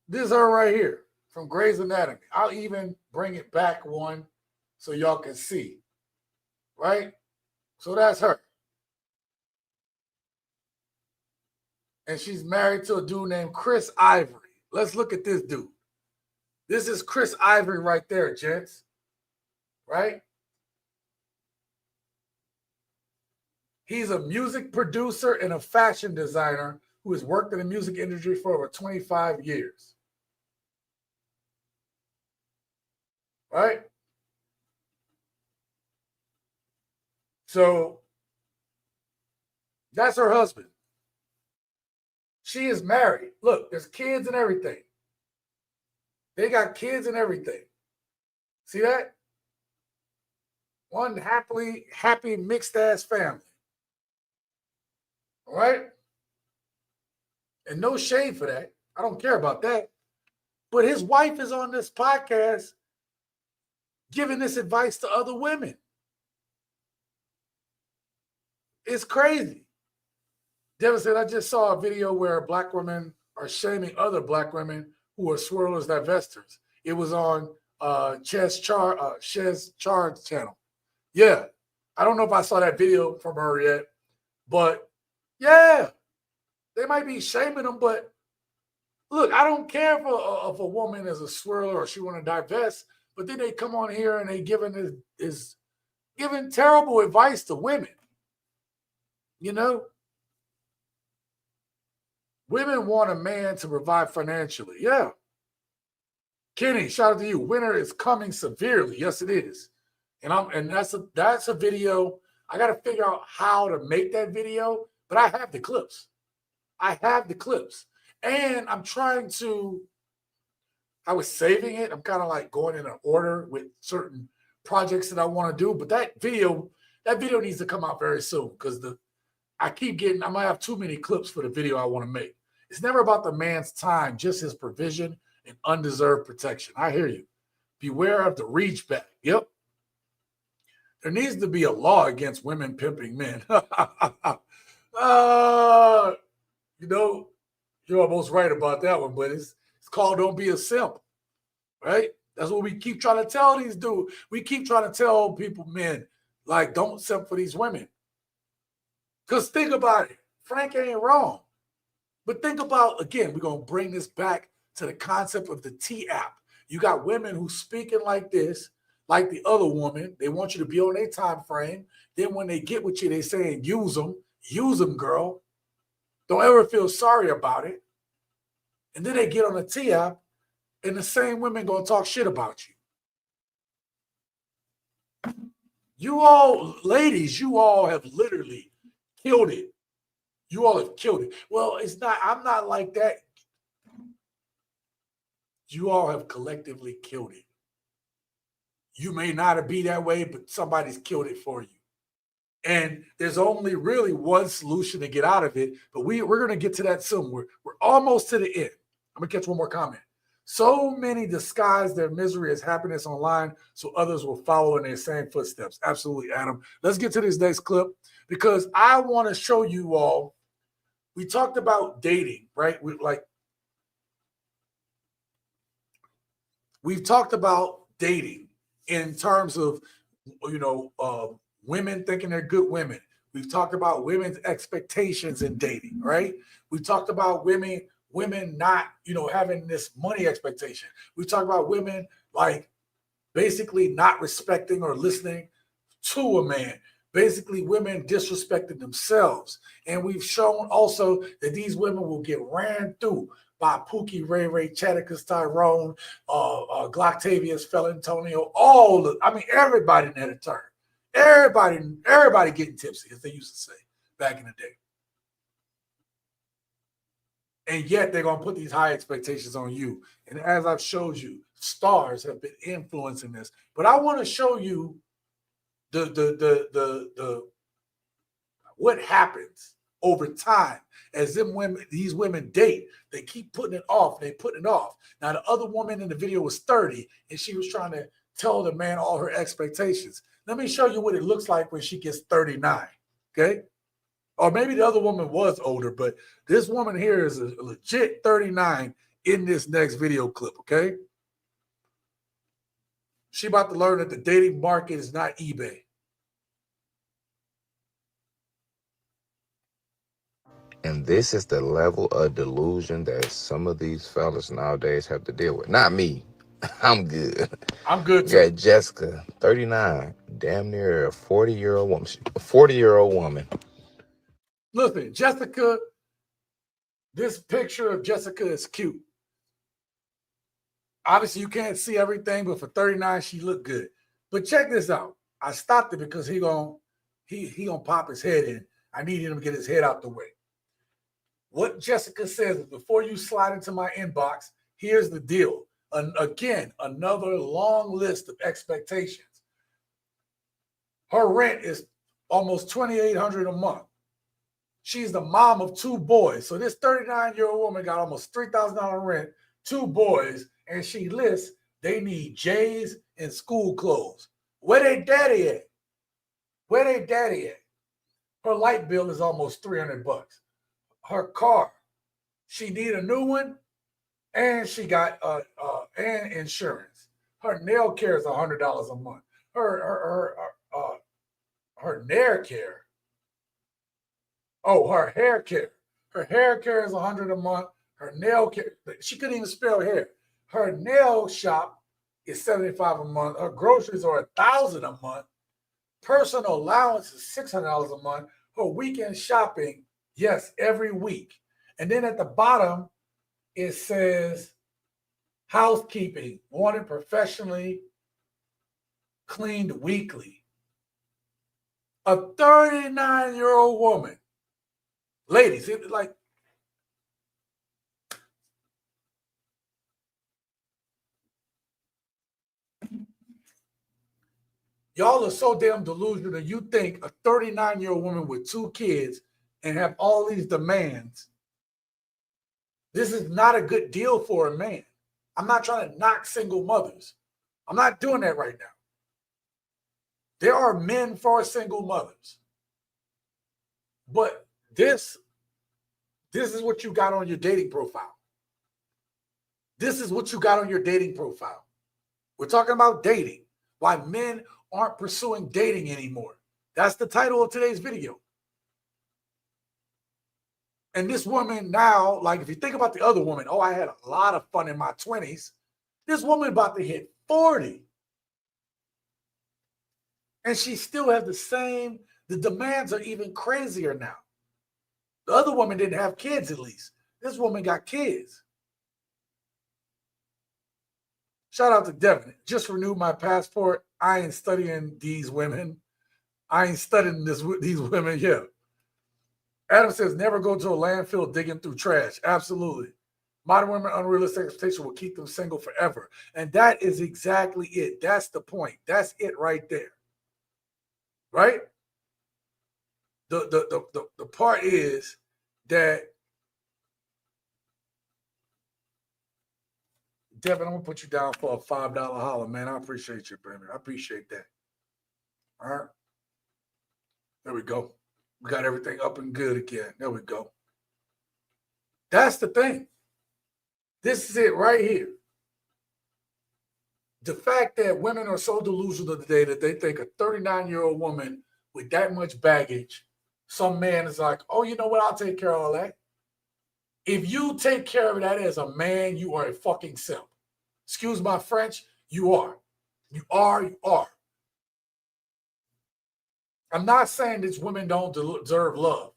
This is her right here from Grey's Anatomy. I'll even bring it back one so y'all can see, right? So that's her. And she's married to a dude named Chris Ivory. Let's look at this dude. This is Chris Ivory right there, gents. Right? He's a music producer and a fashion designer who has worked in the music industry for over 25 years. Right? So that's her husband. She is married. Look, there's kids and everything. They got kids and everything. See that? One happy mixed-ass family. All right? And no shade for that. I don't care about that. But his wife is on this podcast giving this advice to other women. It's crazy. Devin said, I just saw a video where black women are shaming other black women who are swirlers, divestors. It was on Chez Chard's channel. Yeah. I don't know if I saw that video from her yet, but yeah, they might be shaming them, but look, I don't care if a woman is a swirler or she want to divest, but then they come on here and they giving terrible advice to women. You know? Women want a man to provide financially. Yeah. Kenny, shout out to you. Winter is coming severely. Yes, it is. And that's a video. I got to figure out how to make that video, but I have the clips. And I'm trying to, I was saving it. I'm kind of like going in an order with certain projects that I want to do, but that video needs to come out very soon because I might have too many clips for the video I want to make. It's never about the man's time, just his provision and undeserved protection. I hear you. Beware of the reach back. Yep. There needs to be a law against women pimping men. You're almost right about that one, but it's called Don't Be a Simp, right? That's what we keep trying to tell these dudes. We keep trying to tell people, men, like, don't simp for these women. Because think about it. Frank ain't wrong. But think about, again, we're going to bring this back to the concept of the T app. You got women who speaking like this, like the other woman. They want you to be on their time frame. Then when they get with you, they saying, use them, girl. Don't ever feel sorry about it. And then they get on the T app, and the same women going to talk shit about you. You all, ladies, you all have literally killed it. You all have killed it. Well, I'm not like that. You all have collectively killed it. You may not be that way, but somebody's killed it for you. And there's only really one solution to get out of it, but we're going to get to that soon. We're almost to the end. I'm going to catch one more comment. So many disguise their misery as happiness online so others will follow in their same footsteps. Absolutely, Adam. Let's get to this next clip because I want to show you all. We talked about dating, right? We've talked about dating in terms of, women thinking they're good women. We've talked about women's expectations in dating, right? We've talked about women not, having this money expectation. We talk about women like basically not respecting or listening to a man. Basically, women disrespecting themselves. And we've shown also that these women will get ran through by Pookie, Ray Ray, Chatikus, Tyrone, Glocktavius, Felantonio, everybody in that turn. Everybody getting tipsy, as they used to say back in the day. And yet they're going to put these high expectations on you. And as I've showed you, stars have been influencing this. But I want to show you what happens over time as these women date. They keep putting it off. Now, the other woman in the video was 30, and she was trying to tell the man all her expectations. Let me show you what it looks like when she gets 39, okay? Or maybe the other woman was older, but this woman here is a legit 39 in this next video clip, okay? She about to learn that the dating market is not eBay. And this is the level of delusion that some of these fellas nowadays have to deal with. Not me. I'm good. I'm good We too. got Jessica, 39, damn near a 40-year-old woman. A 40-year-old woman. Listen, Jessica, this picture of Jessica is cute. Obviously, you can't see everything, but for 39, she looked good. But check this out. I stopped it because he gonna pop his head in. I need him to get his head out the way. What Jessica says is, before you slide into my inbox, here's the deal. Again, another long list of expectations. Her rent is almost $2,800 a month. She's the mom of 2 boys. So this 39-year-old woman got almost $3,000 rent, 2 boys, and she lists they need J's and school clothes. Where they daddy at? Where they daddy at? Her light bill is almost $300. Her car, she need a new one, and she got and insurance. Her nail care is $100 a month. Her nail care. Oh, her hair care. Her hair care is $100 a month. Her nail care, she couldn't even spell hair. Her nail shop is $75 a month. Her groceries are $1,000 a month. Personal allowance is $600 a month. Her weekend shopping, yes, every week. And then at the bottom, it says housekeeping, wanted professionally cleaned weekly. A 39-year-old woman. Ladies, it like, y'all are so damn delusional. You think a 39-year-old woman with 2 kids and have all these demands, this is not a good deal for a man. I'm not trying to knock single mothers. I'm not doing that right now. There are men for single mothers. But this is what you got on your dating profile. This is what you got on your dating profile. We're talking about dating. Why men aren't pursuing dating anymore. That's the title of today's video. And this woman now, like if you think about the other woman, oh, I had a lot of fun in my 20s. This woman about to hit 40. And she still has the demands are even crazier now. The other woman didn't have kids at least. This woman got kids. Shout out to Devin. Just renewed my passport. I ain't studying these women. I ain't studying these women here. Adam says, never go to a landfill digging through trash. Absolutely. Modern women, unrealistic expectation will keep them single forever. And that is exactly it. That's the point. That's it right there. Right? The part is that, Devin, I'm going to put you down for a $5 holler, man. I appreciate you, baby. I appreciate that. All right. There we go. We got everything up and good again. There we go. That's the thing. This is it right here. The fact that women are so delusional today that they think a 39-year-old woman with that much baggage, some man is like, oh, you know what? I'll take care of all that. If you take care of that as a man, you are a fucking simp. Excuse my French, you are. You are. I'm not saying these women don't deserve love,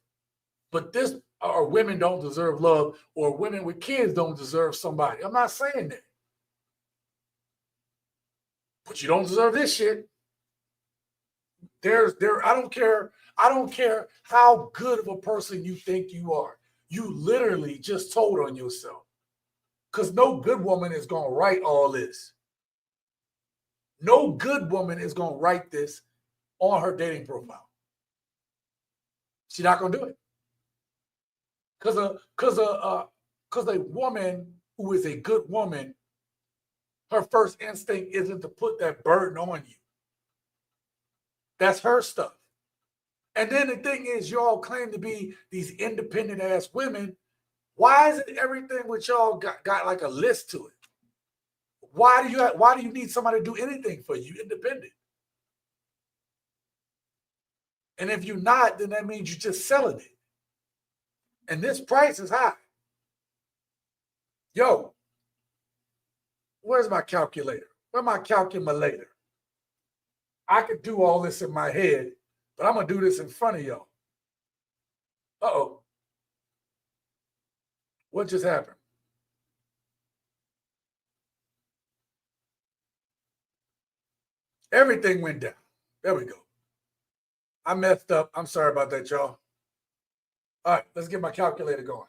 but women don't deserve love, or women with kids don't deserve somebody. I'm not saying that. But you don't deserve this shit. I don't care how good of a person you think you are. You literally just told on yourself. Because no good woman is going to write all this. No good woman is going to write this on her dating profile. She's not going to do it. Because a woman who is a good woman, her first instinct isn't to put that burden on you. That's her stuff. And then the thing is, y'all claim to be these independent ass women. Why isn't everything with y'all got like a list to it? Why do you need somebody to do anything for you? Independent. And if you're not, then that means you're just selling it. And this price is high. Yo, where's my calculator? Where's my calculator? I could do all this in my head, but I'm going to do this in front of y'all. Uh-oh. What just happened? Everything went down. There we go. I messed up. I'm sorry about that, y'all. All right, let's get my calculator going.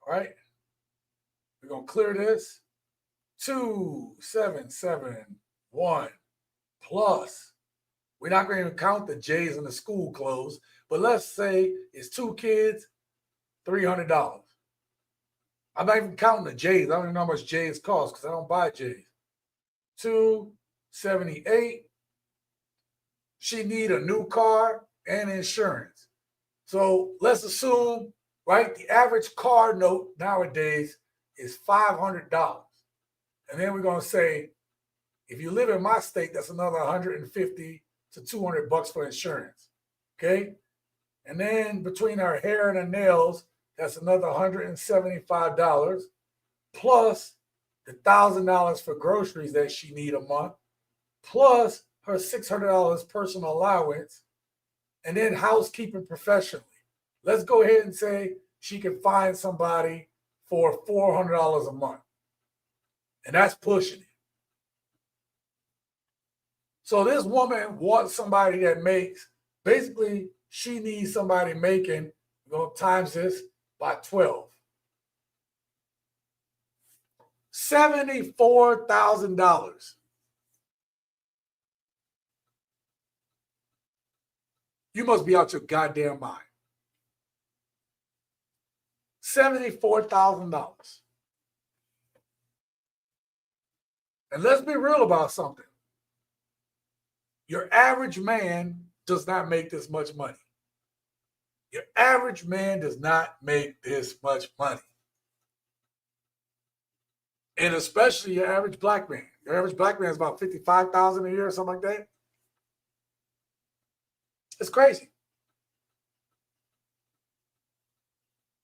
All right. We're going to clear this. 2771 plus. We're not going to even count the J's and the school clothes, but let's say it's 2 kids, $300. I'm not even counting the J's. I don't even know how much J's cost because I don't buy J's. 278. She need a new car and insurance. So let's assume, right, the average car note nowadays is $500. And then we're going to say, if you live in my state, that's another $150 to $200 for insurance. Okay? And then between our hair and our nails, that's another $175 plus the $1,000 for groceries that she need a month, plus her $600 personal allowance, and then housekeeping professionally. Let's go ahead and say she can find somebody for $400 a month. And that's pushing it. So this woman wants somebody that makes, basically, she needs somebody making, we're going to times this by 12. $74,000. You must be out your goddamn mind. $74,000. And let's be real about something. Your average man does not make this much money. Your average man does not make this much money. And especially your average black man. Your average black man is about $55,000 a year or something like that. It's crazy.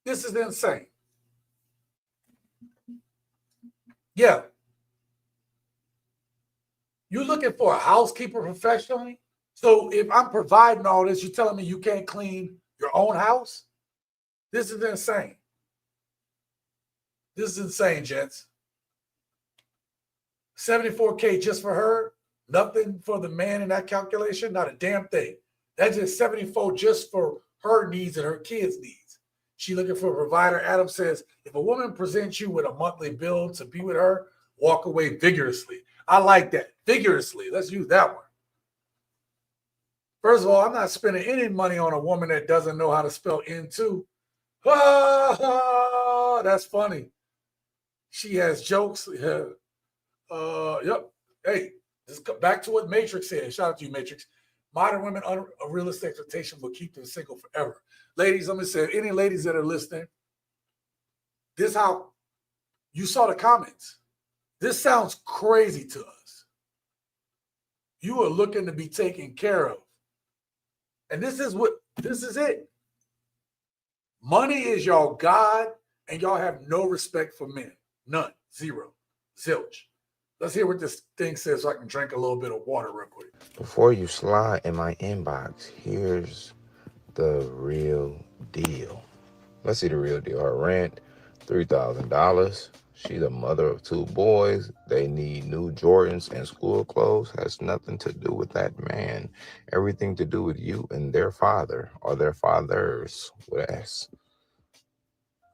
This is insane. Yeah. You're looking for a housekeeper professionally? So if I'm providing all this, you're telling me you can't clean your own house? This is insane. This is insane, gents. $74K just for her? Nothing for the man in that calculation? Not a damn thing. That's just $74 just for her needs and her kids' needs. She looking for a provider. Adam says, if a woman presents you with a monthly bill to be with her, walk away vigorously. I like that. Vigorously. Let's use that one. First of all, I'm not spending any money on a woman that doesn't know how to spell into. Ah, that's funny. She has jokes. Yep. Hey, just go back to what Matrix said. Shout out to you, Matrix. Modern women, unrealistic expectation will keep them single forever. Ladies, let me say, any ladies that are listening, this is how you saw the comments. This sounds crazy to us. You are looking to be taken care of. And this is it. Money is y'all God, and y'all have no respect for men. None. Zero. Zilch. Let's hear what this thing says so I can drink a little bit of water real quick. Before you slide in my inbox, here's the real deal. Let's see the real deal. Her rent, $3,000. She's a mother of 2 boys. They need new Jordans and school clothes. Has nothing to do with that man. Everything to do with you and their father, or their fathers with S.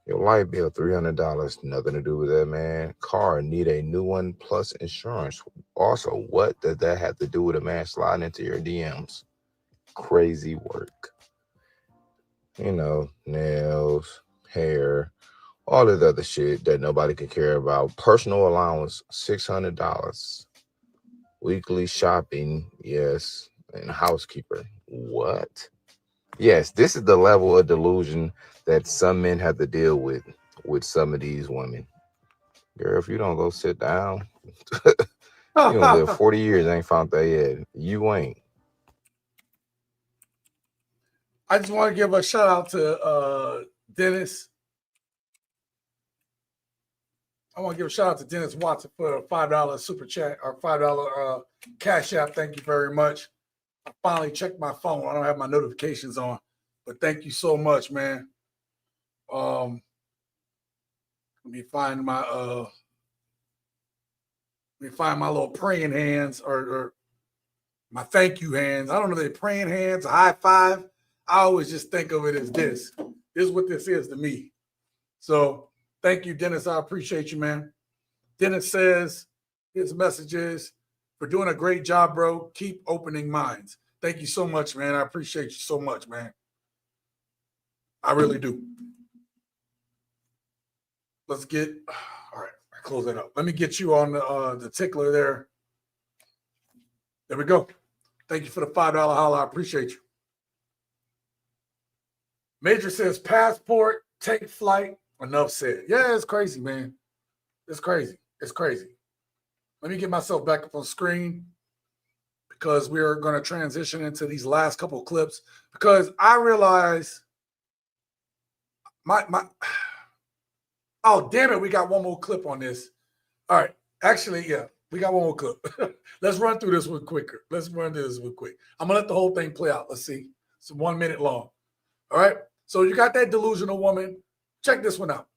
Your light bill, $300. Nothing to do with that man. Car, need a new one plus insurance. Also, what does that have to do with a man sliding into your DMs? Crazy work. You know, nails, hair, all this other shit that nobody could care about. Personal allowance, $600. Weekly shopping, yes. And housekeeper. What? Yes, this is the level of delusion that some men have to deal with some of these women. Girl, if you don't go sit down, you gonna live 40 years, ain't found that yet. You ain't. I just want to give a shout out to Dennis. I want to give a shout out to Dennis Watson for a $5 super chat or $5 cash app. Thank you very much. I finally checked my phone. I don't have my notifications on, but thank you so much, man. Let me find my little praying hands or my thank you hands. I don't know if they're praying hands, a high five. I always just think of it as this. This is what this is to me. So thank you, Dennis. I appreciate you, man. Dennis says his message is, for doing a great job, bro. Keep opening minds. Thank you so much, man. I appreciate you so much, man. I really do. Let's get, all right, I close that up. Let me get you on the tickler there. There we go. Thank you for the $5 holla. I appreciate you. Major says passport, take flight. Enough said. Yeah, it's crazy, man. It's crazy. It's crazy. Let me get myself back up on screen because we are going to transition into these last couple of clips because I realize oh, damn it. We got one more clip on this. All right. Actually, yeah, we got one more clip. Let's run through this one quicker. Let's run through this one quick. I'm going to let the whole thing play out. Let's see. It's 1 minute long. All right. So you got that delusional woman. Check this one out.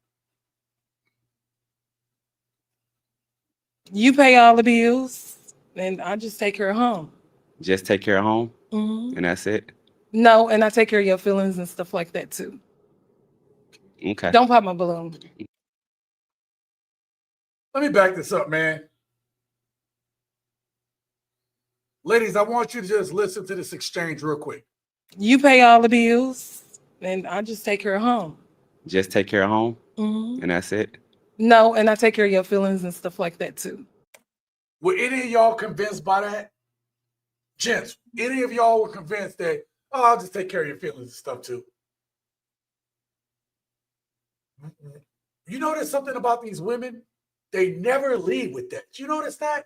You pay all the bills, and I just take her home. Just take care of home, Mm-hmm. and that's it. No, and I take care of your feelings and stuff like that too. Okay. Don't pop my balloon. Let me back this up, man. Ladies, I want you to just listen to this exchange real quick. You pay all the bills, and I just take her home. Just take care of home, Mm-hmm. and that's it. No, and I take care of your feelings and stuff like that too. Were any of y'all convinced by that? Gents, any of y'all were convinced that, oh, I'll just take care of your feelings and stuff too? You notice something about these women? They never lead with that. You notice that?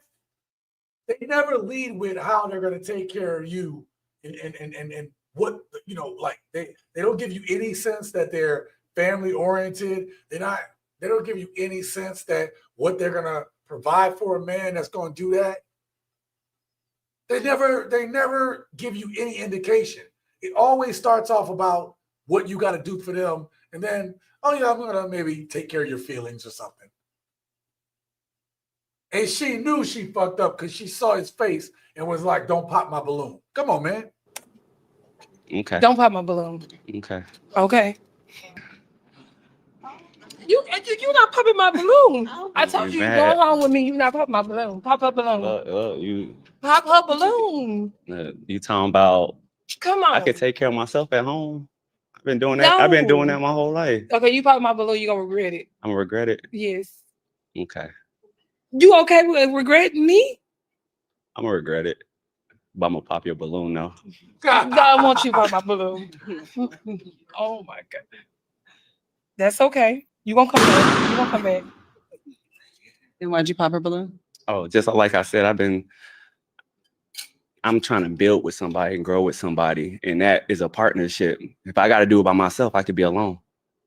They never lead with how they're going to take care of you and what, you know, like they don't give you any sense that they're family oriented. They don't give you any sense that what they're going to provide for a man that's going to do that. They never give you any indication. It always starts off about what you got to do for them. And then, oh yeah, I'm going to maybe take care of your feelings or something. And she knew she fucked up because she saw his face and was like, don't pop my balloon. Come on, man. Okay. Don't pop my balloon. Okay. Okay. You're not popping my balloon. I told you going home with me. You're not popping my balloon. Pop her balloon. You Pop her balloon. you talking about? Come on. I could take care of myself at home. I've been doing that. I've been doing that my whole life. Okay, you pop my balloon, you're gonna regret it. I'm gonna regret it. Yes. Okay. You okay with regretting me? I'm gonna regret it. But I'm gonna pop your balloon now. I want you to pop my balloon. Oh my God. That's okay. You gonna come back. You gonna come back. Then why'd you pop her balloon? Oh, just like I said, I'm trying to build with somebody and grow with somebody, and that is a partnership. If I got to do it by myself, I could be alone.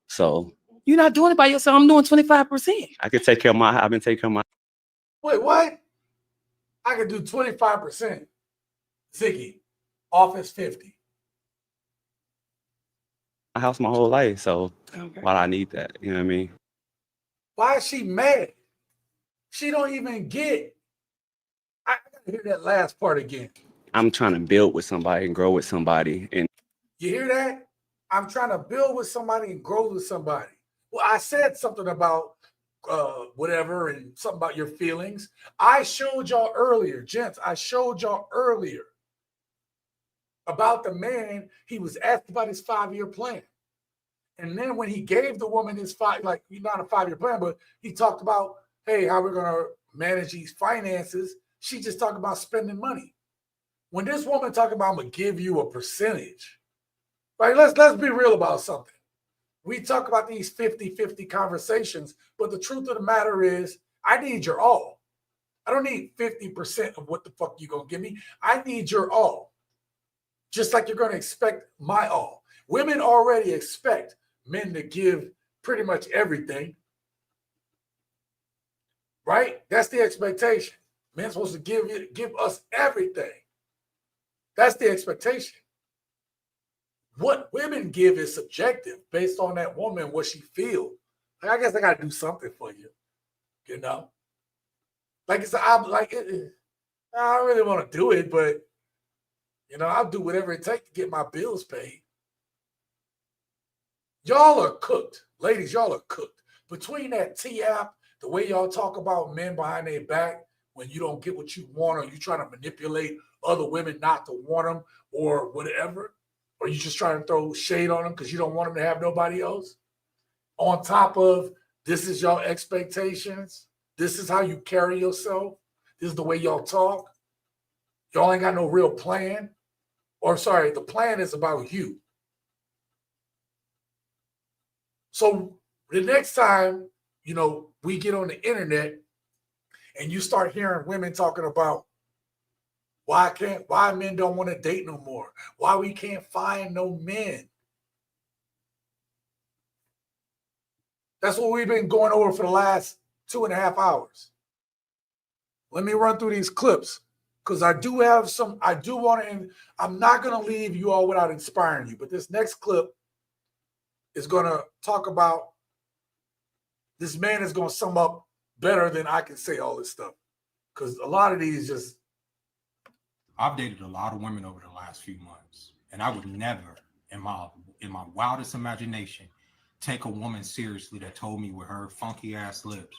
So You're not doing it by yourself. I'm doing 25%. I could take care of I've been taking care of my. Wait, what? I could do 25%. Ziggy, office 50. My house my whole life, so why I need that? You know what I mean? Why is she mad? She don't even get. I gotta hear that last part again. I'm trying to build with somebody and grow with somebody, and You hear that? I'm trying to build with somebody and grow with somebody. Well, I said something about whatever and something about your feelings. I showed y'all earlier, gents. I showed y'all earlier about the man. He was asked about his 5-year plan. And then when he gave the woman his not a 5-year plan, but he talked about, hey, how we're going to manage these finances. She just talked about spending money. When this woman talking about, I'm going to give you a percentage, right? Let's be real about something. we talk about these 50-50 conversations, but the truth of the matter is I need your all. I don't need 50% of what the fuck you gonna give me. I need your all. Just like you're gonna expect my all. Women already expect men to give pretty much everything. Right? That's the expectation. Men's supposed to give us everything. That's the expectation. What women give is subjective based on that woman, what she feels. Like, I guess I gotta do something for you, you know. Like it's I don't really want to do it, but you know, I'll do whatever it takes to get my bills paid. Y'all are cooked, ladies. Y'all are cooked between that T app, the way y'all talk about men behind their back when you don't get what you want, or you trying to manipulate other women not to want them, or whatever, or you just trying to throw shade on them because you don't want them to have nobody else. On top of this is your expectations. This is how you carry yourself. This is the way y'all talk. Y'all ain't got no real plan. Or sorry, the plan is about you. So the next time, you know, we get on the internet and you start hearing women talking about why men don't want to date no more, why we can't find no men. That's what we've been going over for the last 2.5 hours. Let me run through these clips because I do want to, and I'm not going to leave you all without inspiring you, but this next clip is going to talk about, this man is going to sum up better than I can say all this stuff because a lot of these just. I've dated a lot of women over the last few months, and I would never, in my wildest imagination, take a woman seriously that told me with her funky ass lips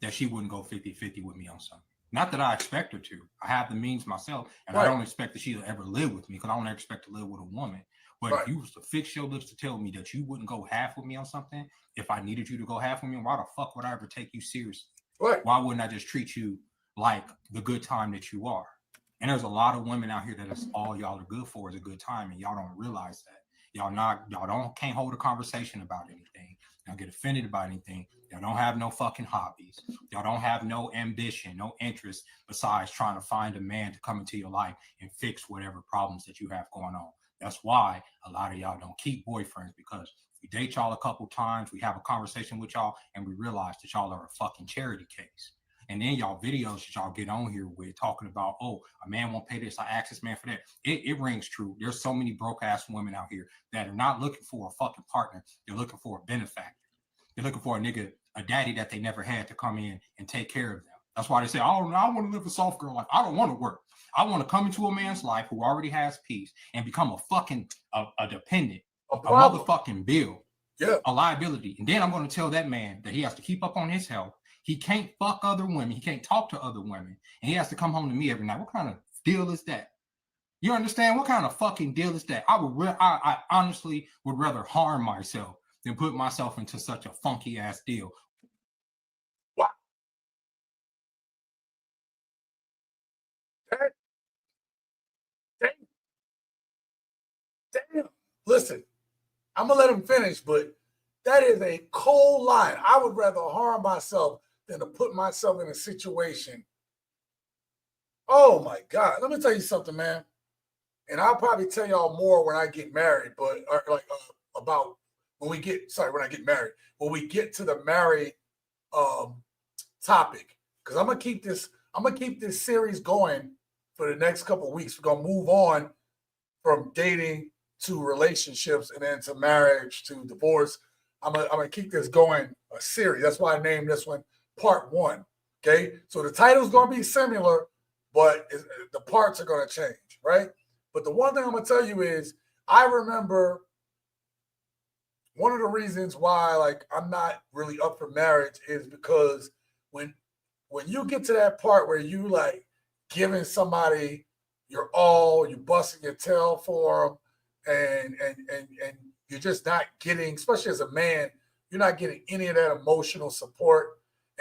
that she wouldn't go 50-50 with me on something. Not that I expect her to. I have the means myself, and right. I don't expect that she'll ever live with me because I don't expect to live with a woman. But right. If you was to fix your lips to tell me that you wouldn't go half with me on something, if I needed you to go half with me, why the fuck would I ever take you seriously? Right. Why wouldn't I just treat you like the good time that you are? And there's a lot of women out here that is all y'all are good for is a good time, and y'all don't realize that. Y'all can't hold a conversation about anything. Y'all get offended about anything. Y'all don't have no fucking hobbies. Y'all don't have no ambition, no interest besides trying to find a man to come into your life and fix whatever problems that you have going on. That's why a lot of y'all don't keep boyfriends, because we date y'all a couple times, we have a conversation with y'all, and we realize that y'all are a fucking charity case. And then y'all videos that y'all get on here with talking about, oh, a man won't pay this, I asked this man for that. It rings true. There's so many broke ass women out here that are not looking for a fucking partner. They're looking for a benefactor. They're looking for a nigga, a daddy that they never had to come in and take care of them. That's why they say, I want to live a soft girl life. I don't want to work. I want to come into a man's life who already has peace and become a fucking a dependent, a motherfucking bill, a liability. And then I'm going to tell that man that he has to keep up on his health. He can't fuck other women. He can't talk to other women. And he has to come home to me every night. What kind of deal is that? You understand? What kind of fucking deal is that? I honestly would rather harm myself than put myself into such a funky ass deal. What? Damn. Listen, I'm going to let him finish, but that is a cold line. I would rather harm myself than to put myself in a situation. Oh my God. Let me tell you something, man. And I'll probably tell y'all more when I get married, but about when I get married, when we get to the married topic, because I'm gonna keep this series going for the next couple of weeks. We're gonna move on from dating to relationships and then to marriage to divorce. I'm gonna keep this going a series. That's why I named this one Part 1. Okay, so the title is going to be similar, but the parts are going to change, right? But the one thing I'm going to tell you is, I remember one of the reasons why I'm not really up for marriage is because when you get to that part where you giving somebody your all, you busting your tail for them, and you're just not getting, especially as a man, you're not getting any of that emotional support.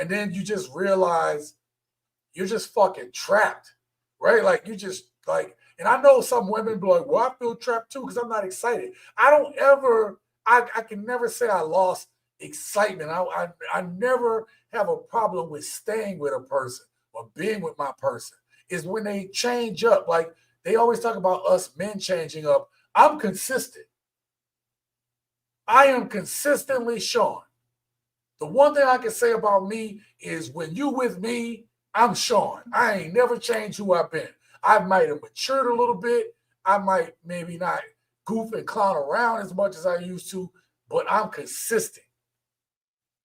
And then you just realize you're just fucking trapped, right? And I know some women be like, well, I feel trapped too because I'm not excited. I I can never say I lost excitement. I never have a problem with staying with a person or being with my person. Is when they change up. Like they always talk about us men changing up. I'm consistent. I am consistently Sean. The one thing I can say about me is when you with me, I'm Sean. I ain't never changed who I've been. I might have matured a little bit. I might maybe not goof and clown around as much as I used to, but I'm consistent.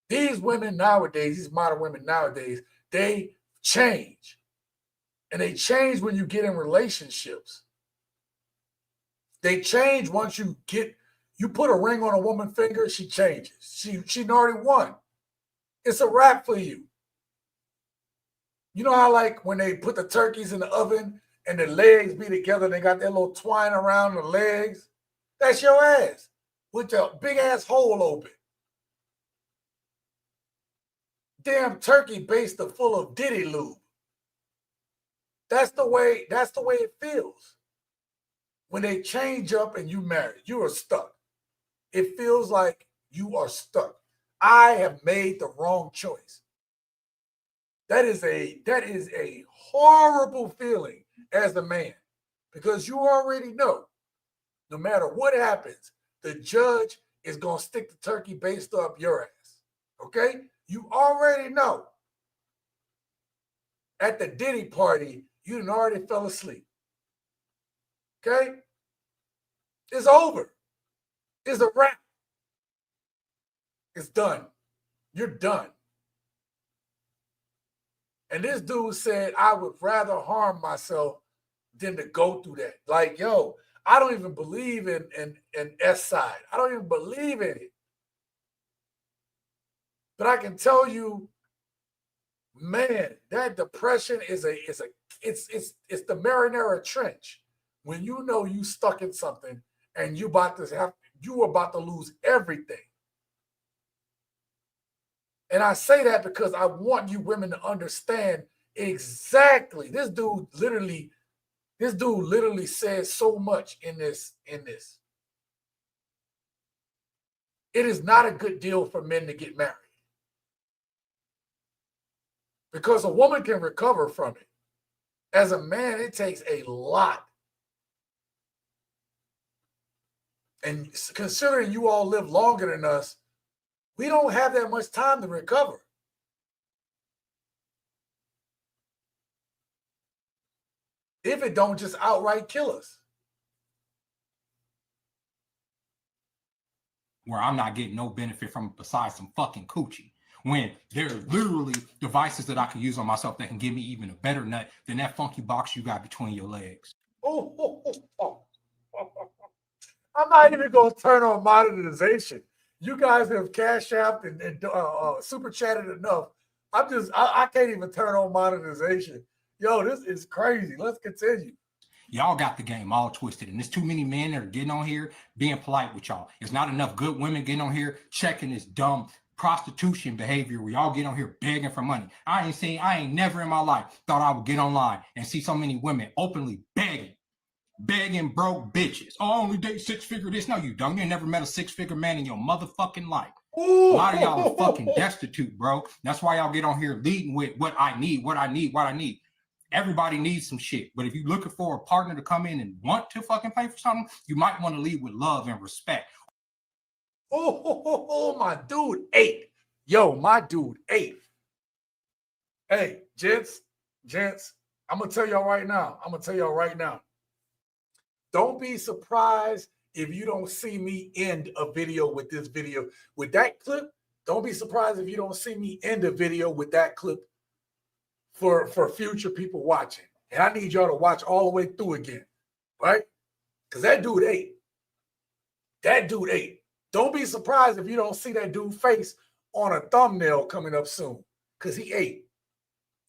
These women nowadays, these modern women nowadays, they change. And they change when you get in relationships. They change once you put a ring on a woman's finger, she changes. She already won. It's a wrap for you. You know how like when they put the turkeys in the oven and the legs be together, they got that little twine around the legs? That's your ass with the big ass hole open. Damn turkey based full of diddy lube. That's the way it feels. When they change up and you marry, you are stuck. It feels like you are stuck. I have made the wrong choice. That is a horrible feeling as a man, because you already know no matter what happens, the judge is going to stick the turkey based up your ass. Okay? You already know. At the Diddy party, you done already fell asleep. Okay? It's over. It's a wrap. It's done. You're done. And this dude said, I would rather harm myself than to go through that. Like, yo, I don't even believe in S side. I don't even believe in it. But I can tell you, man, that depression it's the marinara trench. When you know you stuck in something and you about to lose everything. And I say that because I want you women to understand exactly. This dude literally says so much in this. It is not a good deal for men to get married. Because a woman can recover from it. As a man, it takes a lot. And considering you all live longer than us, we don't have that much time to recover. If it don't just outright kill us. Where I'm not getting no benefit from besides some fucking coochie. When there are literally devices that I can use on myself that can give me even a better nut than that funky box you got between your legs. I'm not even going to turn on monetization. You guys have cash apped and super chatted enough. I can't even turn on monetization. Yo, this is crazy. Let's continue. Y'all got the game all twisted, and there's too many men that are getting on here being polite with y'all. There's not enough good women getting on here checking this dumb prostitution behavior where y'all get on here begging for money. I ain't never in my life thought I would get online and see so many women openly begging broke bitches. Oh, I only date six-figure this. No, you don't. You never met a six-figure man in your motherfucking life. A lot of y'all are fucking destitute, bro. That's why y'all get on here leading with what I need. Everybody needs some shit. But if you're looking for a partner to come in and want to fucking pay for something, you might want to lead with love and respect. My dude ate. Yo, my dude ate. Hey, gents, I'm going to tell y'all right now. Don't be surprised if you don't see me end a video with this video. With that clip, don't be surprised if you don't see me end a video with that clip for future people watching. And I need y'all to watch all the way through again, right? Because that dude ate. Don't be surprised if you don't see that dude's face on a thumbnail coming up soon, because he ate.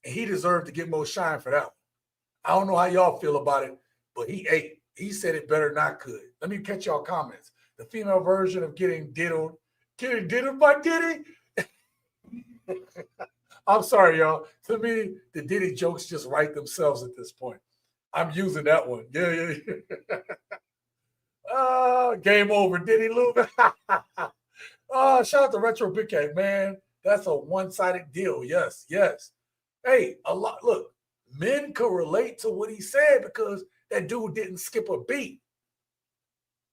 And he deserved to get more shine for that one. I don't know how y'all feel about it, but he ate. He said it better not could. Let me catch y'all comments. The female version of getting diddled by Diddy. I'm sorry, y'all. To me, the Diddy jokes just write themselves at this point. I'm using that one. Yeah. Game over. Did he lose? Shout out to Retro Big Cat, man. That's a one-sided deal. Yes, yes. Hey, a lot. Look, men could relate to what he said because that dude didn't skip a beat.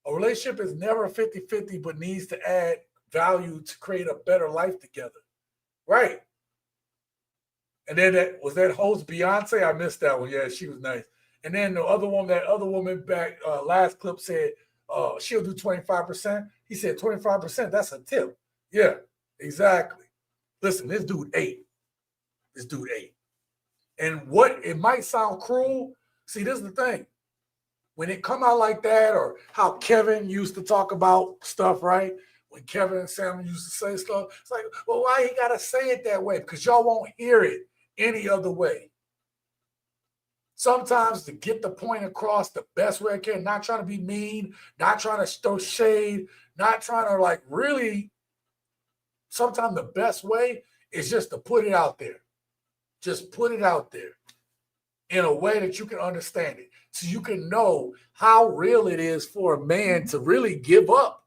A relationship is never 50-50, but needs to add value to create a better life together. Right. And then that host Beyonce. I missed that one. Yeah, she was nice. And then that other woman back last clip said she'll do 25%. He said 25%. That's a tip. Yeah, exactly. Listen, this dude ate. And what it might sound cruel. See, this is the thing. When it come out like that, or how Kevin used to talk about stuff, right? When Kevin and Sam used to say stuff, it's like, well, why he gotta say it that way? Because y'all won't hear it any other way. Sometimes to get the point across the best way I can, not trying to be mean, not trying to throw shade, not trying to like really, sometimes the best way is just to put it out there. Just put it out there in a way that you can understand it. So you can know how real it is for a man to really give up.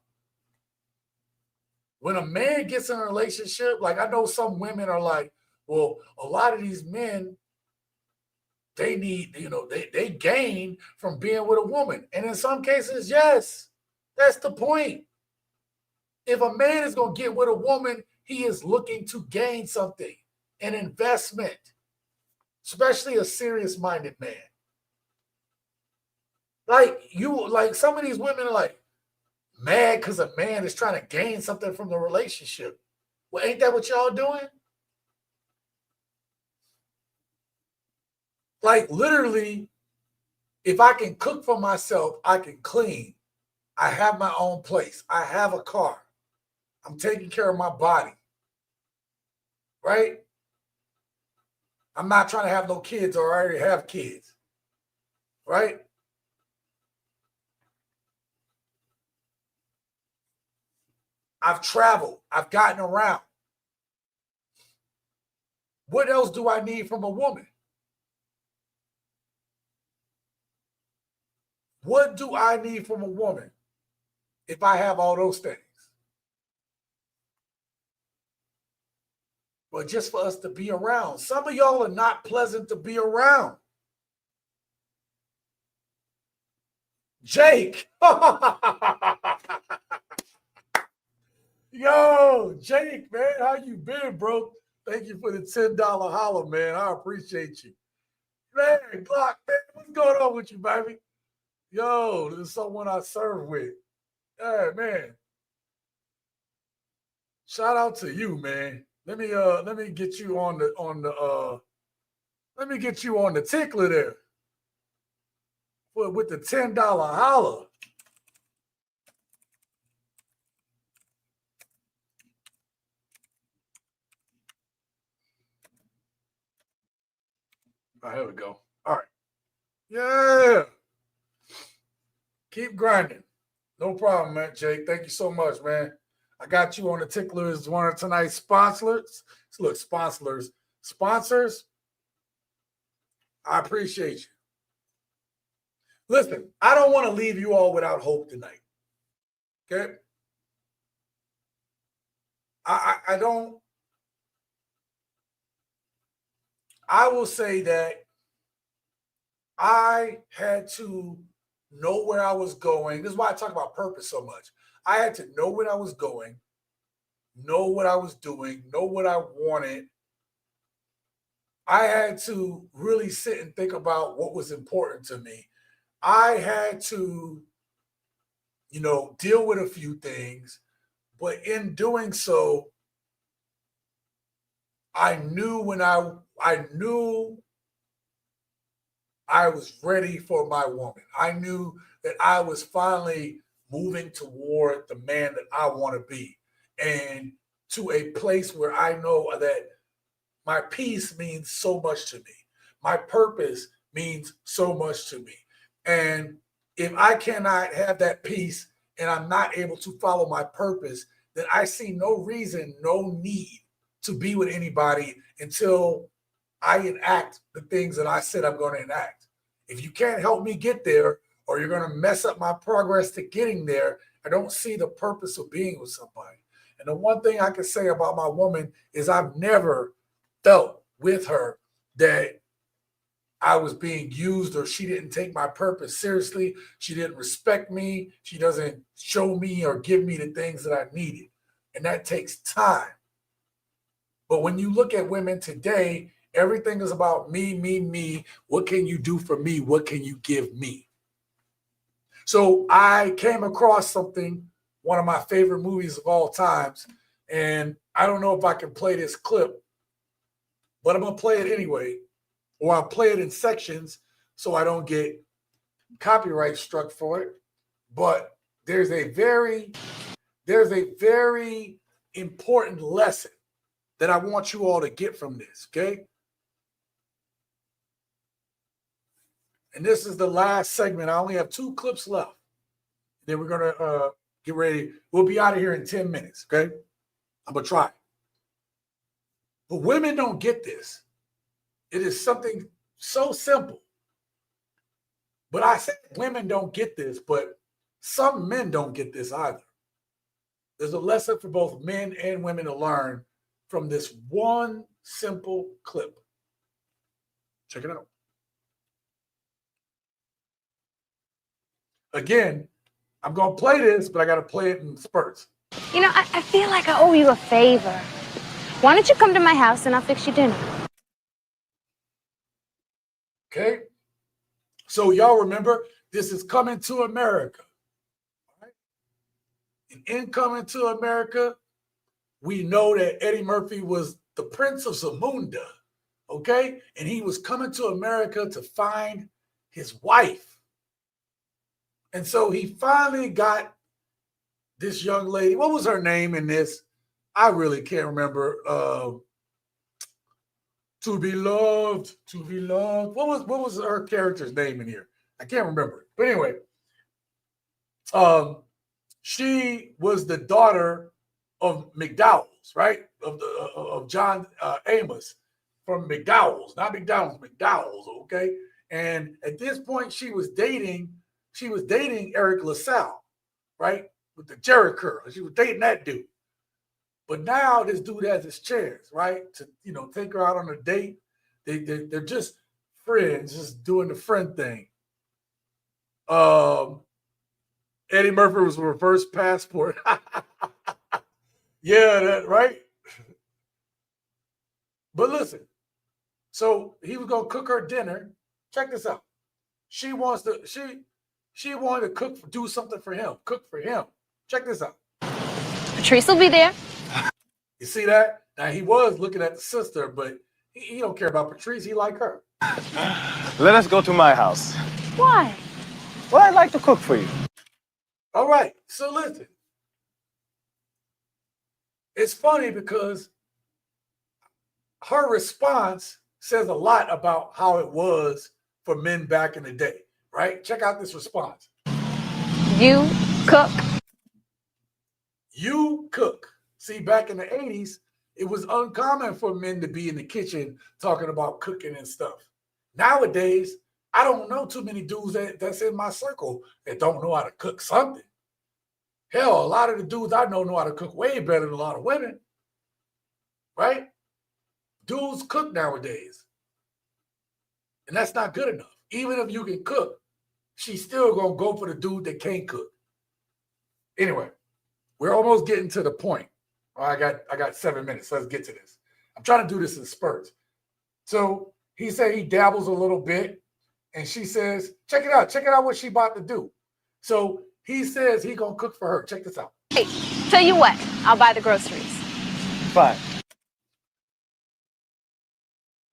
When a man gets in a relationship, like I know some women are like, well, a lot of these men, they need, they gain from being with a woman. And in some cases, yes, that's the point. If a man is going to get with a woman, he is looking to gain something, an investment, especially a serious-minded man. Like some of these women are like mad because a man is trying to gain something from the relationship. Well, ain't that what y'all doing? Like literally, if I can cook for myself, I can clean. I have my own place. I have a car. I'm taking care of my body. Right? I'm not trying to have no kids or I already have kids. Right? I've traveled. I've gotten around. What else do I need from a woman? What do I need from a woman if I have all those things? But just for us to be around. Some of y'all are not pleasant to be around. Jake. Yo, Jake, man, how you been, bro? Thank you for the $10 holler, man. I appreciate you. Man, Glock, man, what's going on with you, baby? Yo, this is someone I serve with. Yeah, man. Shout out to you, man. Let me get you on the let me get you on the tickler there. With the $10 holler. All right, here we go. All right. Yeah. Keep grinding. No problem, man, Jake. Thank you so much, man. I got you on the tickler as one of tonight's sponsors. Look, sponsors. I appreciate you. Listen, I don't want to leave you all without hope tonight. Okay? I don't. I will say that I had to know where I was going. This is why I talk about purpose so much. I had to know where I was going, know what I was doing, know what I wanted. I had to really sit and think about what was important to me. I had to, deal with a few things, but in doing so, I knew when I was ready for my woman. I knew that I was finally moving toward the man that I want to be, and to a place where I know that my peace means so much to me. My purpose means so much to me. And if I cannot have that peace and I'm not able to follow my purpose, then I see no reason, no need to be with anybody until I enact the things that I said I'm going to enact. If you can't help me get there, or you're going to mess up my progress to getting there, I don't see the purpose of being with somebody. And the one thing I can say about my woman is I've never felt with her that I was being used or she didn't take my purpose seriously. She didn't respect me. She doesn't show me or give me the things that I needed. And that takes time. But when you look at women today, everything is about me, me, me. What can you do for me? What can you give me? So I came across something, one of my favorite movies of all times, and I don't know if I can play this clip, but I'm going to play it anyway, or I'll play it in sections so I don't get copyright struck for it. But there's a very important lesson that I want you all to get from this, okay? And this is the last segment. I only have 2 clips left. Then we're going to get ready. We'll be out of here in 10 minutes, okay? I'm going to try. But women don't get this. It is something so simple. But I said women don't get this, but some men don't get this either. There's a lesson for both men and women to learn from this one simple clip. Check it out. Again, I'm going to play this, but I got to play it in spurts. You know, I feel like I owe you a favor. Why don't you come to my house and I'll fix you dinner? Okay? So y'all remember, this is Coming to America. Right? And in Coming to America, we know that Eddie Murphy was the Prince of Zamunda, okay? And he was coming to America to find his wife. And so he finally got this young lady. What was her name in this? I really can't remember. To be loved, to be loved. What was her character's name in here? I can't remember it. But anyway, she was the daughter of McDowell's, right? Of John Amos from McDowell's, not McDonald's, McDowell's, okay? And at this point, she was dating Eric LaSalle, right? With the Jerry curl. She was dating that dude. But now this dude has his chance, right? To, take her out on a date. They're just friends, just doing the friend thing. Eddie Murphy was reverse passport. Yeah, that right. But listen, so he was gonna cook her dinner. Check this out. She wanted to cook, do something for him, cook for him. Check this out. Patrice will be there. You see that? Now he was looking at the sister, but he don't care about Patrice. He like her. Let us go to my house. Why? Well, I'd like to cook for you. All right. So listen. It's funny because her response says a lot about how it was for men back in the day, right? Check out this response. You cook. You cook. See, back in the 80s, it was uncommon for men to be in the kitchen talking about cooking and stuff. Nowadays, I don't know too many dudes that's in my circle that don't know how to cook something. Hell, a lot of the dudes I know how to cook way better than a lot of women, right? Dudes cook nowadays. And that's not good enough. Even if you can cook, she's still going to go for the dude that can't cook. Anyway, we're almost getting to the point. I got 7 minutes. Let's get to this. I'm trying to do this in spurts. So he said he dabbles a little bit, and she says, check it out. Check it out what she about to do. So he says he gonna cook for her. Check this out. Hey, tell you what, I'll buy the groceries. Fine.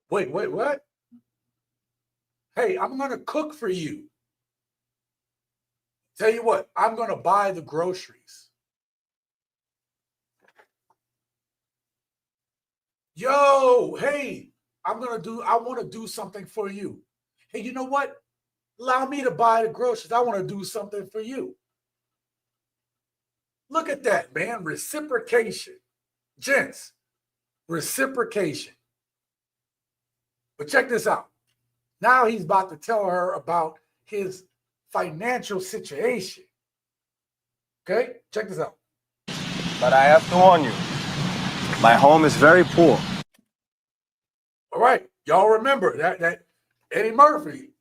Wait, what? Hey, I'm gonna cook for you. Tell you what, I'm gonna buy the groceries. Yo, hey, I want to do something for you. Hey, you know what? Allow me to buy the groceries. I want to do something for you. Look at that, man. Reciprocation. Gents, reciprocation. But check this out. Now he's about to tell her about his financial situation. Okay, check this out. But I have to warn you, my home is very poor. All right, y'all remember that Eddie Murphy,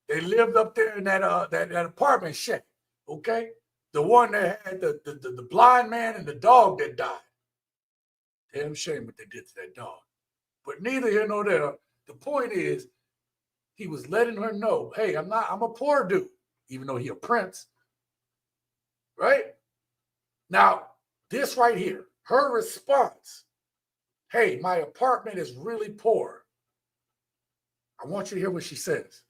they lived up there in that apartment shack. Okay, the one that had the blind man and the dog that died. Damn shame what they did to that dog. But neither here nor there. The point is, he was letting her know, hey, I'm a poor dude, even though he a prince. Right? Now, this right here, her response, hey, my apartment is really poor. I want you to hear what she says.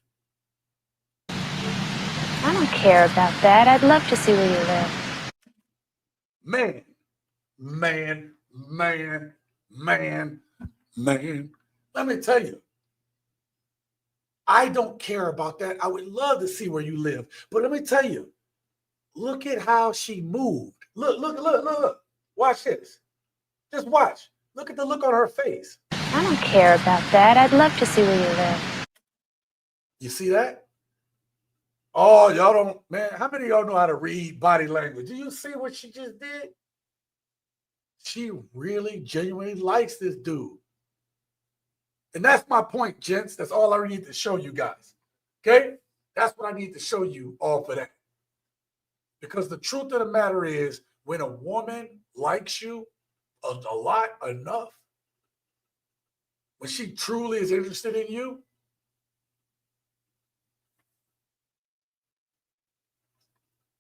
I don't care about that. I'd love to see where you live. Man. Let me tell you, I don't care about that. I would love to see where you live. But let me tell you, look at how she moved. Look. Watch this. Just watch. Look at the look on her face. I don't care about that. I'd love to see where you live. You see that? Oh, y'all don't, man. How many of y'all know how to read body language? Do you see what she just did? She really genuinely likes this dude. And that's my point, gents. That's all I need to show you guys. Okay? That's what I need to show you all for that. Because the truth of the matter is, when a woman likes you a lot enough, when she truly is interested in you,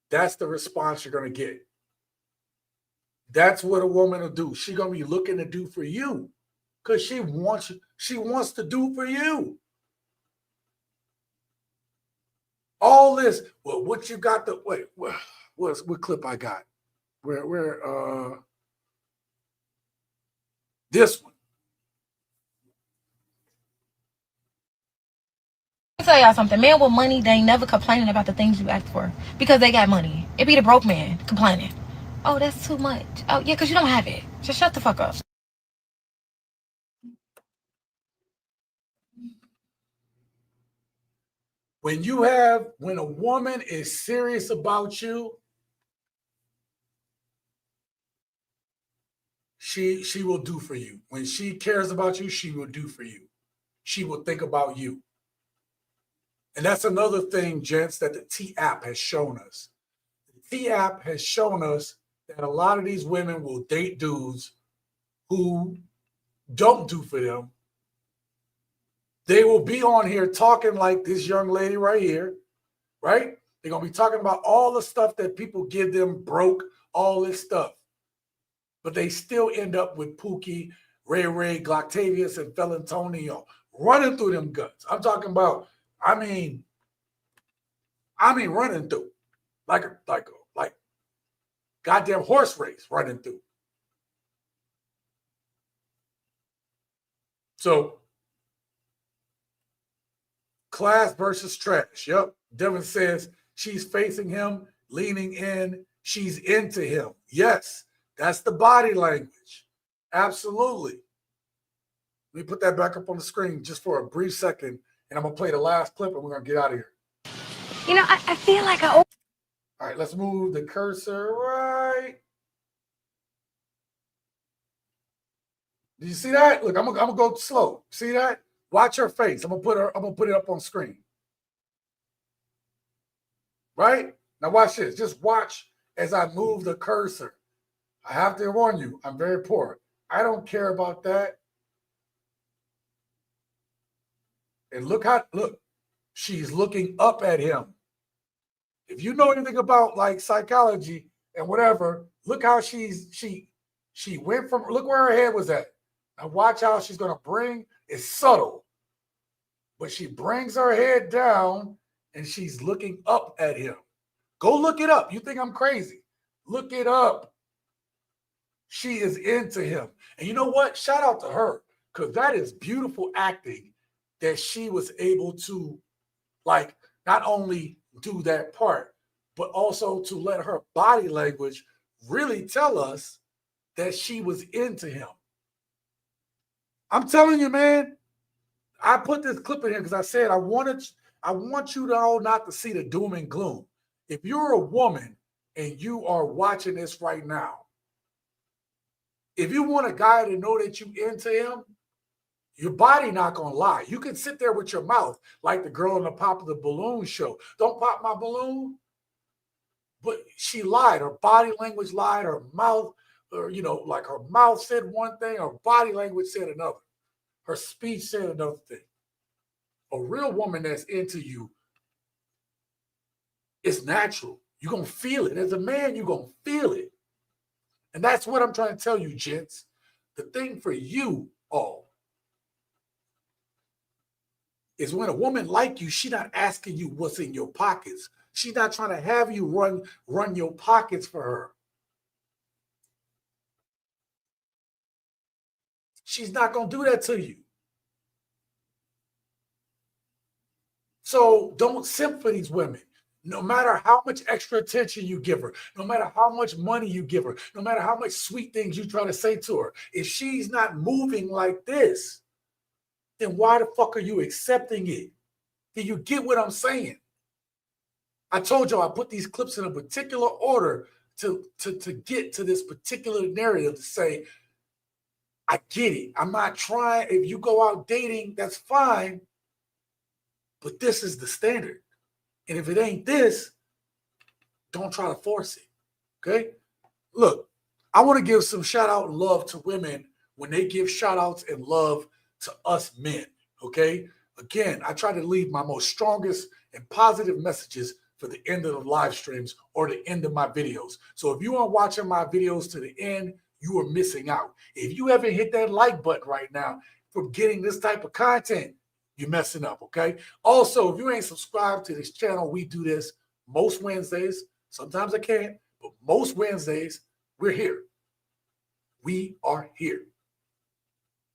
that's the response you're going to get. That's what a woman will do. She's going to be looking to do for you because she wants to do for you. All this, well, what you got the, wait, what clip I got? This one. Let me tell y'all something. Men with money, they ain't never complaining about the things you ask for because they got money. It be the broke man complaining. Oh, that's too much. Oh, yeah, because you don't have it. Just shut the fuck up. When a woman is serious about you, she will do for you. When she cares about you, she will do for you. She will think about you. And that's another thing, gents, that the T app has shown us. The T app has shown us that a lot of these women will date dudes who don't do for them. They will be on here talking like this young lady right here, right? They're going to be talking about all the stuff that people give them, broke, all this stuff. But they still end up with Pookie, Ray Ray, Gloctavius, and Felantonio running through them guts. I'm talking about, I mean running through. Like goddamn horse race running through. So, class versus trash. Yep. Devin says she's facing him, leaning in. She's into him. Yes, that's the body language. Absolutely. Let me put that back up on the screen just for a brief second, and I'm going to play the last clip, and we're going to get out of here. You know, I feel like I... All right, let's move the cursor right. Did you see that? Look, I'm gonna go slow. See that? Watch her face. I'm gonna put it up on screen. Right? Now watch this. Just watch as I move the cursor. I have to warn you, I'm very poor. I don't care about that. And look, she's looking up at him. If you know anything about like psychology and whatever, look how she went from, look where her head was at. Now watch how she's going to bring, it's subtle, but she brings her head down and she's looking up at him. Go look it up. You think I'm crazy? Look it up. She is into him. And you know what? Shout out to her, because that is beautiful acting that she was able to, like, not only do that part, but also to let her body language really tell us that she was into him. I'm telling you, man, I put this clip in here because I said I wanted I want you to all not to see the doom and gloom. If you're a woman and you are watching this right now, if you want a guy to know that you into him, your body not gonna lie. You can sit there with your mouth like the girl in the Pop of the Balloon show. Don't pop my balloon. But she lied. Her body language lied. Her mouth, or like her mouth said one thing, her body language said another. Her speech said another thing. A real woman that's into you, it's natural. You're going to feel it. As a man, you're going to feel it. And that's what I'm trying to tell you, gents. The thing for you all is when a woman like you, she's not asking you what's in your pockets. She's not trying to have you run your pockets for her. She's not going to do that to you. So don't simp for these women. No matter how much extra attention you give her, no matter how much money you give her, no matter how much sweet things you try to say to her, if she's not moving like this, then why the fuck are you accepting it? Do you get what I'm saying? I told y'all I put these clips in a particular order to get to this particular narrative to say, I get it. I'm not trying. If you go out dating, that's fine. But this is the standard. And if it ain't this, don't try to force it. Okay? Look, I want to give some shout out and love to women when they give shout outs and love to us men. Okay? Again, I try to leave my most strongest and positive messages for the end of the live streams or the end of my videos. So if you aren't watching my videos to the end, you are missing out. If you haven't hit that like button right now for getting this type of content, you're messing up, okay? Also, if you ain't subscribed to this channel, we do this most Wednesdays. Sometimes I can't, but most Wednesdays, we're here. We are here.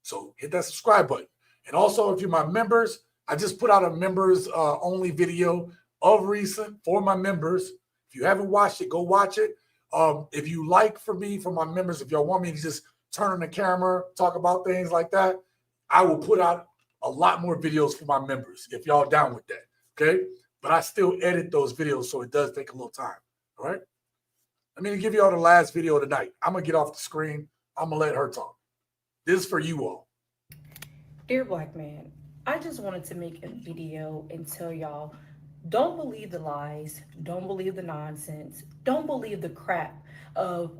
So hit that subscribe button. And also, if you're my members, I just put out a members only video of recent for my members. If you haven't watched it, go watch it. If you like for my members, if y'all want me to just turn on the camera, talk about things like that, I will put out a lot more videos for my members if y'all down with that, okay? But I still edit those videos, so it does take a little time, all right? I'm going to give y'all the last video of the night. I'm going to get off the screen. I'm going to let her talk. This is for you all. Dear Black man, I just wanted to make a video and tell y'all, don't believe the lies, don't believe the nonsense, don't believe the crap of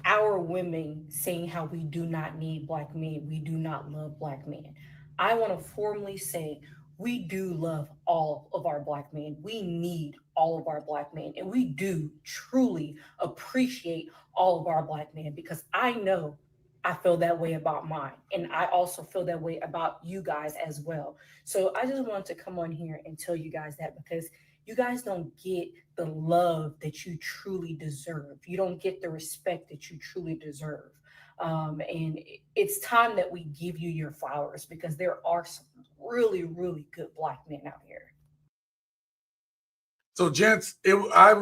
our women saying how we do not need Black men, we do not love Black men. I want to formally say we do love all of our Black men. We need all of our Black men. And we do truly appreciate all of our Black men, because I know I feel that way about mine. And I also feel that way about you guys as well. So I just wanted to come on here and tell you guys that, because you guys don't get the love that you truly deserve. You don't get the respect that you truly deserve. And it's time that we give you your flowers, because there are some really, really good Black men out here. So, gents, I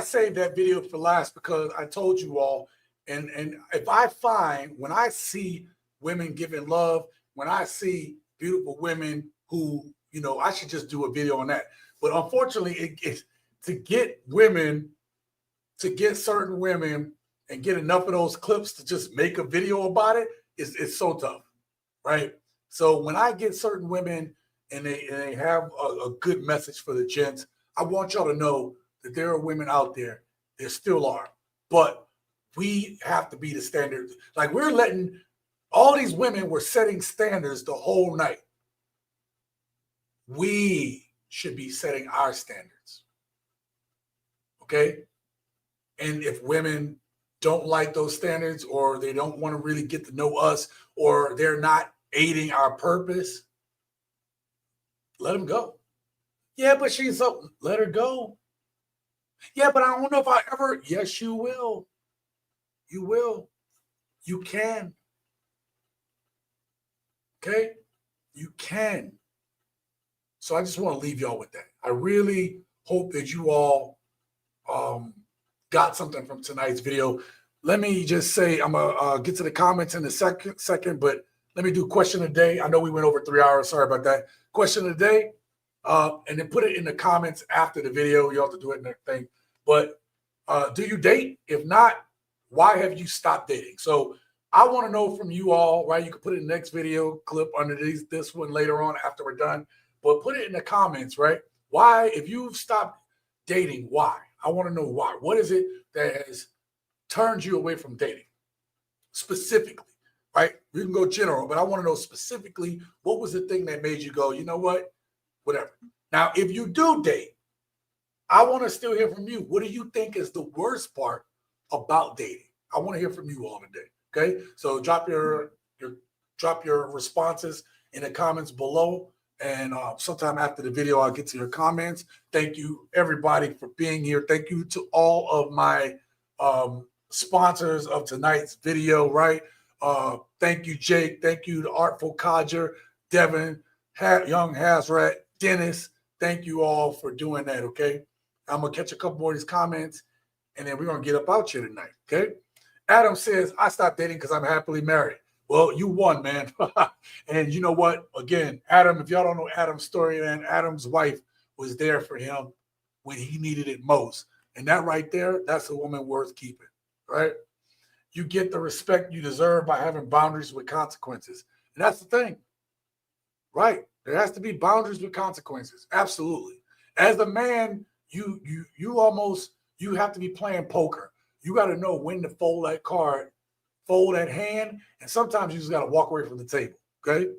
saved that video for last because I told you all, and if I find, when I see women giving love, when I see beautiful women who, I should just do a video on that. But unfortunately, to get certain women and get enough of those clips to just make a video about it, it's so tough, right? So when I get certain women and they have a good message for the gents, I want y'all to know that there are women out there. There still are. But we have to be the standard. Like, we're letting all these women were setting standards the whole night. We should be setting our standards. Okay? And if women don't like those standards, or they don't want to really get to know us, or they're not aiding our purpose, let them go. Yeah, but she's so, let her go. Yeah, but I don't know if I ever. Yes, you will. You will. You can. Okay? You can. So I just want to leave y'all with that. I really hope that you all got something from tonight's video. Let me just say, I'm going to get to the comments in a second, but let me do question of the day. I know we went over 3 hours. Sorry about that. Question of the day. And then put it in the comments after the video. You have to do it in the thing. But do you date? If not, why have you stopped dating? So I want to know from you all, right? You can put it in the next video clip under this one later on after we're done. But put it in the comments, right? Why, if you've stopped dating, why? I want to know why. What is it that has turned you away from dating? Specifically, right? You can go general, but I want to know specifically what was the thing that made you go, you know what? Whatever. Now, if you do date, I want to still hear from you. What do you think is the worst part about dating? I want to hear from you all today. Okay, so drop your responses in the comments below, and sometime after the video, I'll get to your comments. Thank you, everybody, for being here. Thank you to all of my sponsors of tonight's video. Right, thank you, Jake. Thank you to Artful Codger, Devin, Young Hazrat, Dennis. Thank you all for doing that. Okay, I'm gonna catch a couple more of these comments, and then we're gonna get up out here tonight. Okay. Adam says, I stopped dating because I'm happily married. Well, you won, man. And you know what? Again, Adam, if y'all don't know Adam's story, man, Adam's wife was there for him when he needed it most. And that right there, that's a woman worth keeping, right? You get the respect you deserve by having boundaries with consequences. And that's the thing, right? There has to be boundaries with consequences. Absolutely. As a man, you have to be playing poker. You got to know when to fold that card, fold that hand, and sometimes you just got to walk away from the table, okay?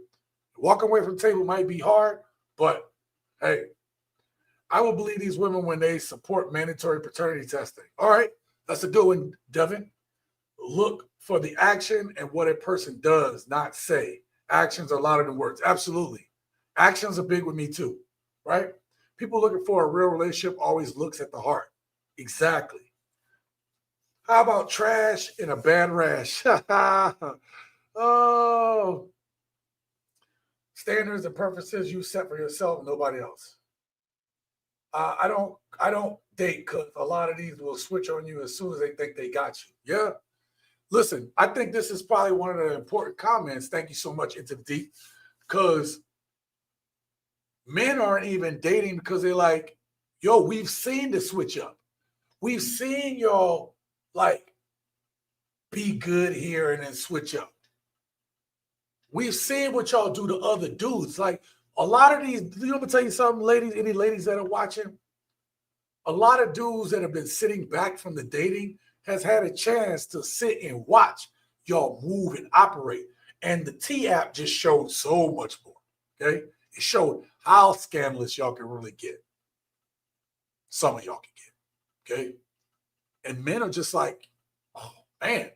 Walking away from the table might be hard, but, hey, I will believe these women when they support mandatory paternity testing. All right, that's a good one, Devin. Look for the action and what a person does, not say. Actions are louder than words. Absolutely. Actions are big with me too, right? People looking for a real relationship always looks at the heart. Exactly. How about trash in a bad rash? Oh, standards and purposes you set for yourself, nobody else. I don't date because a lot of these will switch on you as soon as they think they got you. Yeah. Listen, I think this is probably one of the important comments. Thank you so much, Into the Deep, because men aren't even dating because they're like, yo, we've seen the switch up. We've seen y'all like be good here and then switch up. We've seen what y'all do to other dudes. Like a lot of these, you know, I'm gonna tell you something, ladies, any ladies that are watching, a lot of dudes that have been sitting back from the dating has had a chance to sit and watch y'all move and operate. And the T app just showed so much more. Okay. It showed how scandalous y'all can really get. Some of y'all can get. Okay. And men are just like, oh, man,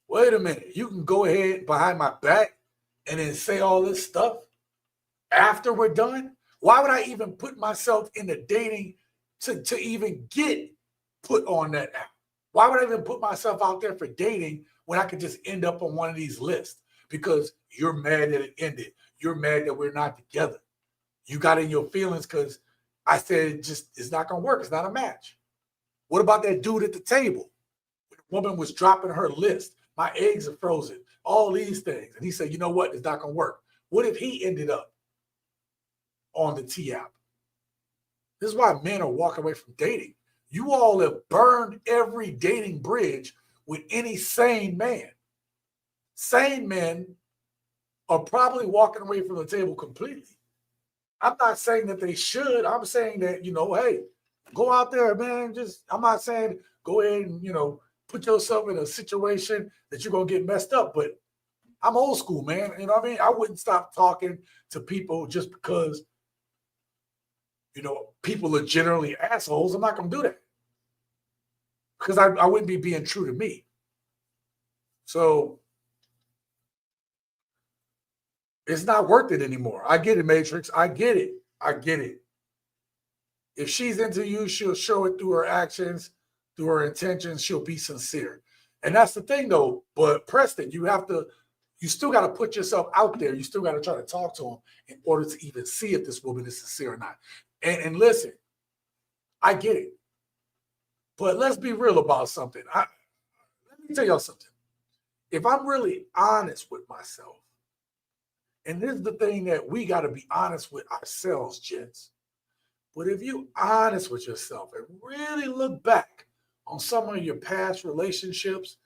wait a minute. You can go ahead behind my back and then say all this stuff after we're done? Why would I even put myself in the dating to even get put on that app? Why would I even put myself out there for dating when I could just end up on one of these lists? Because you're mad that it ended. You're mad that we're not together. You got in your feelings because I said it's not going to work. It's not a match. What about that dude at the table? The woman was dropping her list. My eggs are frozen. All these things. And he said, you know what? It's not going to work. What if he ended up on the T app? This is why men are walking away from dating. You all have burned every dating bridge with any sane man. Sane men are probably walking away from the table completely. I'm not saying that they should. I'm saying that, you know, hey, go out there, man. I'm not saying go ahead and, put yourself in a situation that you're going to get messed up. But I'm old school, man. You know what I mean? I wouldn't stop talking to people just because, people are generally assholes. I'm not going to do that. Because I wouldn't be being true to me. So it's not worth it anymore. I get it, Matrix. I get it. If she's into you, she'll show it through her actions, through her intentions. She'll be sincere. And that's the thing, though. But Preston, you still got to put yourself out there. You still got to try to talk to him in order to even see if this woman is sincere or not. And listen, I get it. But let's be real about something. Let me tell y'all something. if I'm really honest with myself, and this is the thing that we got to be honest with ourselves, gents. But if you honest with yourself and really look back on some of your past relationships,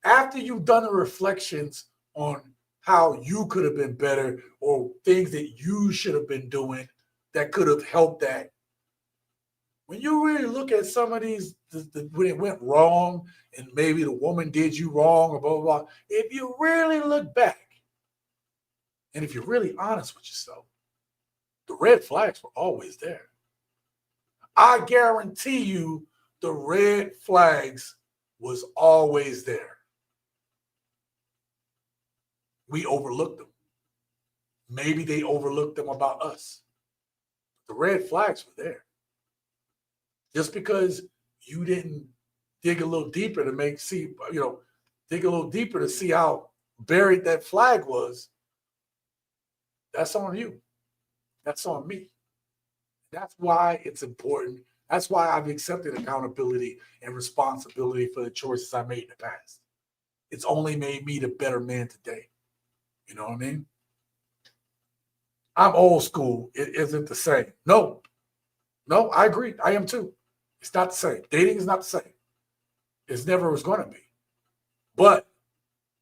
after you've done the reflections on how you could have been better or things that you should have been doing that could have helped that, when you really look at some of these, when it went wrong and maybe the woman did you wrong or blah, blah, blah, if you really look back and if you're really honest with yourself, the red flags were always there. I guarantee you the red flags was always there. We overlooked them. Maybe they overlooked them about us. The red flags were there. Just because you didn't dig a little deeper to dig a little deeper to see how buried that flag was, that's on you. That's on me. That's why it's important. That's why I've accepted accountability and responsibility for the choices I made in the past. It's only made me the better man today. You know what I mean? I'm old school. It isn't the same. No, I agree. I am too. It's not the same. Dating is not the same. It's never was going to be. But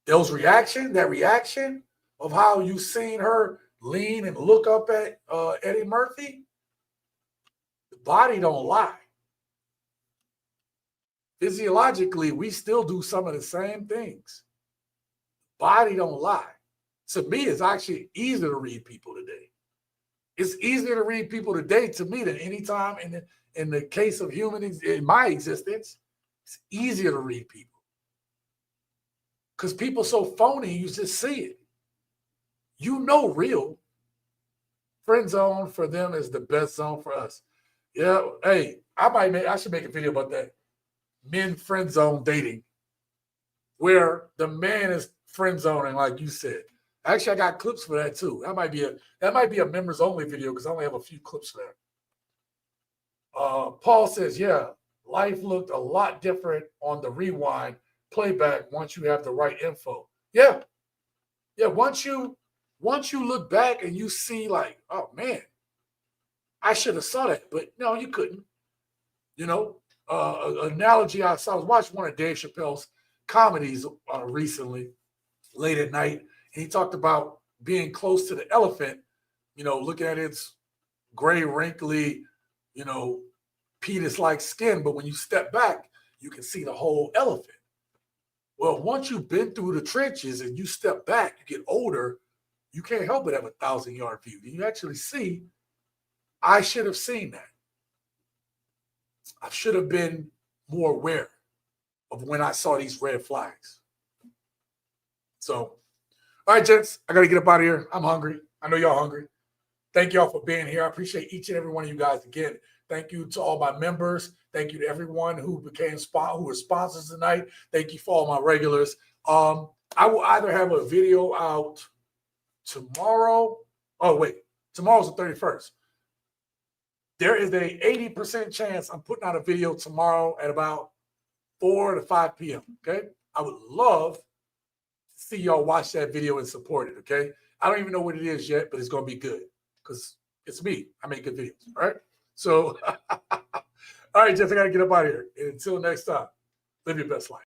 that reaction of how you seen her lean and look up at Eddie Murphy, the body don't lie. Physiologically, we still do some of the same things. Body don't lie. To me, it's actually easier to read people today. It's easier to read people today to me than any time in the case of in my existence. It's easier to read people. Because people so phony, you just see it. You know real. Friend zone for them is the best zone for us. Yeah, hey, I should make a video about that. Men friend zone dating. Where the man is friend zoning, like you said. Actually, I got clips for that too. That might be a members only video because I only have a few clips for that. Paul says, yeah, life looked a lot different on the rewind playback once you have the right info. Yeah. Once you look back and you see like, oh man, I should have saw that, but no, you couldn't. Analogy I was watching one of Dave Chappelle's comedies recently, late at night. And he talked about being close to the elephant, looking at its gray, wrinkly, penis-like skin. But when you step back, you can see the whole elephant. Well, once you've been through the trenches and you step back, you get older, you can't help but have a 1,000-yard view. You actually see, I should have seen that. I should have been more aware of when I saw these red flags. So, all right, gents, I got to get up out of here. I'm hungry. I know y'all hungry. Thank y'all for being here. I appreciate each and every one of you guys again. Thank you to all my members. Thank you to everyone who were sponsors tonight. Thank you for all my regulars. I will either have a video out tomorrow. Oh, wait. Tomorrow's the 31st. There is a 80% chance I'm putting out a video tomorrow at about 4 to 5 p.m., okay? I would love see y'all watch that video and support it, okay? I don't even know what it is yet, but it's going to be good because it's me. I make good videos, all right? So, all right, Jeff, I got to get up out of here. And until next time, live your best life.